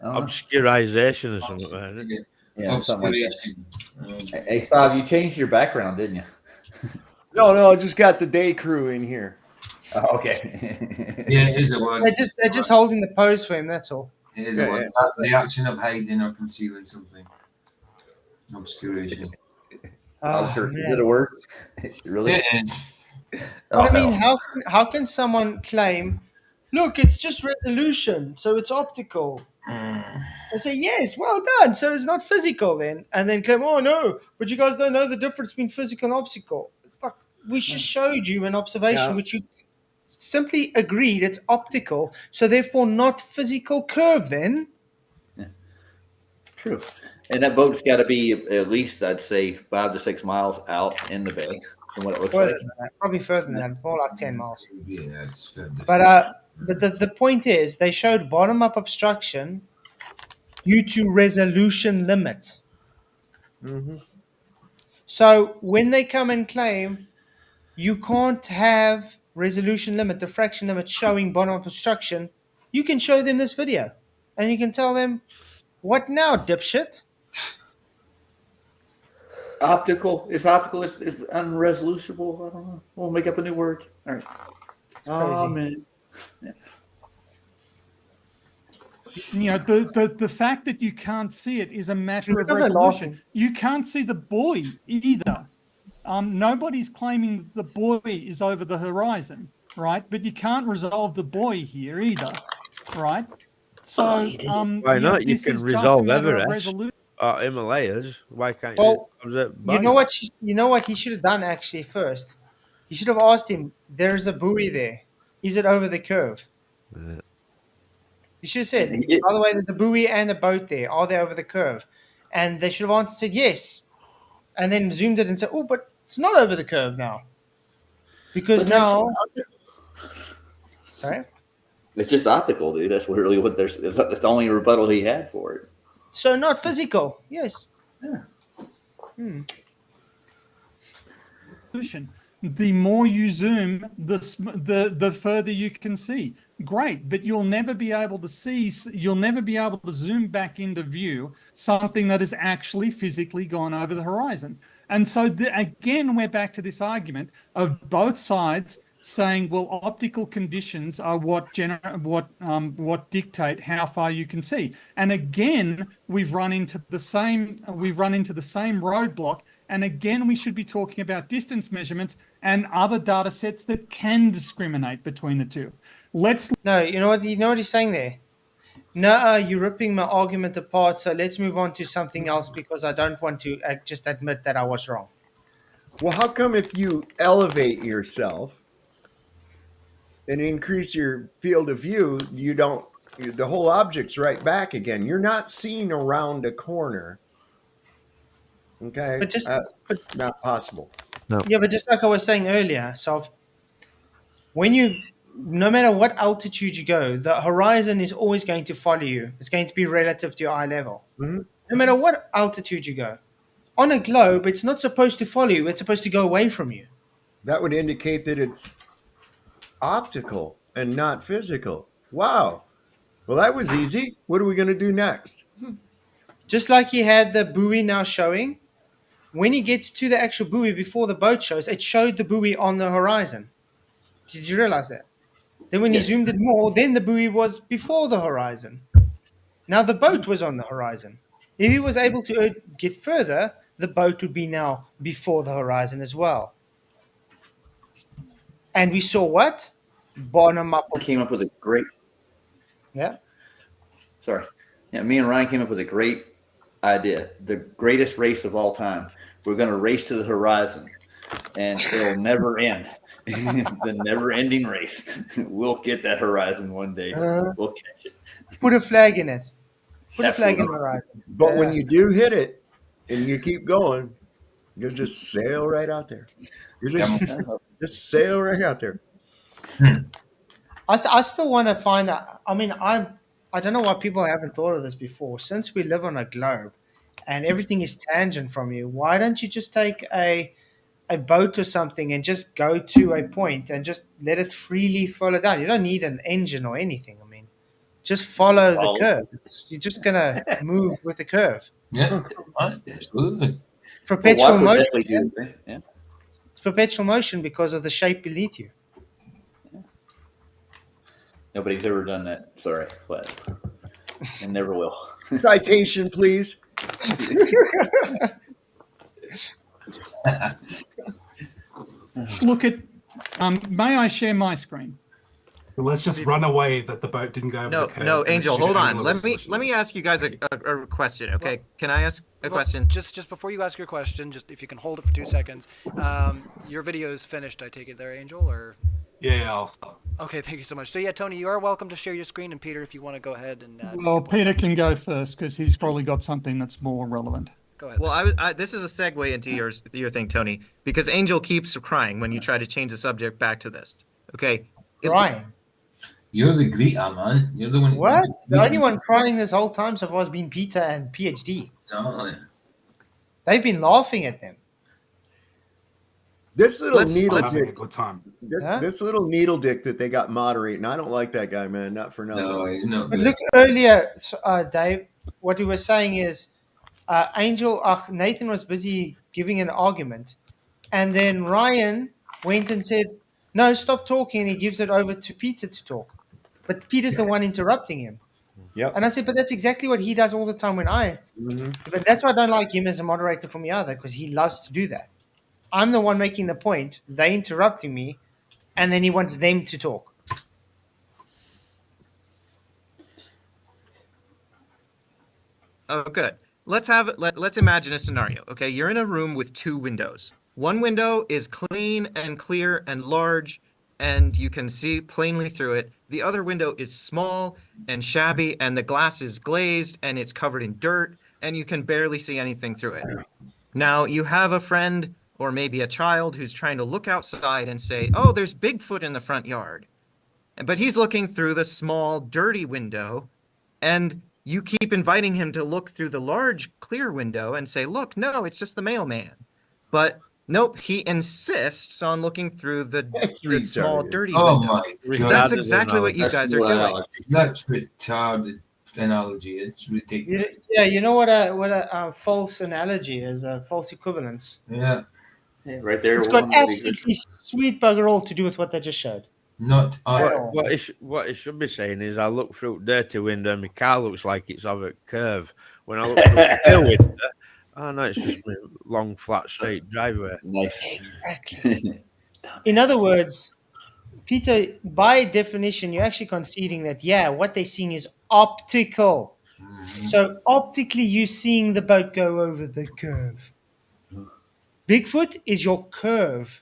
Obscurization or something like that. Yeah, something like Obscuration. that. Hey, Stav, you changed your background, didn't you? No, I just got the day crew in here. Oh, okay. Yeah, it is a word. They're just holding the pose for him. That's all. It is a word. The action of hiding or concealing something. Obscuration. Is it a word? Really? It is. But I mean, how can someone claim, look, it's just resolution, so it's optical? I say, yes, well done. So it's not physical then. And then claim, oh no, but you guys don't know the difference between physical and optical. It's like, we just showed you an observation which you simply agreed it's optical, so therefore not physical curve then. True. And that boat's got to be at least, I'd say, 5 to 6 miles out in the bay from what it looks Further like. than that, probably further than that, more like 10 miles. Yeah, it's But the point is, they showed bottom-up obstruction due to resolution limit. Mm-hmm. So when they come and claim you can't have resolution limit, diffraction limit showing bottom-up obstruction, you can show them this video. And you can tell them, what now, dipshit? Optical. It's optical. It's unresolutionable. I don't know. We'll make up a new word. All right. Oh, man. Yeah. You know, the fact that you can't see it is a matter of Remember resolution. laughing. You can't see the buoy either. Nobody's claiming the buoy is over the horizon, right? But you can't resolve the buoy here either, right? So, Why not? You this can is just a resolve matter of Everest resolution. or Himalayas. Why can't Well, you? observe you know both? what he should have done actually first? He should have asked him, there's a buoy there. Is it over the curve? Yeah. You should have said, by the way, there's a buoy and a boat there. Are they over the curve? And they should have answered, said yes. And then zoomed it and said, oh, but it's not over the curve now. Because now... Sorry? It's just optical, dude. That's really what that's the only rebuttal he had for it. So not physical. Yes. Yeah. The more you zoom, the further you can see. Great, but you'll never be able to see. You'll never be able to zoom back into view something that has actually physically gone over the horizon. And so again, we're back to this argument of both sides saying, well, optical conditions are what dictate how far you can see. And again, we've run into the same roadblock. And again, we should be talking about distance measurements and other data sets that can discriminate between the two. No, you know what he's saying there? No, you're ripping my argument apart. So let's move on to something else because I don't want to just admit that I was wrong. Well, how come if you elevate yourself and increase your field of view, the whole object's right back again? You're not seeing around a corner. Okay, but not possible. No. Yeah, but just like I was saying earlier, so no matter what altitude you go, the horizon is always going to follow you. It's going to be relative to your eye level. Mm-hmm. No matter what altitude you go. On a globe, it's not supposed to follow you. It's supposed to go away from you. That would indicate that it's optical and not physical. Wow. Well, that was easy. What are we going to do next? Just like he had the buoy now showing, when he gets to the actual buoy before the boat shows, it showed the buoy on the horizon. Did you realize that? Then when he zoomed it more, then the buoy was before the horizon. Now the boat was on the horizon. If he was able to get further, the boat would be now before the horizon as well. And we saw what? Bottom up. Came up with a great... Yeah? Sorry. Yeah, me and Ryan came up with a great idea. The greatest race of all time. We're going to race to the horizon. and it'll never end. The never-ending race. We'll get that horizon one day. We'll catch it. Put a flag in it. Put a flag in the Absolutely. horizon. But when you do hit it and you keep going, you'll just sail right out there. You just sail right out there. I still want to find out. I mean, I don't know why people haven't thought of this before. Since we live on a globe and everything is tangent from you, why don't you just take a boat or something and just go to a point and just let it freely follow down? You don't need an engine or anything. I mean, just follow the curve. You're just going to move with the curve. Yeah, absolutely. Perpetual Well, motion. Yeah. It's perpetual motion because of the shape beneath you. Nobody's ever done that. Sorry, but and never will. Citation, please. Look at. May I share my screen? Let's just run away that the boat didn't go over the curve. No, Angel, Shoot hold on. angular Let me ask you guys a question, okay? Can I ask a question? Just before you ask your question, just if you can hold it for 2 seconds. Your video is finished, I take it there, Angel, or? Yeah, I'll stop. Okay, thank you so much. So yeah, Tony, you are welcome to share your screen, and Peter, if you want to go ahead and. Well, Peter can go first because he's probably got something that's more relevant. Go ahead. Well, this is a segue into your thing, Tony, because Angel keeps crying when you try to change the subject back to this. Okay. Crying. You're the greeter, man. You're the one. What? The only one crying this whole time so far has been Peter and PhD. Exactly. They've been laughing at them. This little needle Having a dick, good time. this little needle dick that they got moderating. I don't like that guy, man. Not for nothing. No, he's not But good. look earlier, Dave. What we were saying is, Nathan was busy giving an argument, and then Ryan went and said, "No, stop talking." And he gives it over to Peter to talk, but Peter's the one interrupting him. Yep. And I said, "But that's exactly what he does all the time when I." But that's why I don't like him as a moderator for me either, because he loves to do that. I'm the one making the point. They interrupting me, and then he wants them to talk. Oh, good. Let's imagine a scenario. Okay, you're in a room with 2 windows. One window is clean and clear and large, and you can see plainly through it. The other window is small and shabby, and the glass is glazed and it's covered in dirt, and you can barely see anything through it. Now you have a friend or maybe a child who's trying to look outside and say, "Oh, there's Bigfoot in the front yard," but he's looking through the small, dirty window, and you keep inviting him to look through the large, clear window and say, "Look, no, it's just the mailman." But nope, he insists on looking through the small, dirty window. My God. That's exactly what you guys are doing. That's retarded analogy. It's ridiculous. Yeah, you know what a false analogy is, a false equivalence. Yeah. Right there. It's got absolutely sweet bugger all to do with what they just showed. Not What it should be saying is, I look through the dirty window and my car looks like it's of a curve. When I look through the clear window, oh no, it's just a long, flat, straight driveway. Nice. Exactly. In other words, Peter, by definition, you're actually conceding that, yeah, what they're seeing is optical. So optically, you're seeing the boat go over the curve. Bigfoot is your curve.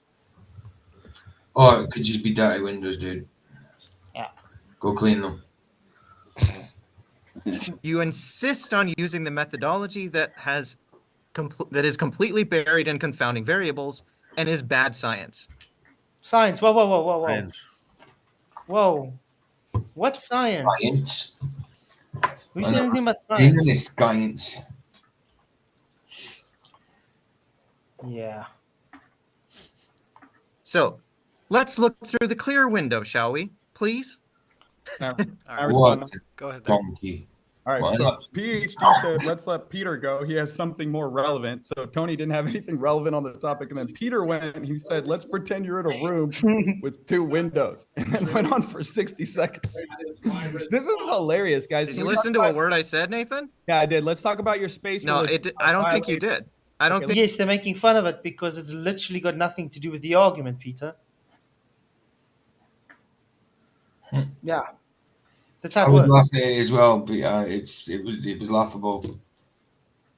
Or it could just be dirty windows, dude. Yeah. Go clean them. You insist on using the methodology that is completely buried in confounding variables and is bad science. Science. Whoa. Science. Whoa. What science? Science. We said anything about science? Science. Yeah. So, let's look through the clear window, shall we? Please? No. All right. What? Go ahead. There. Donkey. All right, Why so not? PhD said, let's let Peter go. He has something more relevant. So Tony didn't have anything relevant on the topic. And then Peter went and he said, let's pretend you're in a room with 2 windows. And then went on for 60 seconds. This is hilarious, guys. Did Can you we listen talk to a about- word I said, Nathan? Yeah, I did. Let's talk about your space. No, I don't think you did. I don't think. Yes, they're making fun of it because it's literally got nothing to do with the argument, Peter. Yeah. That's how I it was works. laughing as well, but it was laughable.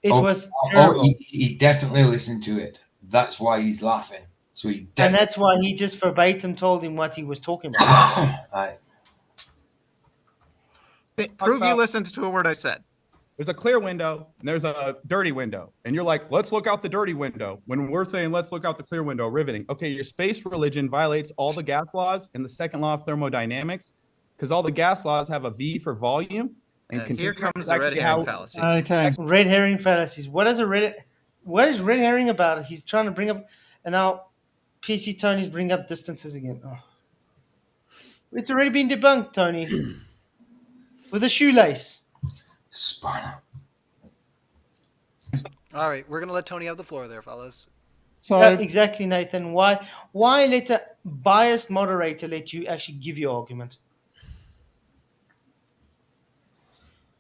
It was Oh, terrible. he definitely listened to it. That's why he's laughing. So he And definitely. that's why he just verbatim told him what he was talking about. Aye. Prove you listened to a word I said. There's a clear window and there's a dirty window. And you're like, let's look out the dirty window. When we're saying, let's look out the clear window, riveting. Okay, your space religion violates all the gas laws and the second law of thermodynamics because all the gas laws have a V for volume. And Here continuum comes is the red actually herring how- fallacies. Okay. Red herring fallacies. What is red herring about? He's trying to bring up, and now PhD Tony's bring up distances again. Oh. It's already been debunked, Tony, with a shoelace. Sparta. All right, we're gonna let Tony have the floor there, fellas. So Yeah, exactly, Nathan. Why let a biased moderator let you actually give your argument?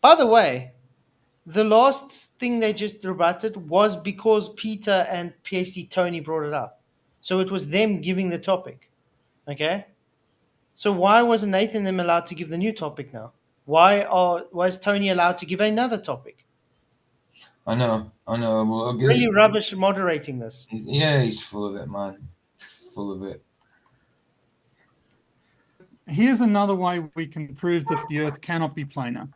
By the way, the last thing they just rebutted was because Peter and PhD Tony brought it up. So it was them giving the topic. Okay? So why wasn't Nathan them allowed to give the new topic now? Why is Tony allowed to give another topic? I know. Well, I'll give Really it- rubbish moderating this. He's full of it, man. Full of it. here's another way we can prove that the Earth cannot be planar.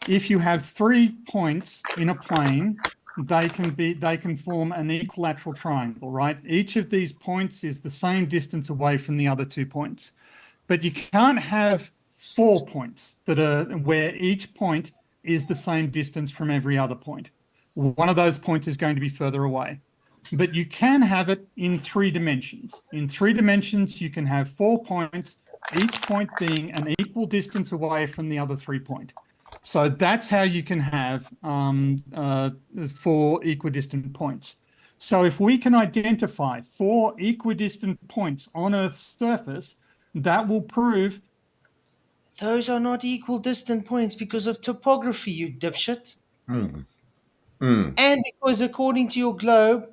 If you have 3 points in a plane, they can form an equilateral triangle, right? Each of these points is the same distance away from the other 2 points. But you can't have 4 points that are where each point is the same distance from every other point. One of those points is going to be further away. But you can have it in 3 dimensions. In 3 dimensions, you can have 4 points, each point being an equal distance away from the other 3 points. So that's how you can have 4 equidistant points. So if we can identify 4 equidistant points on Earth's surface, that will prove Those are not equal distant points because of topography, you dipshit. And because according to your globe,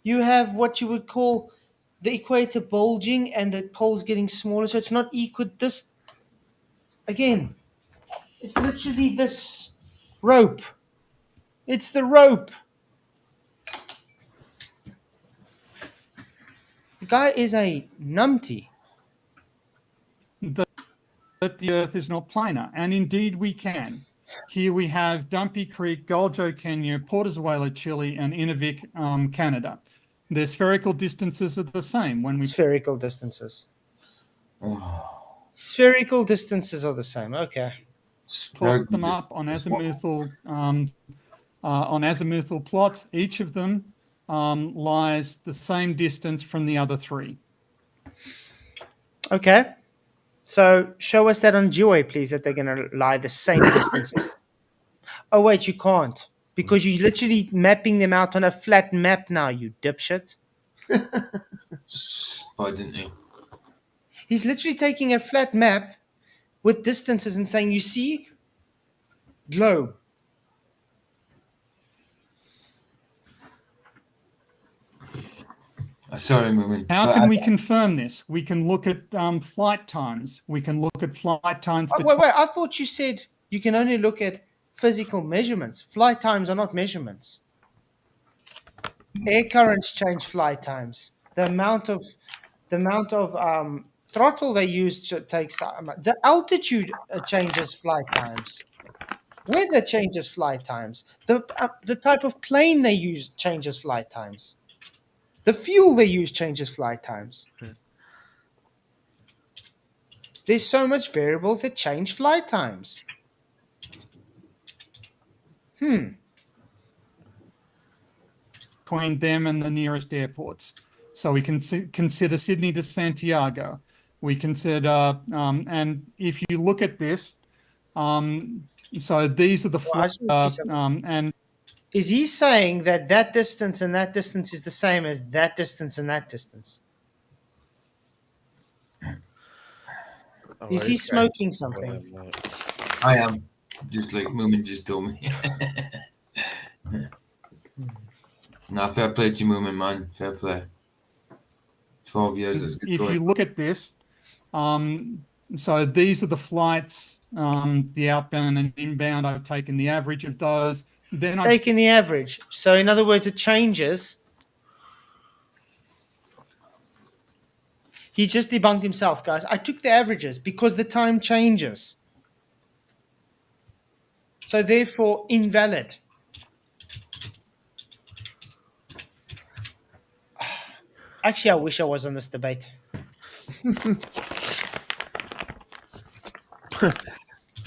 you have what you would call the equator bulging and the poles getting smaller, so it's not equidistant. Again, it's literally this rope. It's the rope. The guy is a numpty. that the Earth is not planar, and indeed we can. Here we have Dumpy Creek, Goljo, Kenya, Portezuelo, Chile, and Inuvik, Canada. Their spherical distances are the same when we Spherical distances. Spherical distances are the same. Okay. plot them up on azimuthal plots. Each of them lies the same distance from the other 3. Okay. So show us that on GeoWay, please, that they're going to lie the same distance. Oh, wait, you can't. Because you're literally mapping them out on a flat map now, you dipshit. Why didn't he? He's literally taking a flat map with distances and saying, you see, globe. Sorry, Moomin. How can we confirm this? We can look at flight times. We can look at flight times. Oh, wait, I thought you said you can only look at physical measurements. Flight times are not measurements. Air currents change flight times. The amount of throttle they use takes the altitude changes flight times. Weather changes flight times. The type of plane they use changes flight times. The fuel they use changes flight times. There's so much variables that change flight times. Between them and the nearest airports. So we can consider Sydney to Santiago. We consider, and if you look at this, so these are the flights, and is he saying that that distance and that distance is the same as that distance and that distance? Is he smoking something? I am. Just like Moomin just told me. Nah, fair play to Moomin, man. Fair play. 12 years. Is good if you look at this, so these are the flights, the outbound and inbound. I've taken the average of those. Then I've taken the average. So in other words, it changes. He just debunked himself, guys. I took the averages because the time changes. So therefore, invalid. Actually, I wish I was on this debate.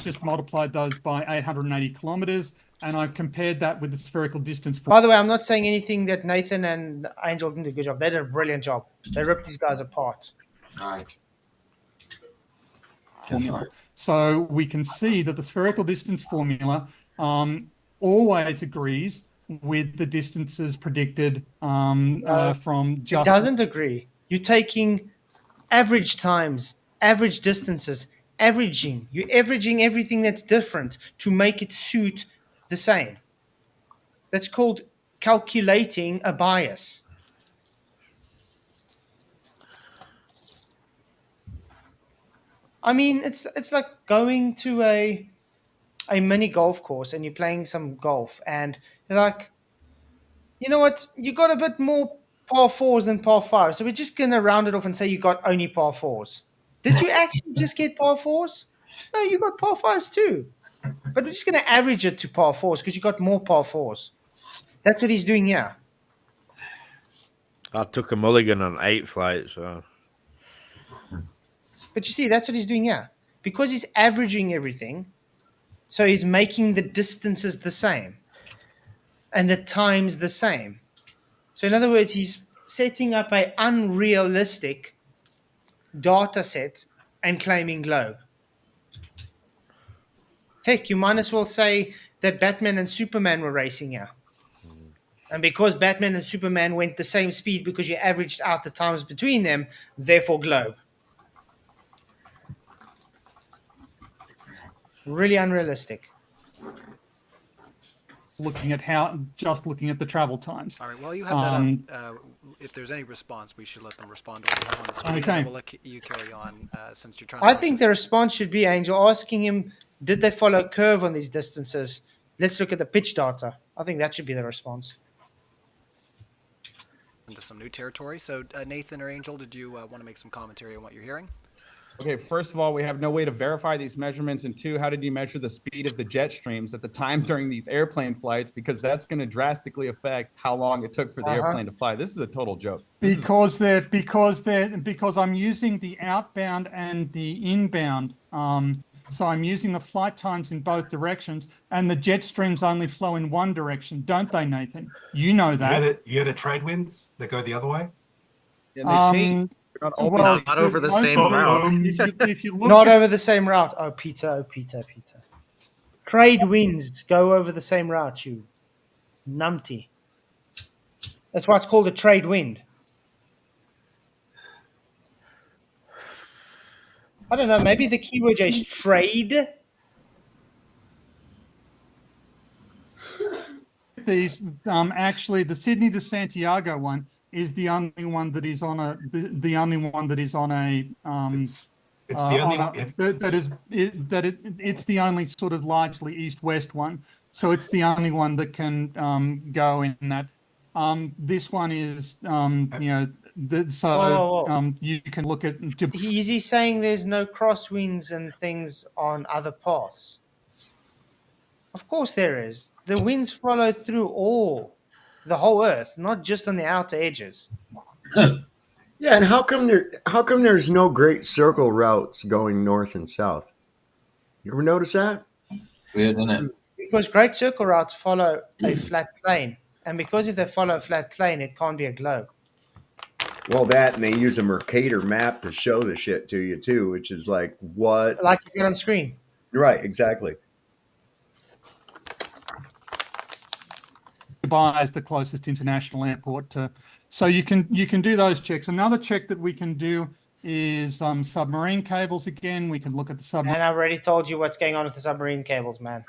Just multiplied those by 880 kilometers, and I've compared that with the spherical distance. By the way, I'm not saying anything that Nathan and Angel didn't do a good job. They did a brilliant job. They ripped these guys apart. Right. Formula. So we can see that the spherical distance formula always agrees with the distances predicted from just. It doesn't agree. You're taking average times, average distances, averaging. You're averaging everything that's different to make it suit the same. That's called calculating a bias. I mean, it's like going to a mini golf course and you're playing some golf and you're like, you know what, you got a bit more par fours than par fives, so we're just going to round it off and say you got only par fours. Did you actually just get par fours? No, you got par fives too. But we're just going to average it to par fours because you got more par fours. That's what he's doing here. I took a mulligan on 8 flights, so. But you see, that's what he's doing here. Because he's averaging everything, so he's making the distances the same and the times the same. So in other words, he's setting up an unrealistic data set and claiming globe. Heck, you might as well say that Batman and Superman were racing here. And because Batman and Superman went the same speed because you averaged out the times between them, therefore globe. Really unrealistic. Looking at the travel times. All right. Well, you have that up. If there's any response, we should let them respond to what we have on the screen. Okay. And we'll let you carry on since you're trying. I think the response should be, Angel, asking him, did they follow a curve on these distances? Let's look at the pitch data. I think that should be the response. Into some new territory. So, Nathan or Angel, did you want to make some commentary on what you're hearing? Okay, first of all, we have no way to verify these measurements. And 2, how did you measure the speed of the jet streams at the time during these airplane flights? Because that's going to drastically affect how long it took for the airplane to fly. This is a total joke. Because I'm using the outbound and the inbound. So I'm using the flight times in both directions, and the jet streams only flow in one direction, don't they, Nathan? You know that. You had a trade winds that go the other way? And they change. Not over the same route. If you look Not over the same route. Oh, Peter. Trade winds go over the same route, you numpty. That's why it's called a trade wind. I don't know, maybe the keyword is trade. These actually the Sydney to Santiago one is the only one that is on a the only one that is on a It's the only it's the only sort of largely east-west one. So it's the only one that can go in that. This one is whoa. You can look at. Is he saying there's no crosswinds and things on other paths? Of course there is. The winds follow through the whole Earth, not just on the outer edges. Yeah, and how come there's no great circle routes going north and south? You ever notice that? Weird, isn't it? Because great circle routes follow a flat plane. And because if they follow a flat plane, it can't be a globe. Well, that, and they use a Mercator map to show the shit to you too, which is like what? Like you get on screen. Right, exactly. Dubai is the closest international airport to, so you can do those checks. Another check that we can do is submarine cables. Again, we can look at the submarine. And I've already told you what's going on with the submarine cables, man.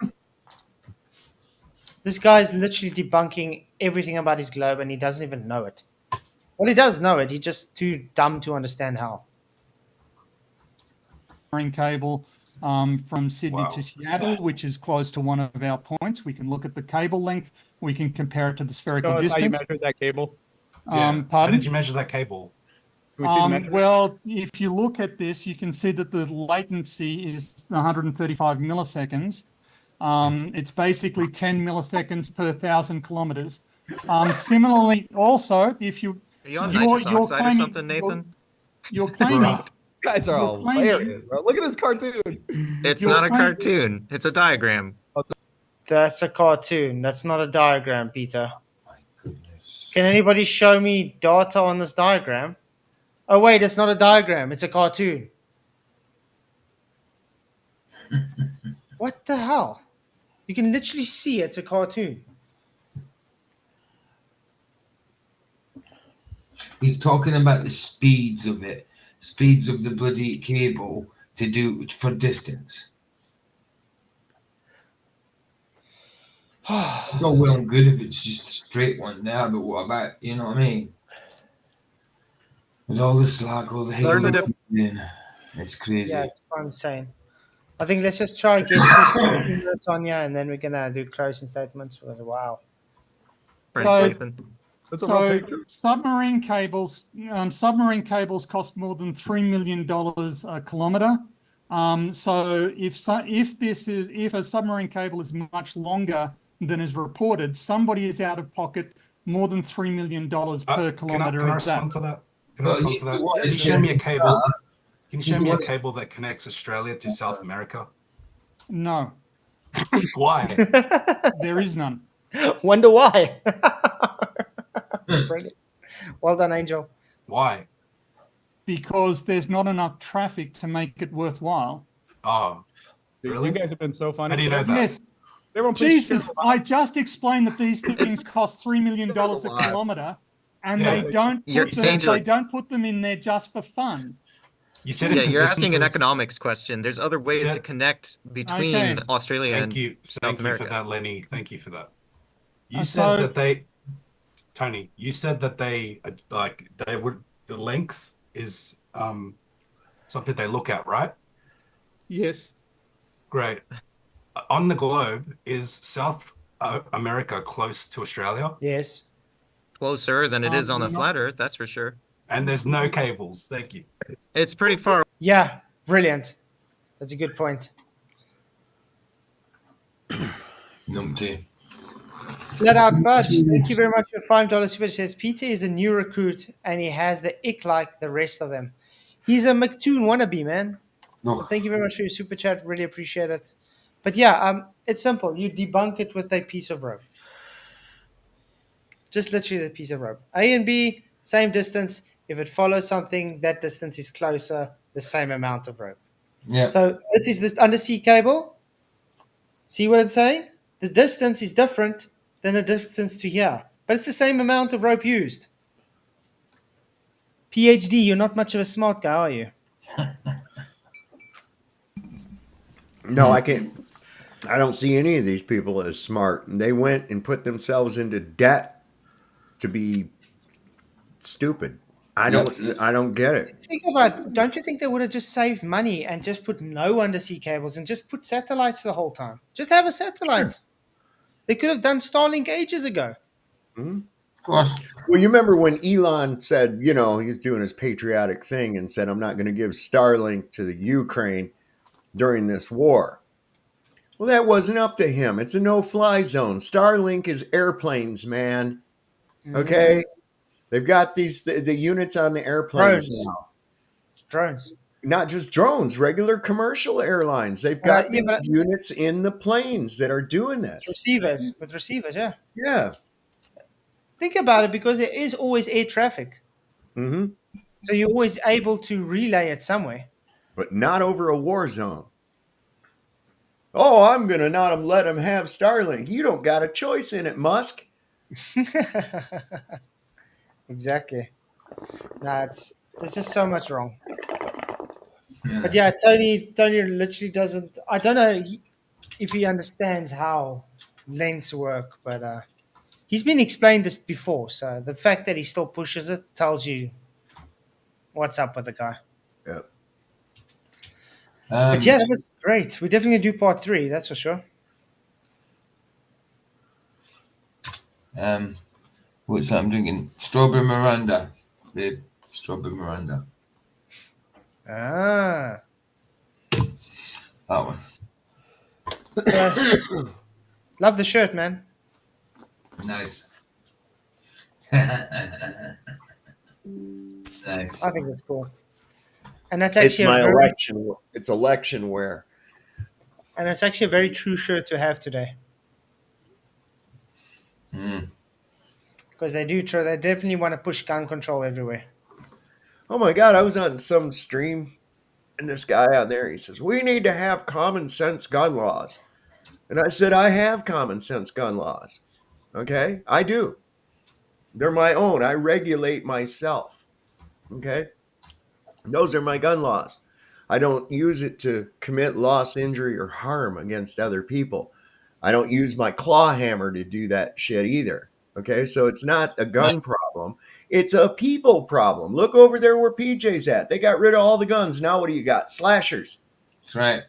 This guy's literally debunking everything about his globe, and he doesn't even know it. Well, he does know it. He's just too dumb to understand how. Cable from Sydney to Seattle, which is close to one of our points. We can look at the cable length. We can compare it to the spherical distance. How you measured that cable? How Pardon? did you measure that cable? Can we see the measurement? Well, if you look at this, you can see that the latency is 135 milliseconds. It's basically 10 milliseconds per 1,000 kilometers. Similarly, also, if you Are you on you're, nitrous you're oxide or claiming, something, Nathan? you're claiming, You guys are you're claiming- hilarious, bro. Look at this cartoon. It's You're not a claiming- cartoon. It's a diagram. That's a cartoon. That's not a diagram, Peter. Can anybody show me data on this diagram? Oh, wait, it's not a diagram. It's a cartoon. What the hell? You can literally see it's a cartoon. He's talking about the speeds of it, speeds of the bloody cable to do for distance. It's all well and good if it's just a straight one now, but what about, you know what I mean? There's all the slack, all the hate. It's crazy. Yeah, it's what I'm saying. I think let's just try get 2 minutes on here, and then we're gonna do closing statements. Because wow. Thanks, So- Nathan. That's a real So picture. submarine cables cost more than $3 million a kilometer. So if a submarine cable is much longer than is reported, somebody is out of pocket more than $3 million per kilometer Can I of that. respond to that? Can I respond to that? what Can you is show me a it? cable? Can you show me a What is- cable that connects Australia to South America? No, Why? there is none. Wonder why. Brilliant. Well done, Angel. Why? Because there's not enough traffic to make it worthwhile. Oh, Dude, really? You guys have been so funny. How do you know that? Yes, Everyone, please Jesus, I just explained that these things cost $3 million a kilometer, and Yeah. they don't You're put them, saying they don't put them in there just for fun. You said Yeah, if the you're asking an distances- economics question. There's other ways Said- to connect between Okay. Australia Thank and you. South Thank America. you for that, Lenny. Thank you for that. You So- said that they, Tony. You said that they they would. The length is something they look at, right? Yes. Great. On the globe, is South America close to Australia? Yes. Closer than it is on the no. flat Earth, that's for sure. And there's no cables. Thank you. It's pretty far. Yeah. Brilliant. That's a good point. Numpty. Flat out fudge. Thank you very much for $5 super. Says Peter is a new recruit and he has the ick like the rest of them. He's a McToon wannabe, man. No. Well, thank you very much for your super chat. Really appreciate it. But yeah, it's simple. You debunk it with a piece of rope. Just literally the piece of rope. A and B, same distance. If it follows something, that distance is closer, the same amount of rope. Yeah. So this is this undersea cable. See what it's saying? The distance is different than the distance to here, but it's the same amount of rope used. PhD, you're not much of a smart guy, are you? No, I can't. I don't see any of these people as smart. They went and put themselves into debt to be stupid. I don't get it. Think about, don't you think they would have just saved money and just put no undersea cables and just put satellites the whole time? Just have a satellite. They could have done Starlink ages ago. Of course. Well, you remember when Elon said, you know, he's doing his patriotic thing and said, I'm not going to give Starlink to the Ukraine during this war. Well, that wasn't up to him. It's a no-fly zone. Starlink is airplanes, man. Okay? They've got these the units on the airplanes Drones. now. Drones. Not just drones, regular commercial airlines. They've got yeah, the but- units in the planes that are doing this. Receivers. With receivers, yeah. Yeah. Think about it, because there is always air traffic. hmm So you're always able to relay it somewhere. But not over a war zone. Oh, I'm going to not let them have Starlink. You don't got a choice in it, Musk. Exactly. There's just so much wrong. But yeah, Tony literally doesn't. I don't know if he understands how lengths work, but he's been explained this before. So the fact that he still pushes it tells you what's up with the guy. Yep. But yeah, that was great. We're definitely gonna do part 3. That's for sure. What's that I'm drinking? Strawberry Miranda, babe. Strawberry Miranda. Ah. That one. So, love the shirt, man. Nice. Nice. I think it's cool. And that's It's actually my election. It's election wear. and it's actually a very true shirt to have today. Because they definitely want to push gun control everywhere. Oh my God, I was on some stream and this guy on there, he says, we need to have common sense gun laws. And I said, I have common sense gun laws. Okay, I do. They're my own. I regulate myself. Okay, those are my gun laws. I don't use it to commit loss, injury, or harm against other people. I don't use my claw hammer to do that shit either. Okay, so it's not a gun problem. It's a people problem. Look over there where PJ's at. They got rid of all the guns. Now what do you got? Slashers. That's right.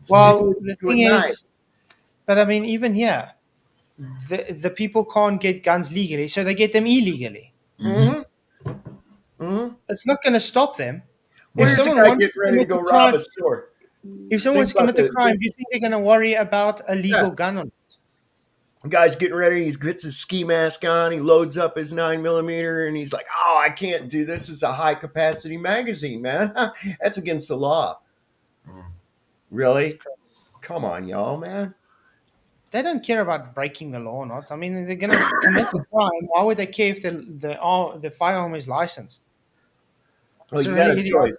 Well, the Do it thing nice. is, but I mean, even here, the people can't get guns legally, so they get them illegally. Mm-hmm. Mm-hmm. It's not going to stop them. Where's the someone guy wants getting to ready to commit go a rob crime- a store? If someone wants to Think about commit a the- crime, do you think they're going to worry about a legal Yeah. gun on it? Guy's getting ready. He gets his ski mask on. He loads up his 9mm, and he's like, "Oh, I can't do this. It's a high capacity magazine, man. That's against the law." Really? Come on, y'all, man. They don't care about breaking the law or not. I mean, they're going to commit a crime. Why would they care if the firearm is licensed? Well, It's you a got really a idiotic- choice.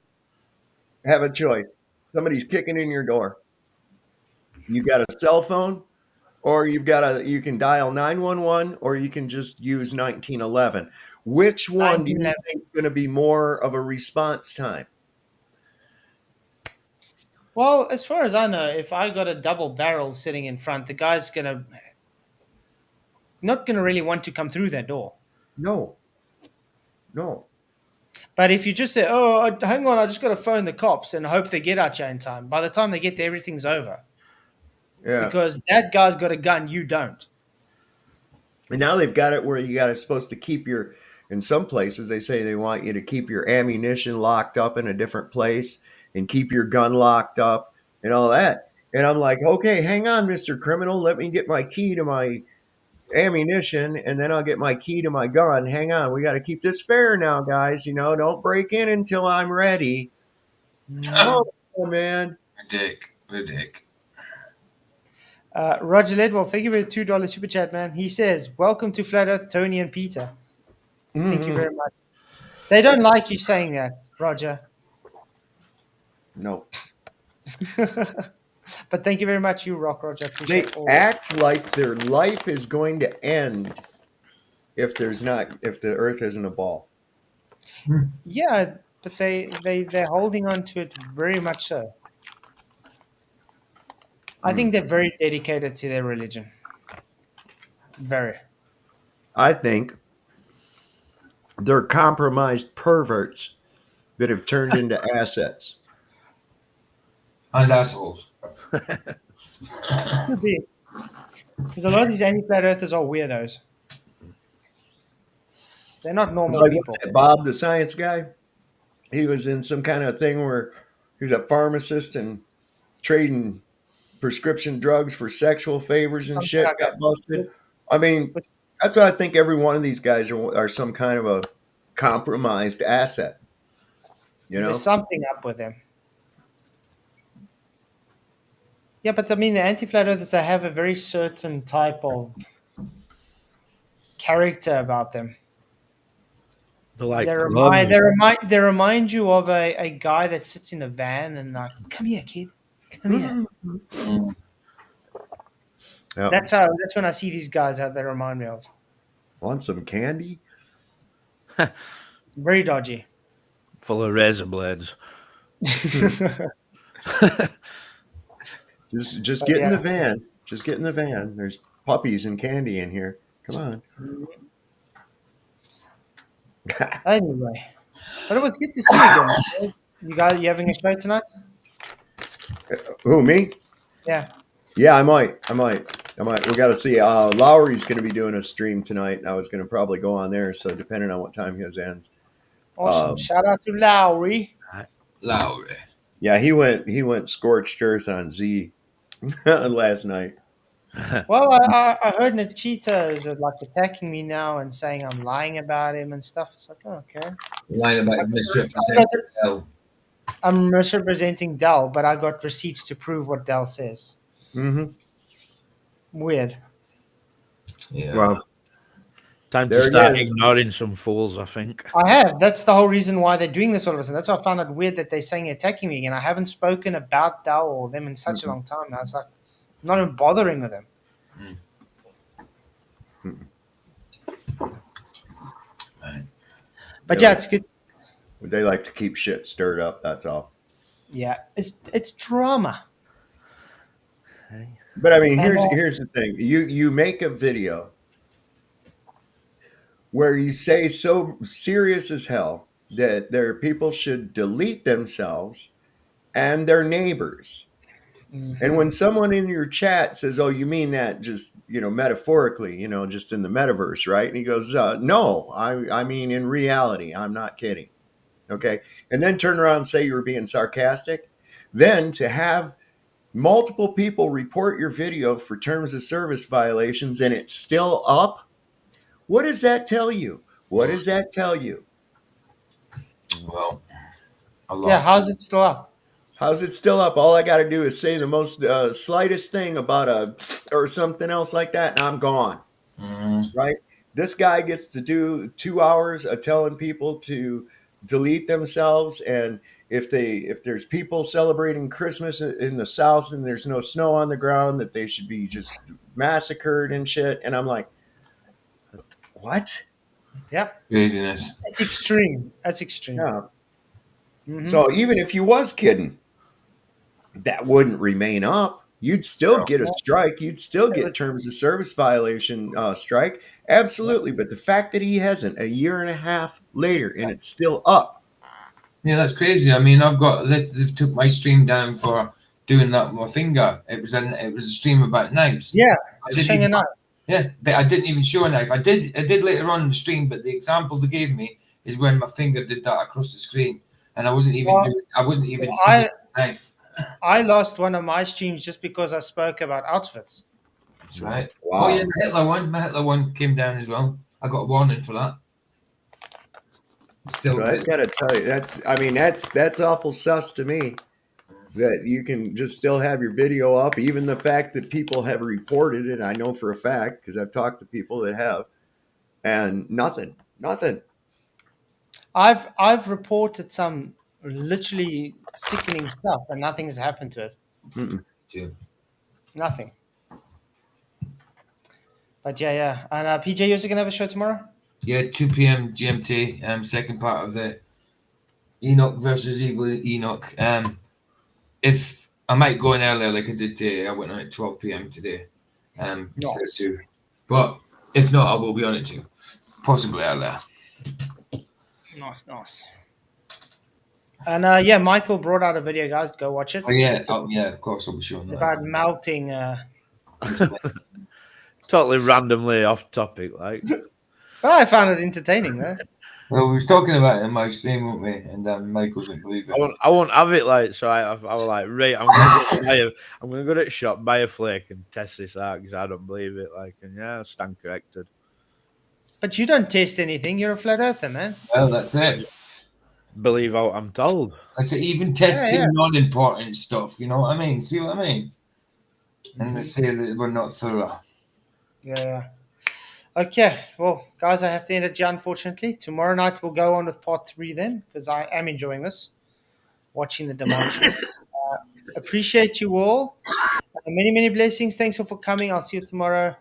Have a choice. Somebody's kicking in your door. You got a cell phone, or you can dial 911, or you can just use 1911. Which one do you 1911. think is going to be more of a response time? Well, as far as I know, if I got a double barrel sitting in front, the guy's not gonna really want to come through that door. No. But if you just say, "Oh, hang on, I just got to phone the cops and hope they get at you in time," by the time they get there, everything's over Yeah. because that guy's got a gun, you don't. And now they've got it where supposed to keep your, in some places they say they want you to keep your ammunition locked up in a different place and keep your gun locked up and all that. And I'm like, okay, hang on, Mr. Criminal. Let me get my key to my ammunition and then I'll get my key to my gun. Hang on. We got to keep this fair now, guys. Don't break in until I'm ready. Oh, man. Ridic. Roger Ledwell, thank you for the $2 super chat, man. He says, "Welcome to Flat Earth, Tony and Peter." Thank you very much. They don't like you saying that, Roger. No. But thank you very much, you rock, Roger. They Appreciate all. act like their life is going to end if the earth isn't a ball. Yeah, but they're holding on to it very much so. I think they're very dedicated to their religion. Very. I think they're compromised perverts that have turned into assets. And assholes. Could be. Because a lot of these anti-flat earthers are weirdos. They're not It's normal like people. what's that, Bob, the science guy. He was in some kind of thing where he was a pharmacist and trading prescription drugs for sexual favors and Something shit. like Got that. busted. I mean, that's what I think. Every one of these guys are some kind of a compromised asset. There's something up with them. Yeah, but I mean, the anti-flat earthers, they have a very certain type of character about them. They're like They remind you of a guy that sits in a van and like, "Come here, kid, come here." Yeah. That's when I see these guys how they remind me of. Want some candy? Very dodgy. full of razor blades. Just get in the van. Just get in the van. There's puppies and candy in here. Come on. Anyway, but it was good to see you again. You having a show tonight? Who, me? Yeah. Yeah, I might. We got to see. Lowry's going to be doing a stream tonight. I was going to probably go on there. So depending on what time his ends. Awesome. Shout out to Lowry. Lowry. Yeah, he went scorched earth on Z last night. Well, I heard Nachita is like attacking me now and saying I'm lying about him and stuff. It's like, oh, okay. Lying about misrepresenting Dell. I'm misrepresenting Dell, but I got receipts to prove what Dell says. Mm-hmm. Weird. Yeah. Well, Time there to it start is. ignoring some fools, I think. I have. That's the whole reason why they're doing this all of a sudden. That's why I found it weird that they're saying attacking me again. I haven't spoken about Dell or them in such a long time now. It's like I'm not even bothering with them. But yeah, it's good. They like to keep shit stirred up. That's all. Yeah, it's drama. But I mean, And, here's the thing. You make a video where you say so serious as hell that their people should delete themselves and their neighbors. And when someone in your chat says, "Oh, you mean that just, metaphorically, just in the metaverse, right?" And he goes, "No, I mean in reality. I'm not kidding." Okay. And then turn around and say you were being sarcastic. Then to have multiple people report your video for terms of service violations and it's still up. What does that tell you? What does that tell you? Well, a lot. Yeah, how's it still up? How's it still up? All I got to do is say the most slightest thing about or something else like that, and I'm gone. Right? This guy gets to do 2 hours of telling people to delete themselves, and if there's people celebrating Christmas in the South and there's no snow on the ground, that they should be just massacred and shit. And I'm like, what? Yep. Craziness. That's extreme. That's extreme. Yeah. So even if you was kidding, that wouldn't remain up. You'd still get a strike. You'd still get terms of service violation strike. Absolutely. But the fact that he hasn't a year and a half later and it's still up. Yeah, that's crazy. I mean, they've took my stream down for doing that with my finger. It was a stream about knives. Yeah, I didn't showing even, a knife. Yeah, I didn't even show a knife. I did later on in the stream, but the example they gave me is when my finger did that across the screen, and I wasn't even seeing the knife. I lost one of my streams just because I spoke about outfits. That's right. Wow. Oh yeah, my Hitler one came down as well. I got a warning for that. So I got to tell you that's awful sus to me that you can just still have your video up. Even the fact that people have reported it, I know for a fact because I've talked to people that have, and nothing. I've reported some literally sickening stuff and nothing has happened to it. Nothing. But yeah. And PJ, you also gonna have a show tomorrow? Yeah, 2 p.m. GMT. Second part of the Enoch versus Evil Enoch. If I might go in earlier like I did today, I went on at 12 p.m. today. Nice. But if not, I will be on it too. Possibly earlier. Nice. And Michael brought out a video, guys. Go watch it. Oh yeah, of course I'll be showing that. About melting. Totally randomly off topic, like. But I found it entertaining, though. Well, we was talking about it in my stream, weren't we? And Michael didn't believe it. I won't have it like so. I was like, right, I'm gonna go to the shop, buy a flake, and test this out because I don't believe it. Like, and yeah, stand corrected. But you don't test anything. You're a flat earther, man. Well, that's it. Believe what I'm told. That's it. Even testing non-important stuff. You know what I mean? See what I mean? And they say that we're not thorough. Yeah. Okay. Well, guys, I have to end it here, unfortunately. Tomorrow night we'll go on with part 3 then, because I am enjoying this, watching the demolition. Appreciate you all. Many, many blessings. Thanks all for coming. I'll see you tomorrow.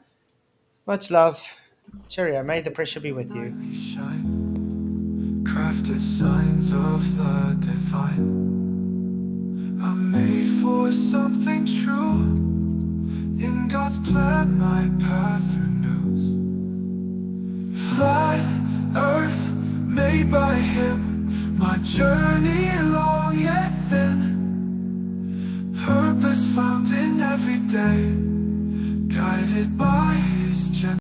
Much love. Cheerio. May the pressure be with you. Crafted signs of the divine. I'm made for something true. In God's plan, my path renews. Flat earth made by Him. My journey long yet thin. Purpose found in every day. Guided by